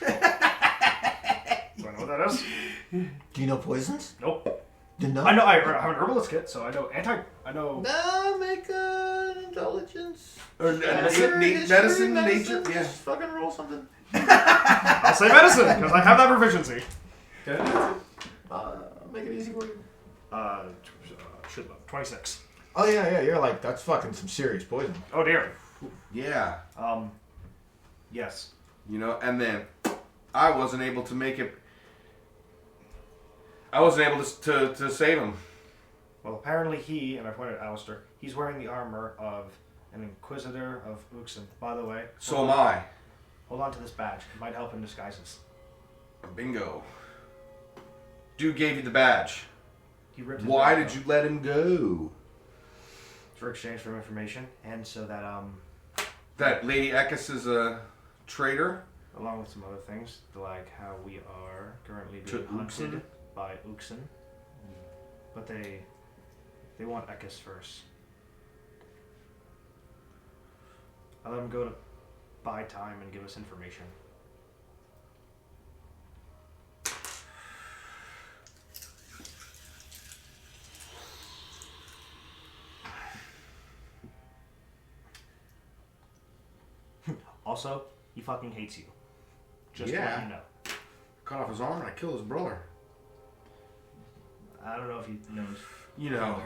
Do I know what that is? Do you know poisons? Nope. Didn't know. I know. I have an herbalist kit, so I know I know. Make an intelligence. Or History, medicine, nature. Yeah. Just fucking roll something. I'll say medicine because I have that proficiency. Make it easy for you. Shit, 26. Oh yeah. You're like, that's fucking some serious poison. Oh dear. Yeah. Yes. You know, and then I wasn't able to make it. I wasn't able to save him. Well, apparently he, and I pointed at Alistair, he's wearing the armor of an Inquisitor of Uxan. By the way. So am I. Hold on to this badge. It might help in disguises. Bingo. Dude gave you the badge. He ripped his Why badge did off you let him go? for exchange for information, and so that That Lady Ekis is a traitor? along with some other things, like how we are currently To being hunted Uxan? by Uxan. But they want Ekis first. I let them go to buy time and give us information. Also, he fucking hates you. Just to let Yeah. you know. Cut off his arm and I killed his brother. I don't know if he knows. You know.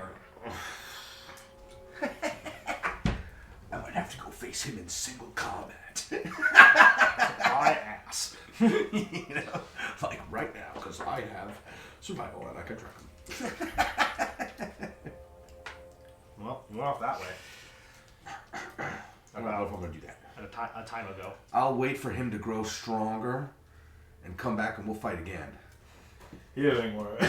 I might have to go face him in single combat. My ass. You know, like right now, because I have survival and I can track him. Well, we went off that way. I don't know if I'm going to do that. A time ago. I'll wait for him to grow stronger and come back and we'll fight again. Healing word. You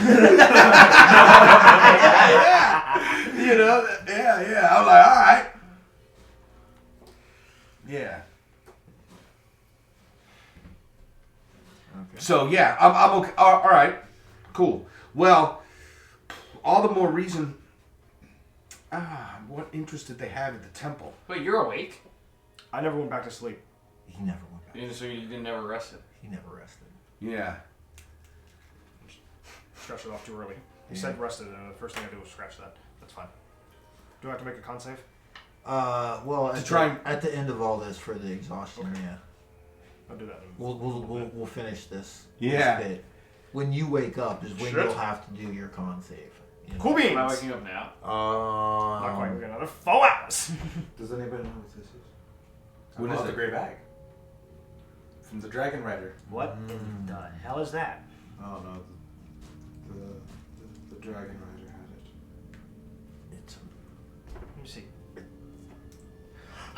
know? Yeah. I'm like, alright. Yeah. Okay. So, yeah, I'm okay. Alright. Cool. Well, all the more reason. What interest did they have at the temple? Wait, you're awake? I never went back to sleep. He never went back. So you didn't never rested. He never rested. Yeah. Scratched it off too early. He Yeah. said rested, and the first thing I did was scratch that. That's fine. Do I have to make a con save? Well, at the end of all this for the exhaustion, yeah. I'll do that. We'll finish this. Yeah. This bit. When you wake up is when Shit. you'll have to do your con save. You know? Cool beans! Am I waking up now? Not quite. We got another 4 hours. Does anybody know what this is? What is The it? gray bag. From the Dragon Rider. What in the hell is that? Oh no, the Dragon Rider had it. It's Let me see.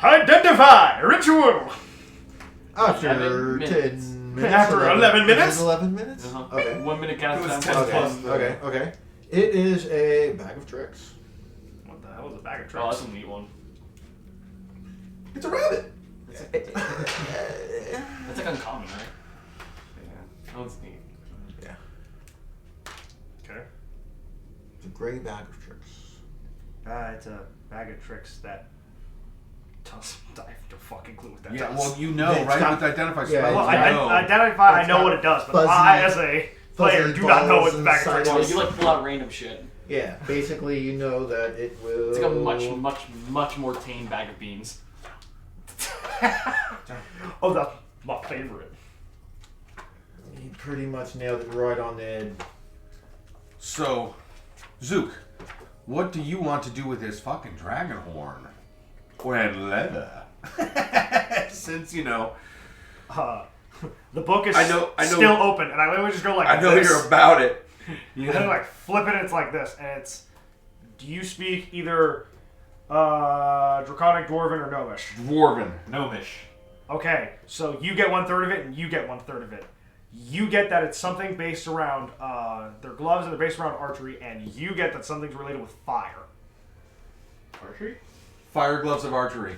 Identify! Ritual! after 11 minutes. 10 minutes. After 11 minutes? Is it 11 minutes? Uh-huh. Okay. 1 minute countdown. It was plus 10 plus. plus. Okay. It is a bag of tricks. What the hell is a bag of Oh, tricks? that's a neat one. It's a rabbit. That's like uncommon, right? Yeah. Oh, it's neat. Yeah. Okay. It's a gray bag of tricks. It's a bag of tricks that does. I have no fucking clue what that Yeah, does. well, you know, It's right? got- With identify yeah, spells, Well, you I know. identify. I It's know got what it does, but fuzzy- I, as a player, fuzzy do not know balls what the bag of inside tricks Well, is. you like pull out random shit. Yeah, basically you know that it will... It's like a much more tame bag of beans. Oh, that's my favorite. You pretty much nailed it right on the head. So, Zook, what do you want to do with this fucking dragon horn? And leather? Since, you know, The book is I know- still open, and I literally just go like I know this. you're about it. And then like flip it, and it's like this, and it's. Do you speak either Draconic, Dwarven, or Gnomish? Dwarven. Gnomish. Okay, so you get 1/3 of it, and you get 1/3 of it. You get that it's something based around their gloves, and they're based around archery, and you get that something's related with fire. Archery? Fire gloves of archery.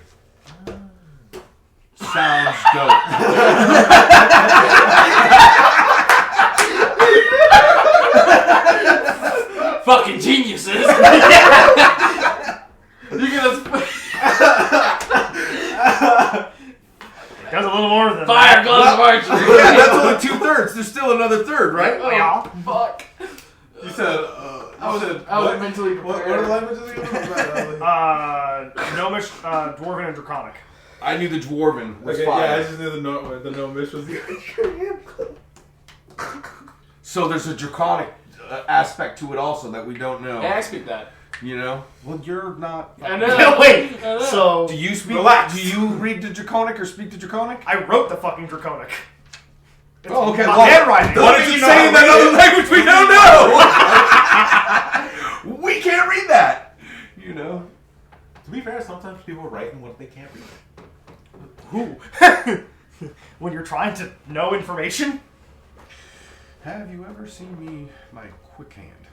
Sounds dope. Fucking geniuses! You get us It does a little more than fire that. gloves of archery. Yeah, that's only 2/3. There's still another third, right? Yeah. Fuck. You said. I was what? mentally What are prepared. the languages again? Gnomish, Dwarven, and Draconic. I knew the Dwarven was Okay, yeah, I fire. just knew the Gnomish was So there's a draconic aspect to it also that we don't know. Hey, I speak that. You know? Well, you're not. I know. Wait, I know. so Do you speak? Relax. Do you read the draconic or speak the draconic? I wrote the fucking Draconic. It's Oh, okay. my Well, handwriting. what is it saying in that other language we don't know? We can't read that. You know? To be fair, sometimes people write in what they can't read. Who? When you're trying to know information? Have you ever seen me my quick hand?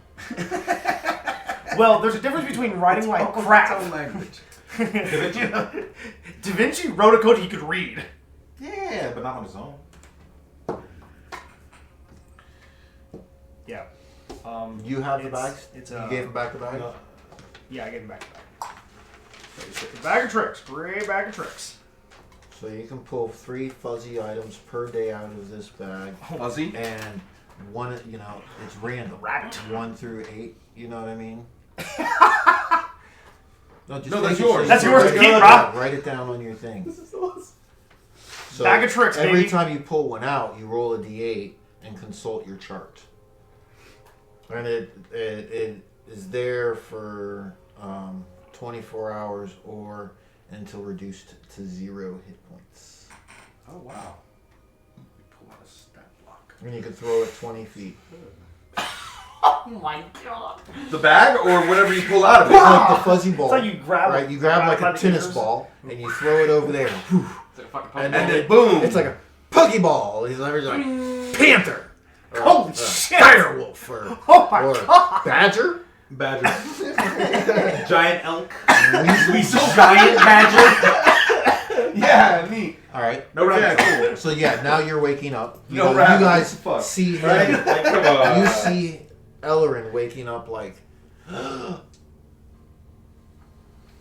Well, there's a difference between writing like crap. language. Da Vinci wrote a code he could read. Yeah, but not on his own. Yeah. You have the It's- bags? it's, You gave him back the bag? Yeah, I gave him back. Bag of tricks. Great bag of tricks. So you can pull 3 fuzzy items per day out of this bag. Fuzzy? And one, it's random. Rabbit. 1 through 8, you know what I mean? No, No, that's take it yours. so That's you yours can to write keep, it Rob. down. Write it down on your thing. So Bag of tricks, every baby. time you pull one out, you roll a d8 and consult your chart. And it is there for 24 hours or until reduced to 0 hit points. Oh, wow. We pull out a stat block. And you can throw it 20 feet. Oh my god. The bag or whatever you pull out of It's it? like the fuzzy ball. It's like you grab right? You grab like by a the tennis ears. ball and you throw it over there. Is it a fucking And Pokemon? And then boom. It's like a Pokeball. He's like Panther. Or, Holy shit. Firewolf. Or, Oh my or god. Badger. Badger. Giant elk. Weasel. Giant badger. Yeah, neat. All right. No rabbits. Yeah, cool. So yeah, now you're waking up. You, No know, you rabbit, guys fuck. see him. Right? Like, come on. You see Ellerin waking up like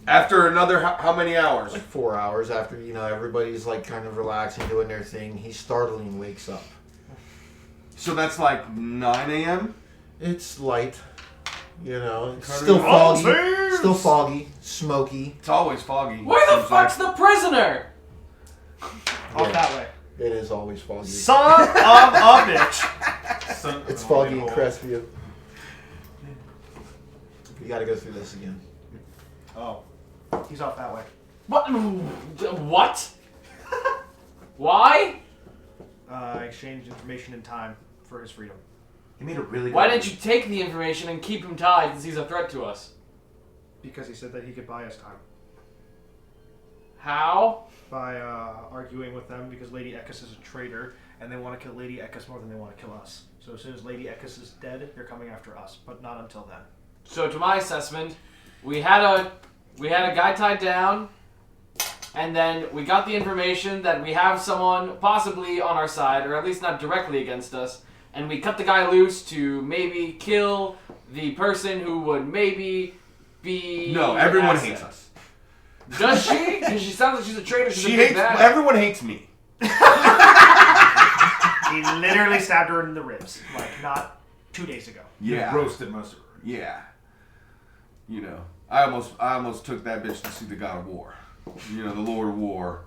After another, how many hours? 4 hours after everybody's like kind of relaxing, doing their thing. He startling wakes up. So that's like 9 a.m.? It's light. It's Kind still of- foggy. Nonsense! Still foggy, smoky. It's always foggy. Where the Seems like. fuck's the prisoner? Off that way. It is always foggy. Son of a bitch. Son- It's oh, foggy in man. Crestview. You gotta go through this again. Oh. He's off that way. What? What? Why? I exchanged information and time for his freedom. He made a really good Why didn't you take the information and keep him tied since he's a threat to us? Because he said that he could buy us time. How? By arguing with them because Lady Ekis is a traitor and they want to kill Lady Ekis more than they want to kill us. So as soon as Lady Ekis is dead, they're coming after us, but not until then. So to my assessment, we had a guy tied down, and then we got the information that we have someone possibly on our side, or at least not directly against us, and we cut the guy loose to maybe kill the person who would maybe be. No, everyone asset. hates us. Does she? Because she sounds like she's a traitor. She's She a big hates. bad. Everyone hates me. He literally stabbed her in the ribs, like not 2 days ago. Yeah. Roasted most of her. Yeah. I almost took that bitch to see the God of War. The Lord of War.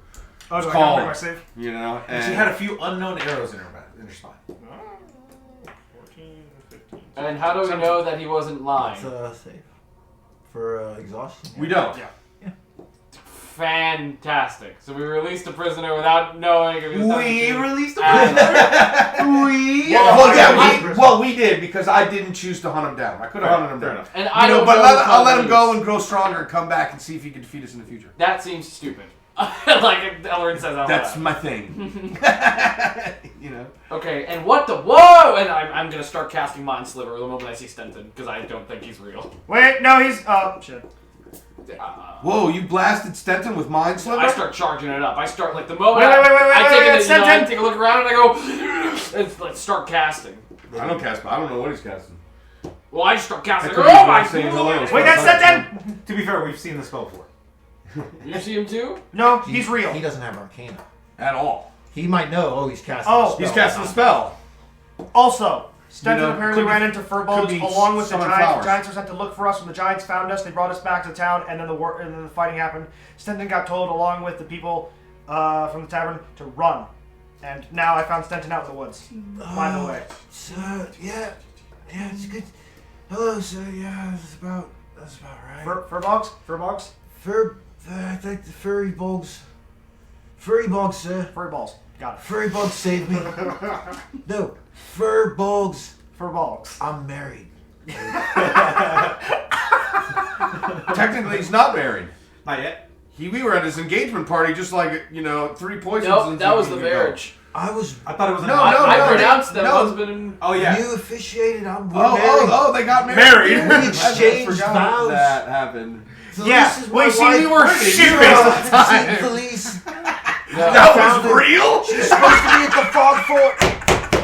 Oh, do I Call. gotta bring my save? And She had a few unknown arrows in her spine. 14, 15. And how do we know that he wasn't lying? It's safe for exhaustion. we don't. Yeah. Fantastic. So we released a prisoner without knowing if he was released And- We did because I didn't choose to hunt him down. I could have hunted him Fair down. enough. And I don't But know I'll let him go loose. and grow stronger and come back and see if he can defeat us in the future. That seems stupid. Like Ellerin says out That's loud. my thing. Okay, and what the whoa? And I'm gonna start casting Mind Sliver the moment I see Stenton because I don't think he's real. Wait, no, he's shit. Whoa, you blasted Stenton with Mind Sliver? I start charging it up. I start like the moment Wait, I wait, take I Stenton! take a look around and I go and like start casting. I don't cast, but I don't know what he's casting. Well, I just start casting. That could Oh be my me saying hello. god! Wait, that's Stenton! To be fair, we've seen the spell before. You see him too? No, he's real. He doesn't have Arcana. At all. He might know. Oh, he's casting. Oh, a spell. He's casting a spell. Also, Stenton You know, apparently could ran be- into could Furbolgs be along with the summoned Giants. flowers. The Giants were sent to look for us. When the Giants found us, they brought us back to the town, and then the fighting happened. Stenton got told, along with the people from the tavern, to run. And now I found Stenton out in the woods. By the way. Sir, yeah, it's good. Hello, sir. Yeah, that's about right. Furbolgs? I think the furry bugs, sir. Furballs. Got it. Furry bugs saved me. No, fur bugs. Furbolgs. I'm married. Technically, he's not married. Not yet. We were at his engagement party, just like 3 poisons. Nope, and that was the we go. marriage. I was. I thought it was No, I no, pronounced them no. husband and... Oh yeah. You officiated. We're Oh, married. they got married. We exchanged I forgot vows. that happened. Felice Yeah, is well, my you see, we wife. were shit-faced at the time. Felice. That found was her. real? She's supposed to be at the fog fort.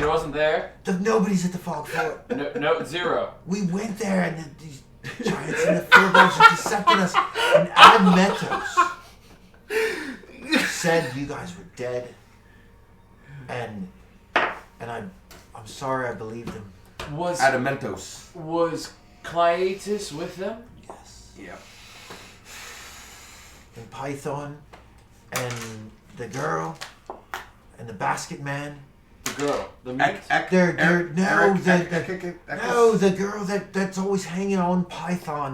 You wasn't there? Nobody's at the fog fort. No, 0. We went there and these giants and the furbolgs intercepted us. And Admetos said you guys were dead. And I'm sorry I believed him. Was Adamentos. Cleiatus with them? Yes. Yep. And Python and the girl and the basket man. The girl. The meat. The girl that's always hanging on Python.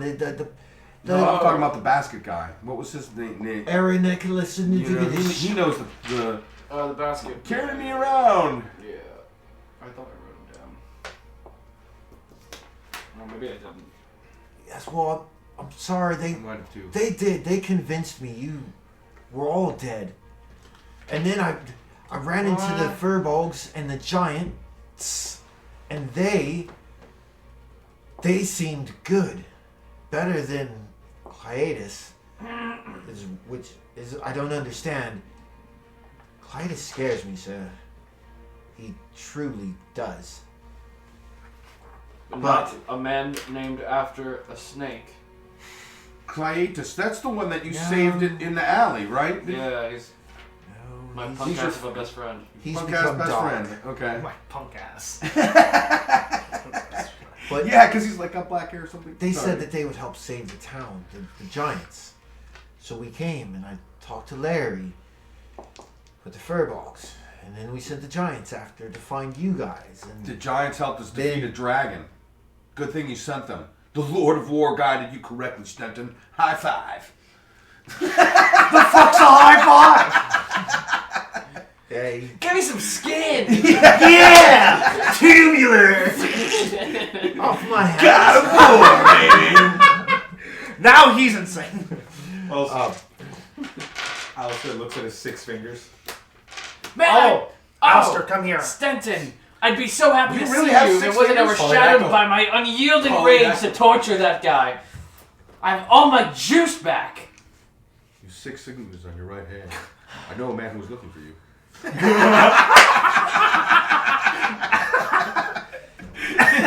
No, I'm talking about the basket guy. What was his name? Aaron Nicholas and He knows the The basket. carrying me around. Yeah. I thought I wrote him down. Well, maybe I didn't. Yes, well, I'm sorry. Might have too. They did. They convinced me you were all dead. And then I ran into the furbolgs and the giants, and they seemed good, better than Cleiatus, which is I don't understand. Cleiatus scares me, sir. He truly does. Not a man named after a snake. Cleiatus. That's the one that you No. saved in the alley, right? Yeah, he's No, my he's punk ass of a best friend. Punk become ass best dark. friend. Okay. My punk ass. But Yeah, because he's like got black hair or something. they Sorry. said that they would help save the town, the giants. So we came and I talked to Larry with the furbolgs, and then we sent the giants after to find you guys. The And giants helped us Then- defeat a dragon. Good thing you sent them. The Lord of War guided you correctly, Stenton. High five. Fuck's a high five! hey, Give me some skin! Yeah! Tubular! off my head. Now he's insane. Well, Alistair looks at his 6 fingers. Man! Oh, Alistair, come here. Stenton! I'd be so happy You to really see have you if it 6 wasn't fingers? overshadowed by my unyielding rage to torture that guy. I have all my juice back. You 6 fingers on your right hand. I know a man who was looking for you.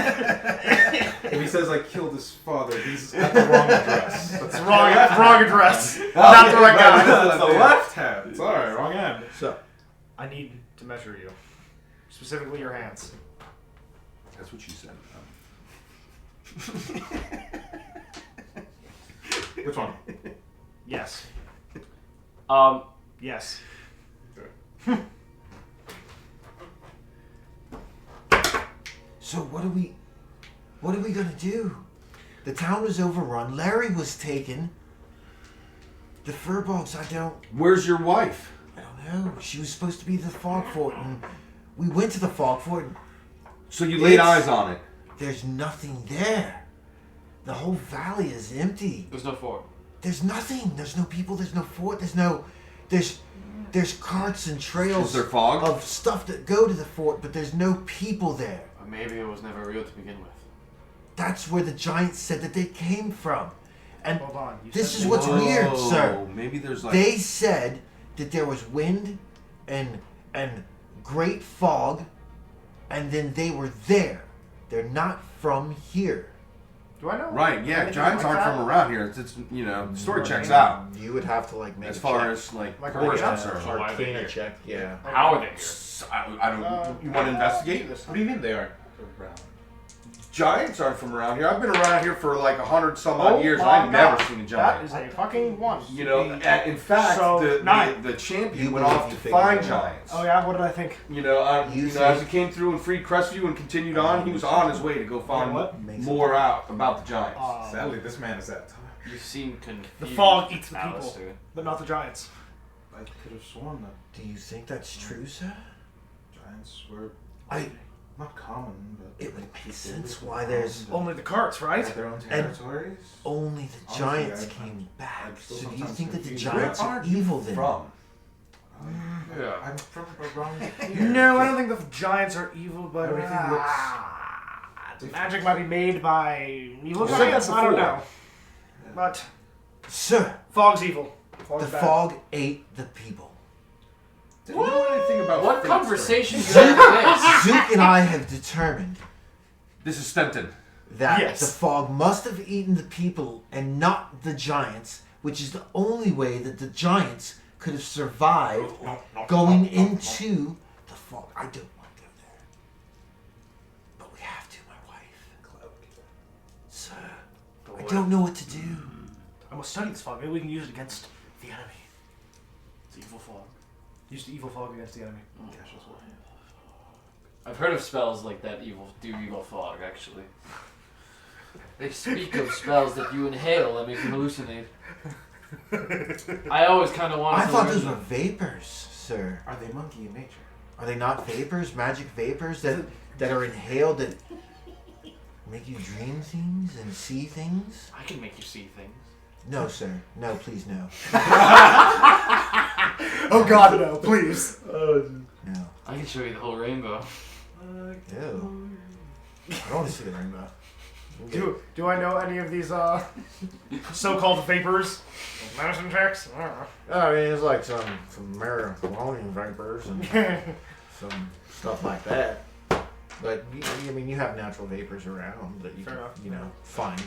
If he says I killed his father, he's at the wrong address. That's Wrong address. Not the right guy. That's the left hand. Sorry, wrong hand. So, I need to measure you. Specifically your hands. That's what she said. Which one? Yes. Yes. so what are we gonna do? The town was overrun. Larry was taken. The furbolgs, I don't Where's your wife? know. She was supposed to be the fog fort, and we went to the fog fort. And So you laid It's- eyes on it. there's nothing there. The whole valley is empty. There's no fort. There's nothing. There's no people. There's no fort. There's carts and trails Is there fog? of stuff that go to the fort, but there's no people there. Or maybe it was never real to begin with. That's where the giants said that they came from. And Hold on. You this said is they- what's weird, sir. Oh, maybe there's like. They said that there was wind and great fog, and then they were there. They're not from here. Do I know? Right, yeah, anything giants like aren't that? from around here. It's the story checks out. You would have to make As a far check. as like Like core is Arcana? concerned. Why are they here? check. Yeah. How are they here? I don't. You want to investigate? What do you mean they are? around? Giants aren't from around here. I've been around here for like 100 some odd years, and my I've never God. seen a That giant. is a fucking one. You know, in fact, So, the 9. champion You went believe off you to figured find it out. giants. Oh yeah, what did I think? You know, You as he think- came through and freed Crestview and continued on, he was on his way to go find what? more out about the giants. Sadly, this man is that. You seem confused. The fog eats the people, Alistair. but not the giants. I could have sworn that Do you think that's true, sir? giants were I. not common, but It would make they sense lived why around there's and Only the carts, right? had their own territories. only the Honestly, giants I- came back. I'm still So do you sometimes think that the confused. giants Where are are you evil then? From? Yeah. I'm from around here. No, I don't think the giants are evil, but Everything looks the magic might be made by evil Well, giants. that's I don't before. know, but Sir, fog's evil. Fog's the bad. fog ate the people. Do you know anything about What fate, conversation Zook, is this? Zook and I have determined This is Stenton. that Yes. the fog must have eaten the people and not the giants, which is the only way that the giants could have survived going into the fog. I don't want to go there. But we have to, my wife. Sir, I don't know what to do. I must study this fog. Maybe we can use it against the enemy. It's evil fog. Use the evil fog against the enemy. I've heard of spells like that do evil fog, actually. They speak of spells that you inhale that make you hallucinate. I always kind of wanted I to thought learn those were them. vapors, sir. Are they monkey in nature? Are they not vapors, magic vapors that are inhaled that make you dream things and see things? I can make you see things. No, sir. No, please, no. Oh God, no! Please. No. I can show you the whole rainbow. Ew. I don't want to see the rainbow. Do I know any of these so-called vapors? Medicine checks? I I mean, it's like some marijuana vapors and don't know. some stuff like that. But I mean, you have natural vapors around that you Fair can, enough. find.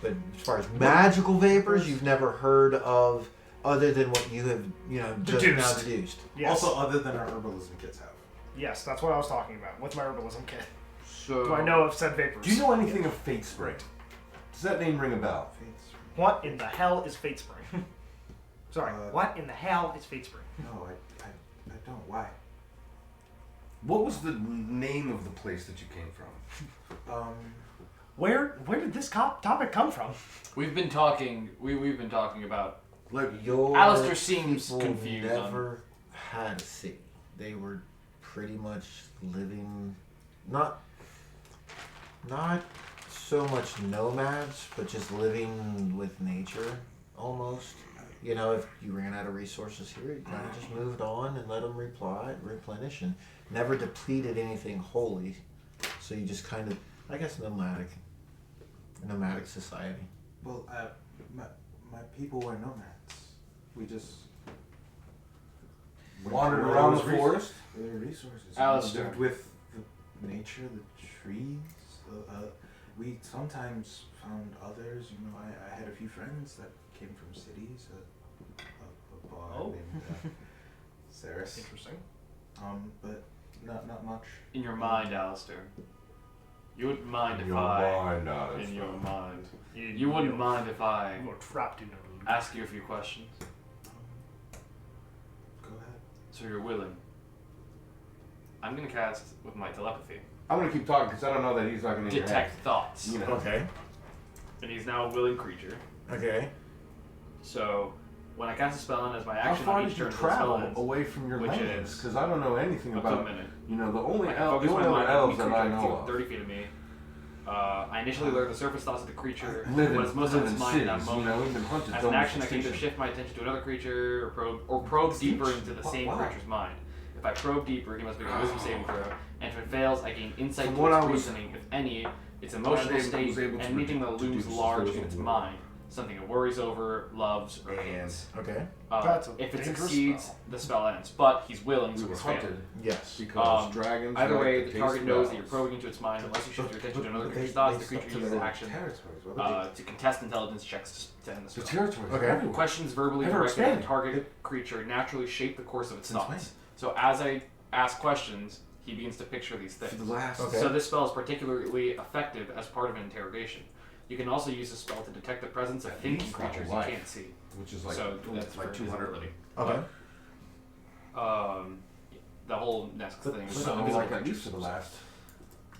But as far as magical vapors, you've never heard of other than what you have, just now Deduced. deduced. Yes. Also, other than our herbalism kits have. Yes, that's what I was talking about. What's my herbalism kit? So Do I know of said vapors? Do you know anything of Fate Spring? Does that name ring a bell? Fates. What in the hell is Fate Spring? Sorry, Uh, what in the hell is Fate Spring? No, I don't. Why? What was the name of the place that you came from? Where did this topic come from? we've been talking. We've been talking about. Like, Your Alistair seems people confused on- Never had a city. They were pretty much living, not so much nomads, but just living with nature almost. If you ran out of resources here, you kind of just moved on and let them replenish, and never depleted anything wholly. So you just kind of, I guess, nomadic society. Well, my people were nomads. We just went wandered to where around the there was forest? There were resources. Alistair. We lived with the nature, the trees. We sometimes found others. I had a few friends that came from cities. A bar Oh. named Ceres. Interesting. But not much. In your mind, Alistair. You wouldn't mind if Your I. mind, Alistair. In your mind. You wouldn't mind if I You were trapped in a loop. ask you a few questions. Go ahead. So you're willing. I'm gonna cast with my telepathy. I'm gonna keep talking because I don't know that he's not gonna Detect thoughts. You know. Okay. And he's now a willing creature. Okay. So when I cast a spell and as my How action far on did each you turn for the travel spell ends, away from your which lands? is Because I don't know anything up to a about. minute. The only I elves, focus the my only mind on elves any that creature I within know of. 30 feet of me. I initially learned the surface thoughts of the creature, Live was most of its mind in that cities, moment. we've been hunted As to an action, I almost can either extinction. shift my attention to another creature or probe deeper into the same Why? creature's mind. If I probe deeper, he must make a wisdom saving throw, and if it fails, I gain insight From to what its I was- reasoning, if any, its What I emotional was state, able to and anything that looms deduce large those in its of- mind, something it worries over, loves, or And hates. Okay. That's a If it dangerous succeeds, spell. the spell ends, but he's willing, We so were he's failed. hunted Yes. because dragons. Either like way, the the taste target of knows that you're bells. probing into its mind unless you shift your attention to another But creature's they thoughts. The stuck creature to uses their action territories. What would they to contest intelligence checks to end the The spell. territories. Okay. everywhere. Questions verbally Never directed at the expanded. target creature naturally shape the course of its Since thoughts. So as I ask questions, he begins to picture these things. The last. Okay. So this spell is particularly effective as part of an interrogation. You can also use this spell to detect the presence of At thinking least creatures you life. can't see. Which is like So That's like 200. Okay. The whole Nesk thing. is So invisible like at creatures. least for the last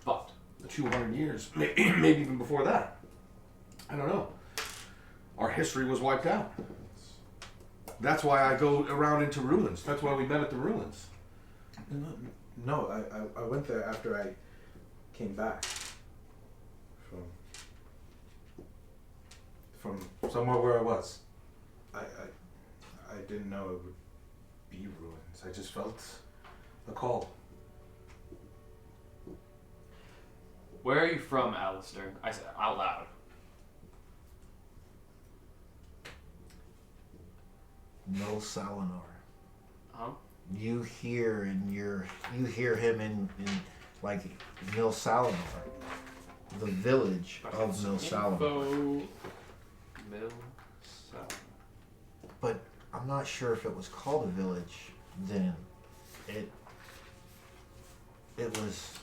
But 200 years, maybe even before that. I don't know. Our history was wiped out. That's why I go around into ruins. That's why we met at the ruins. No, I went there after I came back from Somewhere where I was. I didn't know it would be ruins. I just felt a call. where are you from, Alistair? I said out loud. Mil Salinar. Huh? You hear him in like Mil Salinar, the village of Mil Salinar. Mil Sal. But I'm not sure if it was called a village then. It was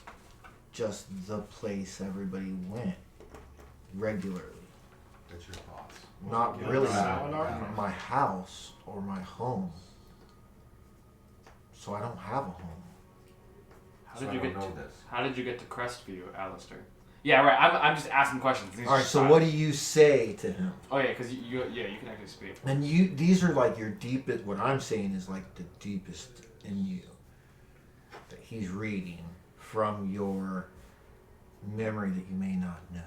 just the place everybody went regularly. That's your thoughts. Not Yeah, really Salinar? my house or my home. So I don't have a home. How So did I you don't get? know this. How did you get to Crestview, Alistair? Yeah, right. I'm just asking questions. These All are right. So side- what do you say to him? Oh yeah, because you can actually speak. And these are like your deepest. What I'm saying is like the deepest in you that he's reading from your memory that you may not know.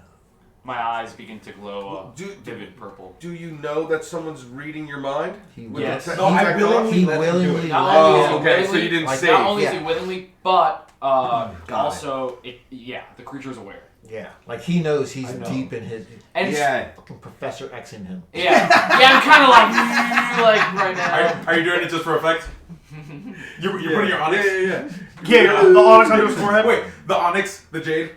My eyes begin to glow Well, vivid purple. Do you know that someone's reading your mind? He With Yes. the te- No, I tech willingly off? he let him do willingly it. Not let only Oh, is he okay, so willingly- you didn't like, say. Not only is yeah. he willingly, but Got it. also the creature is aware. Yeah, like he knows he's I know. deep in his And it's- Yeah. fucking Professor X in him. yeah, I'm kind of like right now. Are you doing it just for effect? You're putting your onyx. Yeah. Yeah, the onyx under his forehead. Wait, the onyx, the jade.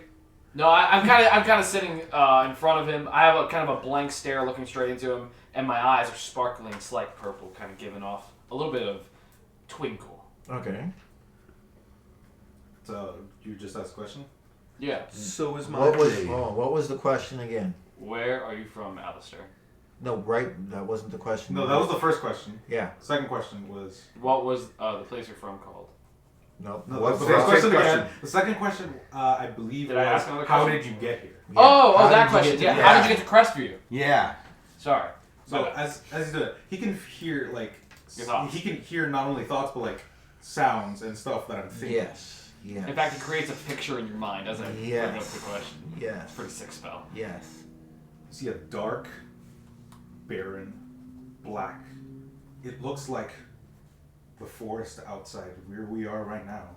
No, I'm kind of sitting in front of him. I have a kind of a blank stare looking straight into him, and my eyes are sparkling slight purple, kind of giving off a little bit of twinkle. Okay. So you just asked a question? Yeah. So is my What was jade. what was the question again? Where are you from, Alistair? No, right. That wasn't the question. No, that was the first question. Yeah. Second question was What was the place you're from called? No. no. What's the the first question? question question? again. The second question, I believe, Did was I ask another how question? did you get here? Yeah. Oh, How that did you question. get to- Yeah. How did you get to Crestview? Yeah. Sorry. So My bad. as he's doing it, he can hear like Your thoughts. he can hear not only thoughts but like sounds and stuff that I'm thinking. Yes. Yes. In fact, it creates a picture in your mind, doesn't it? Yes. Bring up the question. Yes. Pretty sick spell. Yes. You see a dark, barren, black. It looks like the forest outside where we are right now.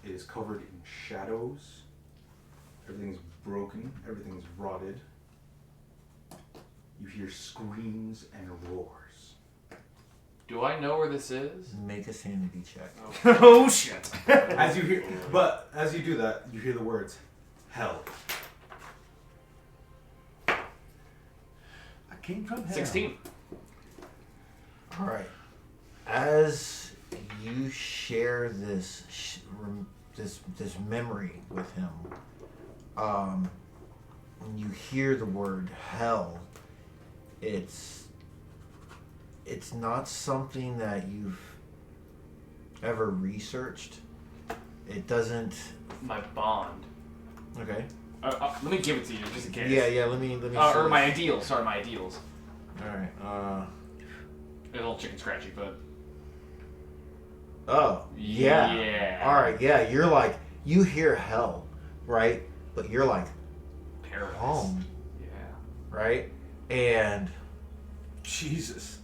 It is covered in shadows. Everything's broken. Everything's rotted. You hear screams and roars. Do I know where this is? Make a sanity check. Oh shit. As you hear, but as you do that, you hear the words, "Hell." I came from hell. 16. All right. As you share this this memory with him, when you hear the word hell, it's not something that you've ever researched. It doesn't. My bond. Okay. Let me give it to you just in case. Yeah. Let me. Or see my this. ideals. Sorry, my ideals. All right. A little chicken scratchy, but. Oh. Yeah. Yeah. All right. Yeah. You're like you hear hell, right? But you're like Paradise. home, Yeah. right? And Jesus.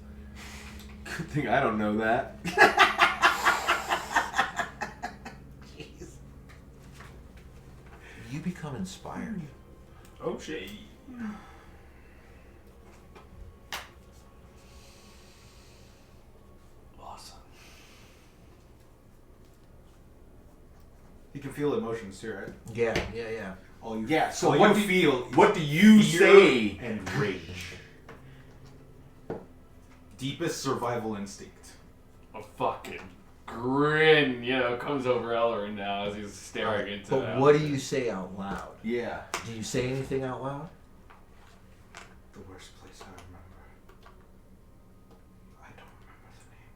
Good thing I don't know that. you become inspired. Oh shit. Awesome. You can feel emotions too, right? Yeah. All you Yeah, so all what you do feel What do you fear say? and rage. Deepest survival instinct. A fucking grin, comes over Ellerin now as he's staring into But that. what do you say out loud? Yeah. Do you say anything out loud? The worst place I remember. I don't remember the name.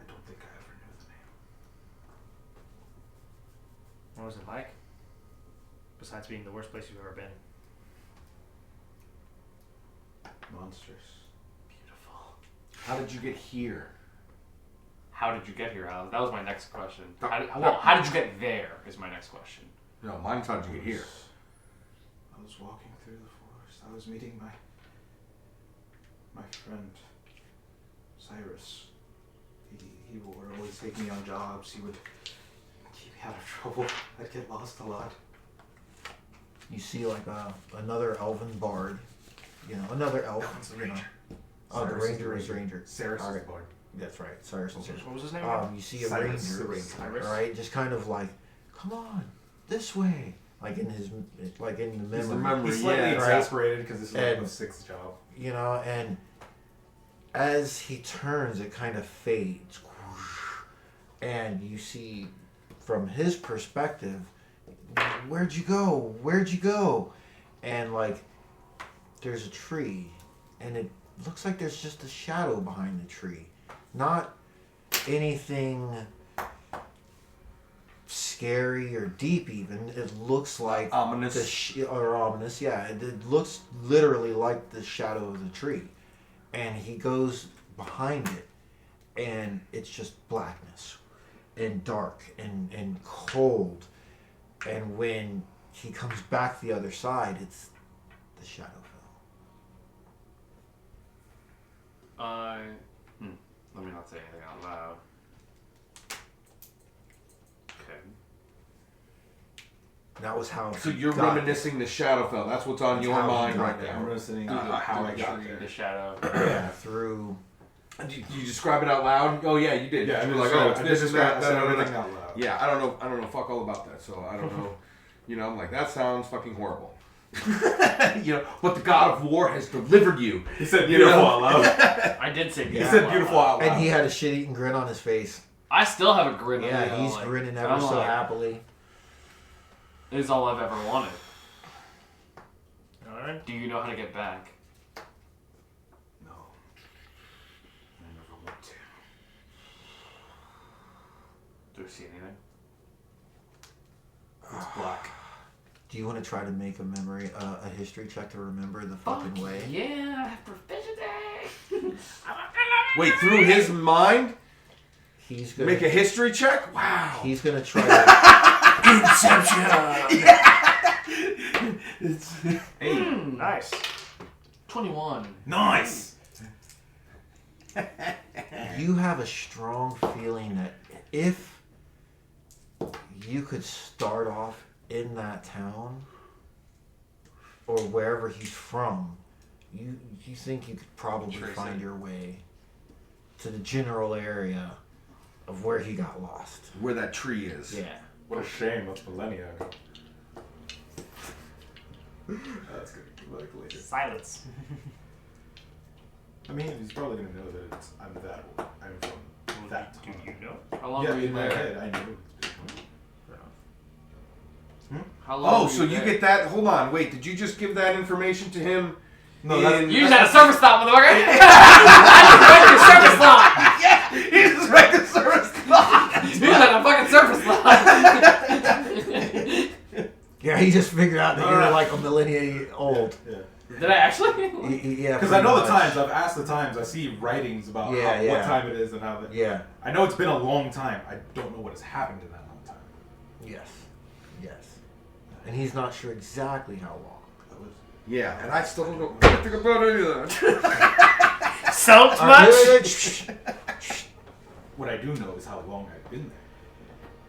I don't think I ever knew the name. What was it like? Besides being the worst place you've ever been. Monsters. Beautiful. How did you get here? How did you get here, Alan? That was my next question. No, How did you get there is my next question. No, mine's how did you get here? I was walking through the forest. I was meeting my friend Cyrus. He would always take me on jobs. He would keep me out of trouble. I'd get lost a lot. You see like another elven bard, another elf. That one's the ranger. Oh, the Cyrus is ranger is ranger. Cyrus is Alright. the bard. That's right. Cyrus is What was his name? You see a Cyrus, the ranger, ranger. Cyrus? right? Just kind of like, come on, this way. Like in the memory. He's the memory, He's slightly yeah. exasperated because this is like And- his sixth job. And as he turns, it kind of fades. And you see, from his perspective, where'd you go? Where'd you go? And like, there's a tree, and it looks like there's just a shadow behind the tree. Not anything scary or deep even. It looks like Ominous. or ominous, yeah. It looks literally like the shadow of the tree. And he goes behind it, and it's just blackness and dark and cold. And when he comes back the other side, it's the shadow Let me not say anything out loud. Okay. That was how. So you're got- reminiscing the Shadowfell. That's what's on That's your how he mind got right there. I'm now. listening Through the- how I through got the there. The shadow. Yeah, through. Did you describe it out loud? Oh yeah, you did. Yeah, you I were like, described- oh, it's I this and that. described- I said da, da, da, da. everything out loud. Yeah, I don't know fuck all about that, so I don't know. I'm like, that sounds fucking horrible. But the God of War has delivered you. He said You beautiful know? out loud. I did say He beautiful. said beautiful out loud. And he had a shit-eating grin on his face. I still have a grin. Yeah, on me, he's like, grinning ever I'm so like, happily. It is all I've ever wanted. Alright. Do you know how to get back? No. I never want to. Do you see anything? It's black. Do you want to try to make a memory, a history check to remember the fucking way? Yeah, I have proficiency. Wait, through his mind, He's gonna make a history check. Wow. He's gonna try to. Hey, Nice. 21. nice. You have a strong feeling that if you could start off in that town or wherever he's from, you think you could probably Trace find it. your way to the general area of where he got lost. Where that tree is. Yeah. What a shame. That's millennia ago. That's good. Like later. Silence. I mean, he's probably gonna know that I'm that old. I'm from that Do town. you know? How long Yeah, were you in my there? head, I knew. How long Oh, were so you there? get that? Hold on, wait. Did you just give that information to him? No, that's- You just had a service stop, motherfucker. I just read your service log. He just read the service log. You just had a fucking service log. Yeah, he just figured out that you were Alright. like a millennia old. Yeah. Did I actually? Yeah, Because I know the pretty much. times. I've asked the times. I see writings about Yeah, what yeah. time it is and how that. Yeah. I know it's been a long time. I don't know what has happened in that long time. Yes. Yes. And he's not sure exactly how long. That was Yeah, and I still don't know anything about any of that. So much? what I do know is how long I've been there.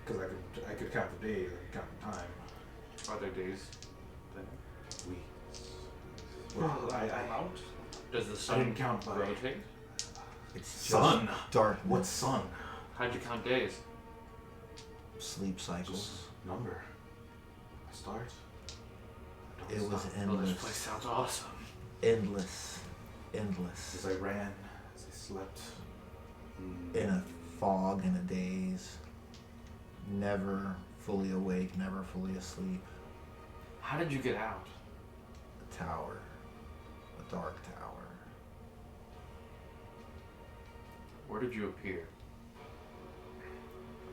Because I could count the days. I could count the time. Are there days? Weeks. Well, I Does the I sun didn't count by rotate? It's just sun. dark. What sun? How'd you count days? Sleep cycles. Just number. I start. I It don't was stop. Oh, this endless. place sounds awesome. Endless. Endless. As I ran, as I slept. In a fog and a daze. Never fully awake, never fully asleep. How did you get out? A tower. A dark tower. Where did you appear?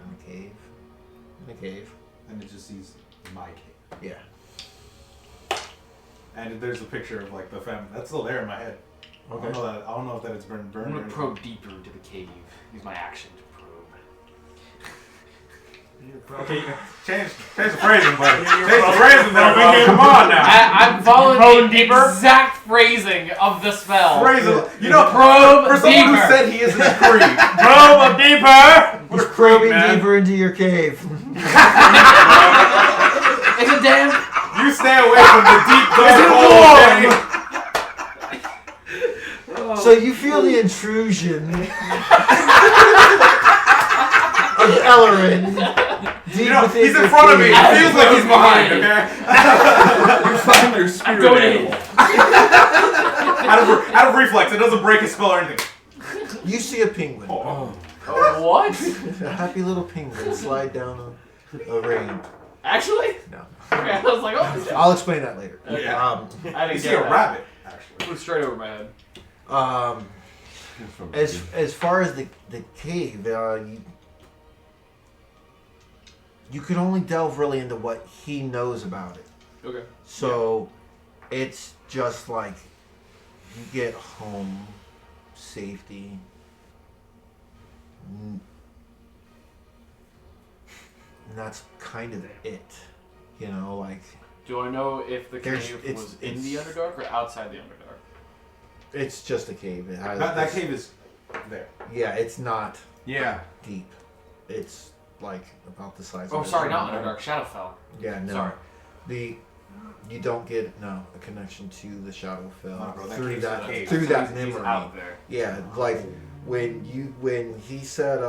In a cave. In a cave. And it just sees my cave. Yeah. And there's a picture of like the family. That's still there in my head. I don't know if that it's been I'm burned. gonna or anything. probe deeper into the cave. Use my action to probe. Okay, you can change the phrasing, buddy. Change the phrasing there, buddy. Come on now. I'm following Probe the deeper? exact phrasing of the spell. Phrase it. You know, Probe for someone who deeper. said he isn't a creep. Probe a deeper! He's probing deeper into your cave. It's a damn. You stay away from the deep dark hole. So you feel the intrusion of Ellerin deep You know, within he's in your front of me. cave. It feels like he's behind, okay? You find your I'm spirit going animal. in. Out of reflex, it doesn't break his spell or anything. You see a penguin. Oh, what? A happy little penguin slide down a ramp. Actually? No. Okay, I was like, oh. I'll explain that later. Okay. Yeah. Um, I You didn't see get a that. rabbit, actually. Flew straight over my head. as far as the cave, you can only delve really into what he knows about it. Okay. So it's just like you get home, safety. And that's kind of it. You know, like Do I know if the There's- cave it's- was in it's- the Underdark or outside the Underdark? it's just a cave. It has That cave is there. Yeah, it's not Yeah. deep. It's like about the size. Oh, of sorry, this not room. Underdark. Shadowfell. Yeah, no. Sorry. You don't get a connection to the Shadowfell Nah, bro, that through cave's that a cave. through that He's memory. out there. Yeah, like when he said,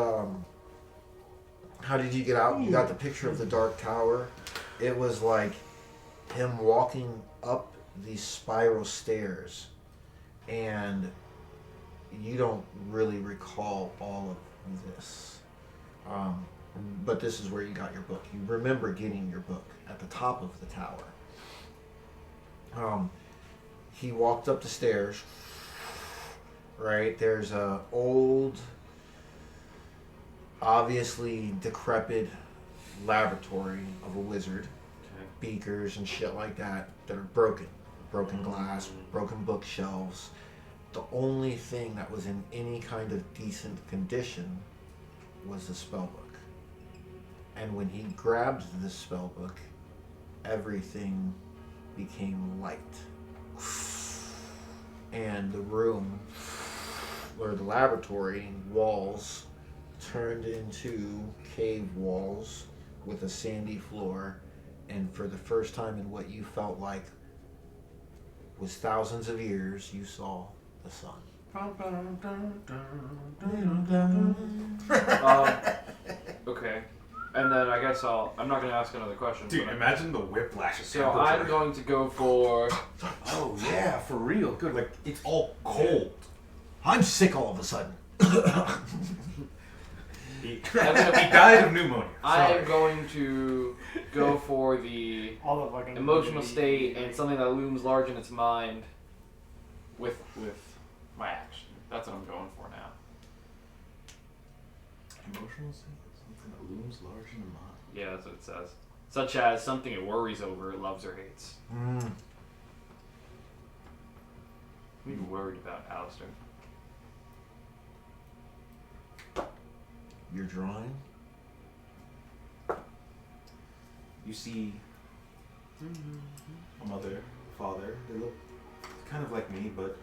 "How did you get out?" You got the picture of the dark tower. It was like him walking up these spiral stairs, and you don't really recall all of this. But this is where you got your book. You remember getting your book at the top of the tower. He walked up the stairs. Right, there's a old, obviously decrepit laboratory of a wizard. Beakers and shit like that are broken. Broken glass, broken bookshelves. The only thing that was in any kind of decent condition was the spellbook. And when he grabbed the spellbook, everything became light. And the room, or the laboratory walls, turned into cave walls with a sandy floor. And for the first time in what you felt like was thousands of years, you saw the sun. Okay. And then I guess I'm not going to ask another question. Dude, but imagine the whiplash. of so temperature. I'm going to go for... Oh yeah, for real. Good. Like, it's all cold. I'm sick all of a sudden. He died of pneumonia. I Sorry. am going to go for the All the fucking emotional state and something that looms large in its mind with my action. That's what I'm going for now. Emotional state? Something that looms large in the mind. Yeah, that's what it says. Such as something it worries over, it loves or hates. Mm. I'm even worried about Alistair. You're drawing? You see a mother, father. They look kind of like me, but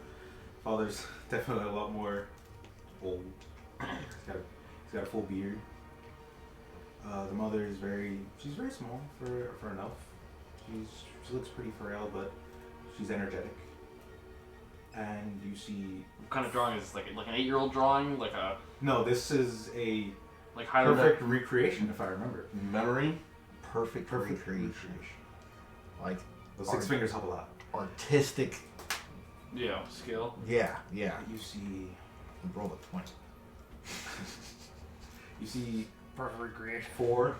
father's definitely a lot more old. He's got a full beard. The mother is she's very small for an elf. She looks pretty frail, but she's energetic. And you see, What kind of drawing is this? Like an 8-year-old drawing? Like a no, this is a like highly perfect recreation, if I remember. Memory. Perfect recreation. Like The 6 fingers help a lot. artistic. skill. Yeah. You see Roll a 20. You see Perfect recreation. 4.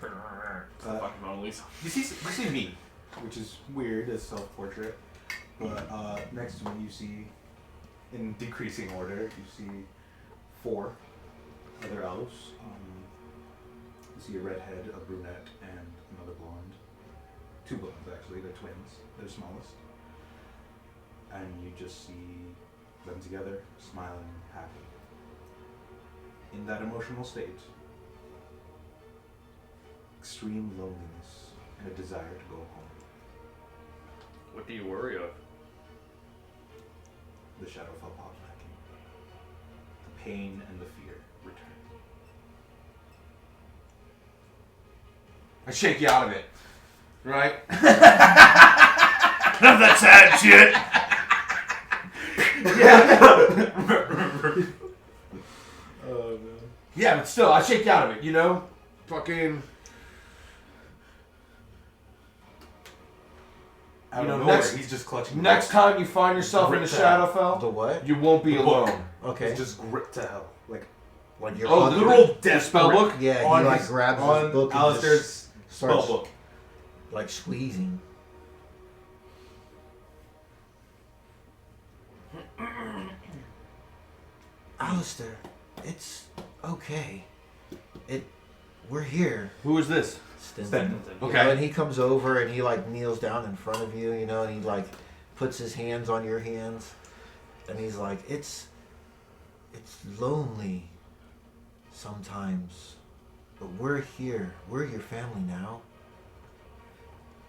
Fucking Mona Lisa. You see me, which is weird as self-portrait. But next to me, you see, in decreasing order, you see 4 other elves. You see a redhead, a brunette, and another blonde. 2 blondes, actually. They're twins. They're smallest. And you just see them together, smiling, happy. In that emotional state, extreme loneliness and a desire to go home. What do you worry of? The shadow fell poplacking. The pain and the fear return. I shake you out of it. Right? None of that sad shit. Oh man. Yeah, but still, I shake you out of it, you know? Fucking... Out You of know, nowhere, next- he's just clutching. Next time you find yourself in the Grip down. Shadowfell, The what? you won't be The book. alone. Okay. He's just gripped to hell. Like your Oh, other- literal death spell book? Yeah, on he like his- grabs on his book and Alistair's just spell starts book. like squeezing. Alistair, it's okay. We're here. Who is this? Stinson. You Okay. know, and he comes over and he like kneels down in front of you, you know, and he like puts his hands on your hands, and he's like, it's lonely sometimes, but we're here. We're your family now.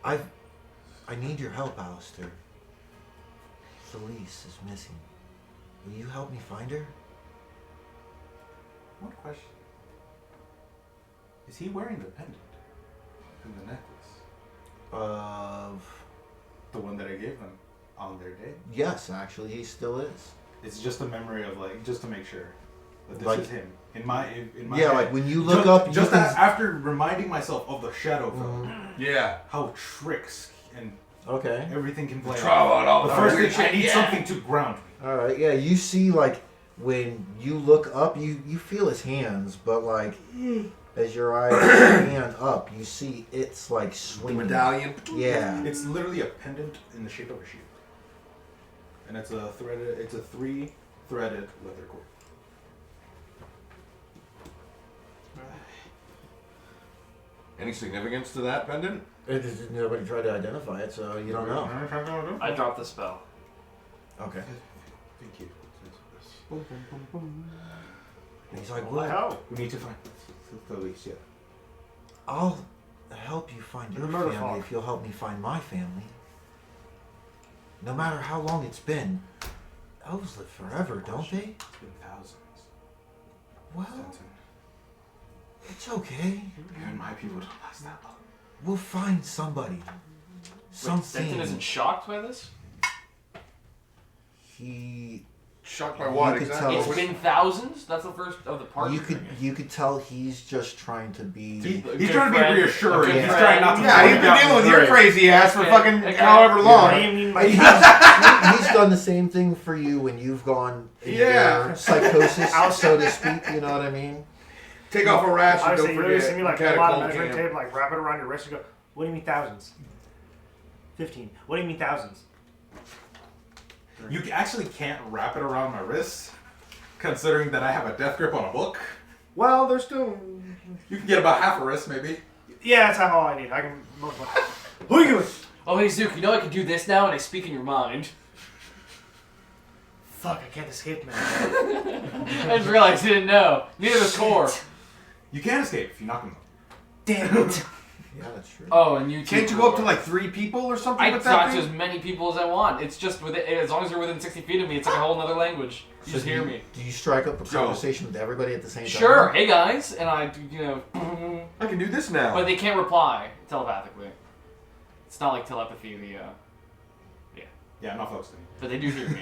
I need your help, Alistair. Celise is missing. Will you help me find her? One question. Is he wearing the pendant and the necklace? The one that I gave them on their day? Yes, actually, he still is. It's just a memory of just to make sure that this Like- is him. In my Yeah, head. like when you look up, you just can- after reminding myself of the Shadowfell, Yeah. how tricks and Okay. everything can play Travel and all The that first weird thing, I shit, need yeah. something to ground me. All right. Yeah, you see, like when you look up, you feel his hands, but like as your eyes pan up, you see it's like The swinging. medallion. Yeah. It's literally a pendant in the shape of a shield, and it's a 3-threaded leather cord. Any significance to that pendant? Nobody tried to identify it, so you don't know. I dropped the spell. Okay. Thank you. And he's like, Well, well, how? We need to find Felice, yeah. I'll help you find your The murder family hawk. if you'll help me find my family. No matter how long it's been, elves live forever, don't they? It's been thousands. Well, Stenton. it's okay. Even my people don't last that long. We'll find somebody. Wait, Something. Stenton isn't shocked by this? He. Shocked by You what could exactly? tell- It's been thousands? That's the first of the parts. You could tell he's just trying to be. He's good trying to friend. be reassuring. A good He's trying not to Yeah, he's freak been out dealing with in your the grave. crazy ass for Okay, fucking okay. however What long. do you mean by he's done the same thing for you when you've gone in Yeah. your psychosis, so to speak. You know what I mean? Take off a rash and Obviously, don't you literally forget. see me like Catacomb pull out a measuring camp. tape, like wrap it around your wrist and go, what do you mean thousands? 15. What do you mean thousands? You actually can't wrap it around my wrist, considering that I have a death grip on a book. Well, there's still... You can get about half a wrist, maybe. Yeah, that's all I need. I can... Who are you with? Oh, hey, Zook, you know I can do this now and I speak in your mind. Fuck, I can't escape, man. I just realized you didn't know. Neither does Core. You can't escape if you knock him out. Damn it. Yeah, that's true. Oh, and you too, Can't you go up to Core. like 3 people or something I with talk that to as thing? many people as I want. It's just as long as you're within 60 feet of me, it's like a whole other language. You just do hear you, me. Do you strike up a Joe. conversation with everybody at the same time? Sure, hey guys, and I, you know, I can do this now. but they can't reply telepathically. It's not like telepathy, Yeah, I'm not focusing. but they do hear me.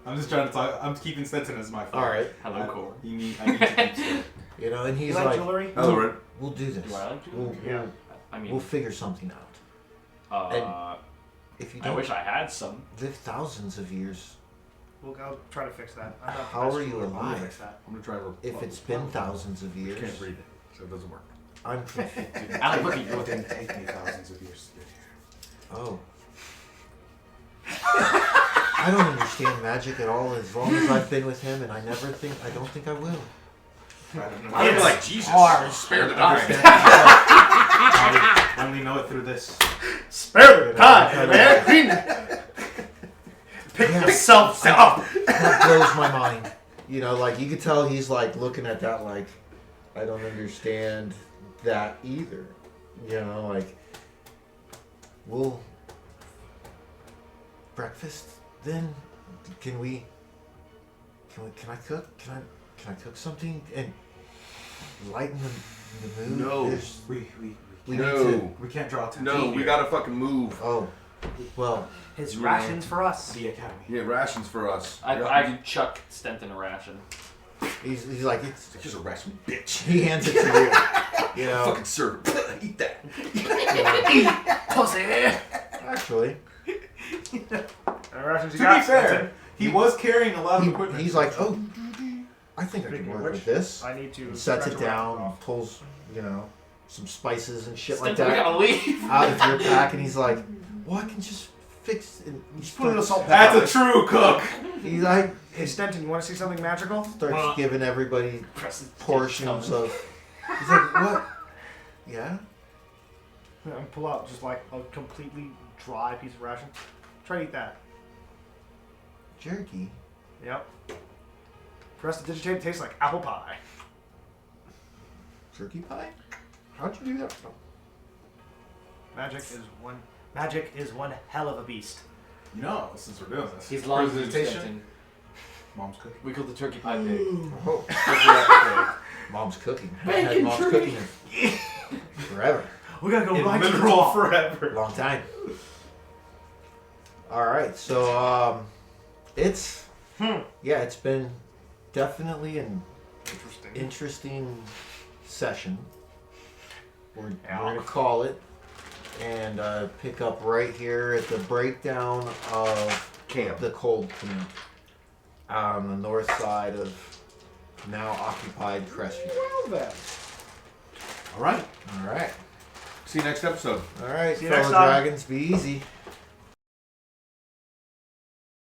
I'm just trying to talk. I'm keeping Stetson as my friend. All right. Hello, Core. I need to keep still. You know, and You he's like like, jewelry? we'll do this. Do I like to? Yeah. I We'll mean, figure something out. If you I don't wish I had some. live thousands of years, We'll go try to fix that. I'm not the How best are you jeweler, but we'll alive? fix that. I'm gonna try to. if it's been thousands of years, Can't read it. So it doesn't work. I'm confused. Alec, look at you. It didn't take me thousands of years to get here. Oh. I don't understand magic at all as long as I've been with him, and I don't think I will. I would be like, Jesus, hard. spare the I dying. understand. I only know it through this. Spare the time, man. Pick Yeah. yourself up. That blows my mind. You know, like, you could tell he's, like, looking at that like, I don't understand that either. You know, like, well, breakfast then? Can I cook? Can I cook something and lighten the mood? No. We No. need to. We can't draw attention. No, we here. gotta fucking move. Oh, well, His Yeah. rations for us. The academy. Yeah, rations for us. I chuck Stenton a ration. he's like, Here's a ration, bitch. he hands it to you. You know, Fucking serve it. Eat that. you know, Pussy. actually, Rations you To got, be fair, Stenton? he was carrying a lot of equipment. he's like, oh, I think I can Speaking of work which, with this. I need to. He sets it scratch a down, rock off. pulls, you know, some spices and shit like Stenton, we that gotta leave. out of your pack, and he's like, well, I can just fix it. Just put in a salt That's pepper. a true cook. He's like, Hey, Stenton, you want to see something magical? starts giving everybody Preston's portions coming. of. He's like, what? Yeah. And pull out just like a completely dry piece of ration. Try to eat that. Jerky. Yep. Press the digitate, tastes like apple pie. Jerky pie? How'd you do that? Magic is one hell of a beast. You know, since we're doing this. He's lying to you, Presentation. Stenton. Mom's cooking. We called the turkey pie pig. Oh, mom's cooking. I haven't had Bacon mom's tree. cooking in forever. We gotta go In right to the literal top. forever. Long time. Alright, so, it's. Yeah, it's been definitely an Interesting. interesting session. We're Yeah. going to call it and pick up right here at the breakdown of Camp. the cold camp on the north side of now occupied Crestview. Well then. All right. All right. See you next episode. All right, See you fellow next time. dragons, be easy.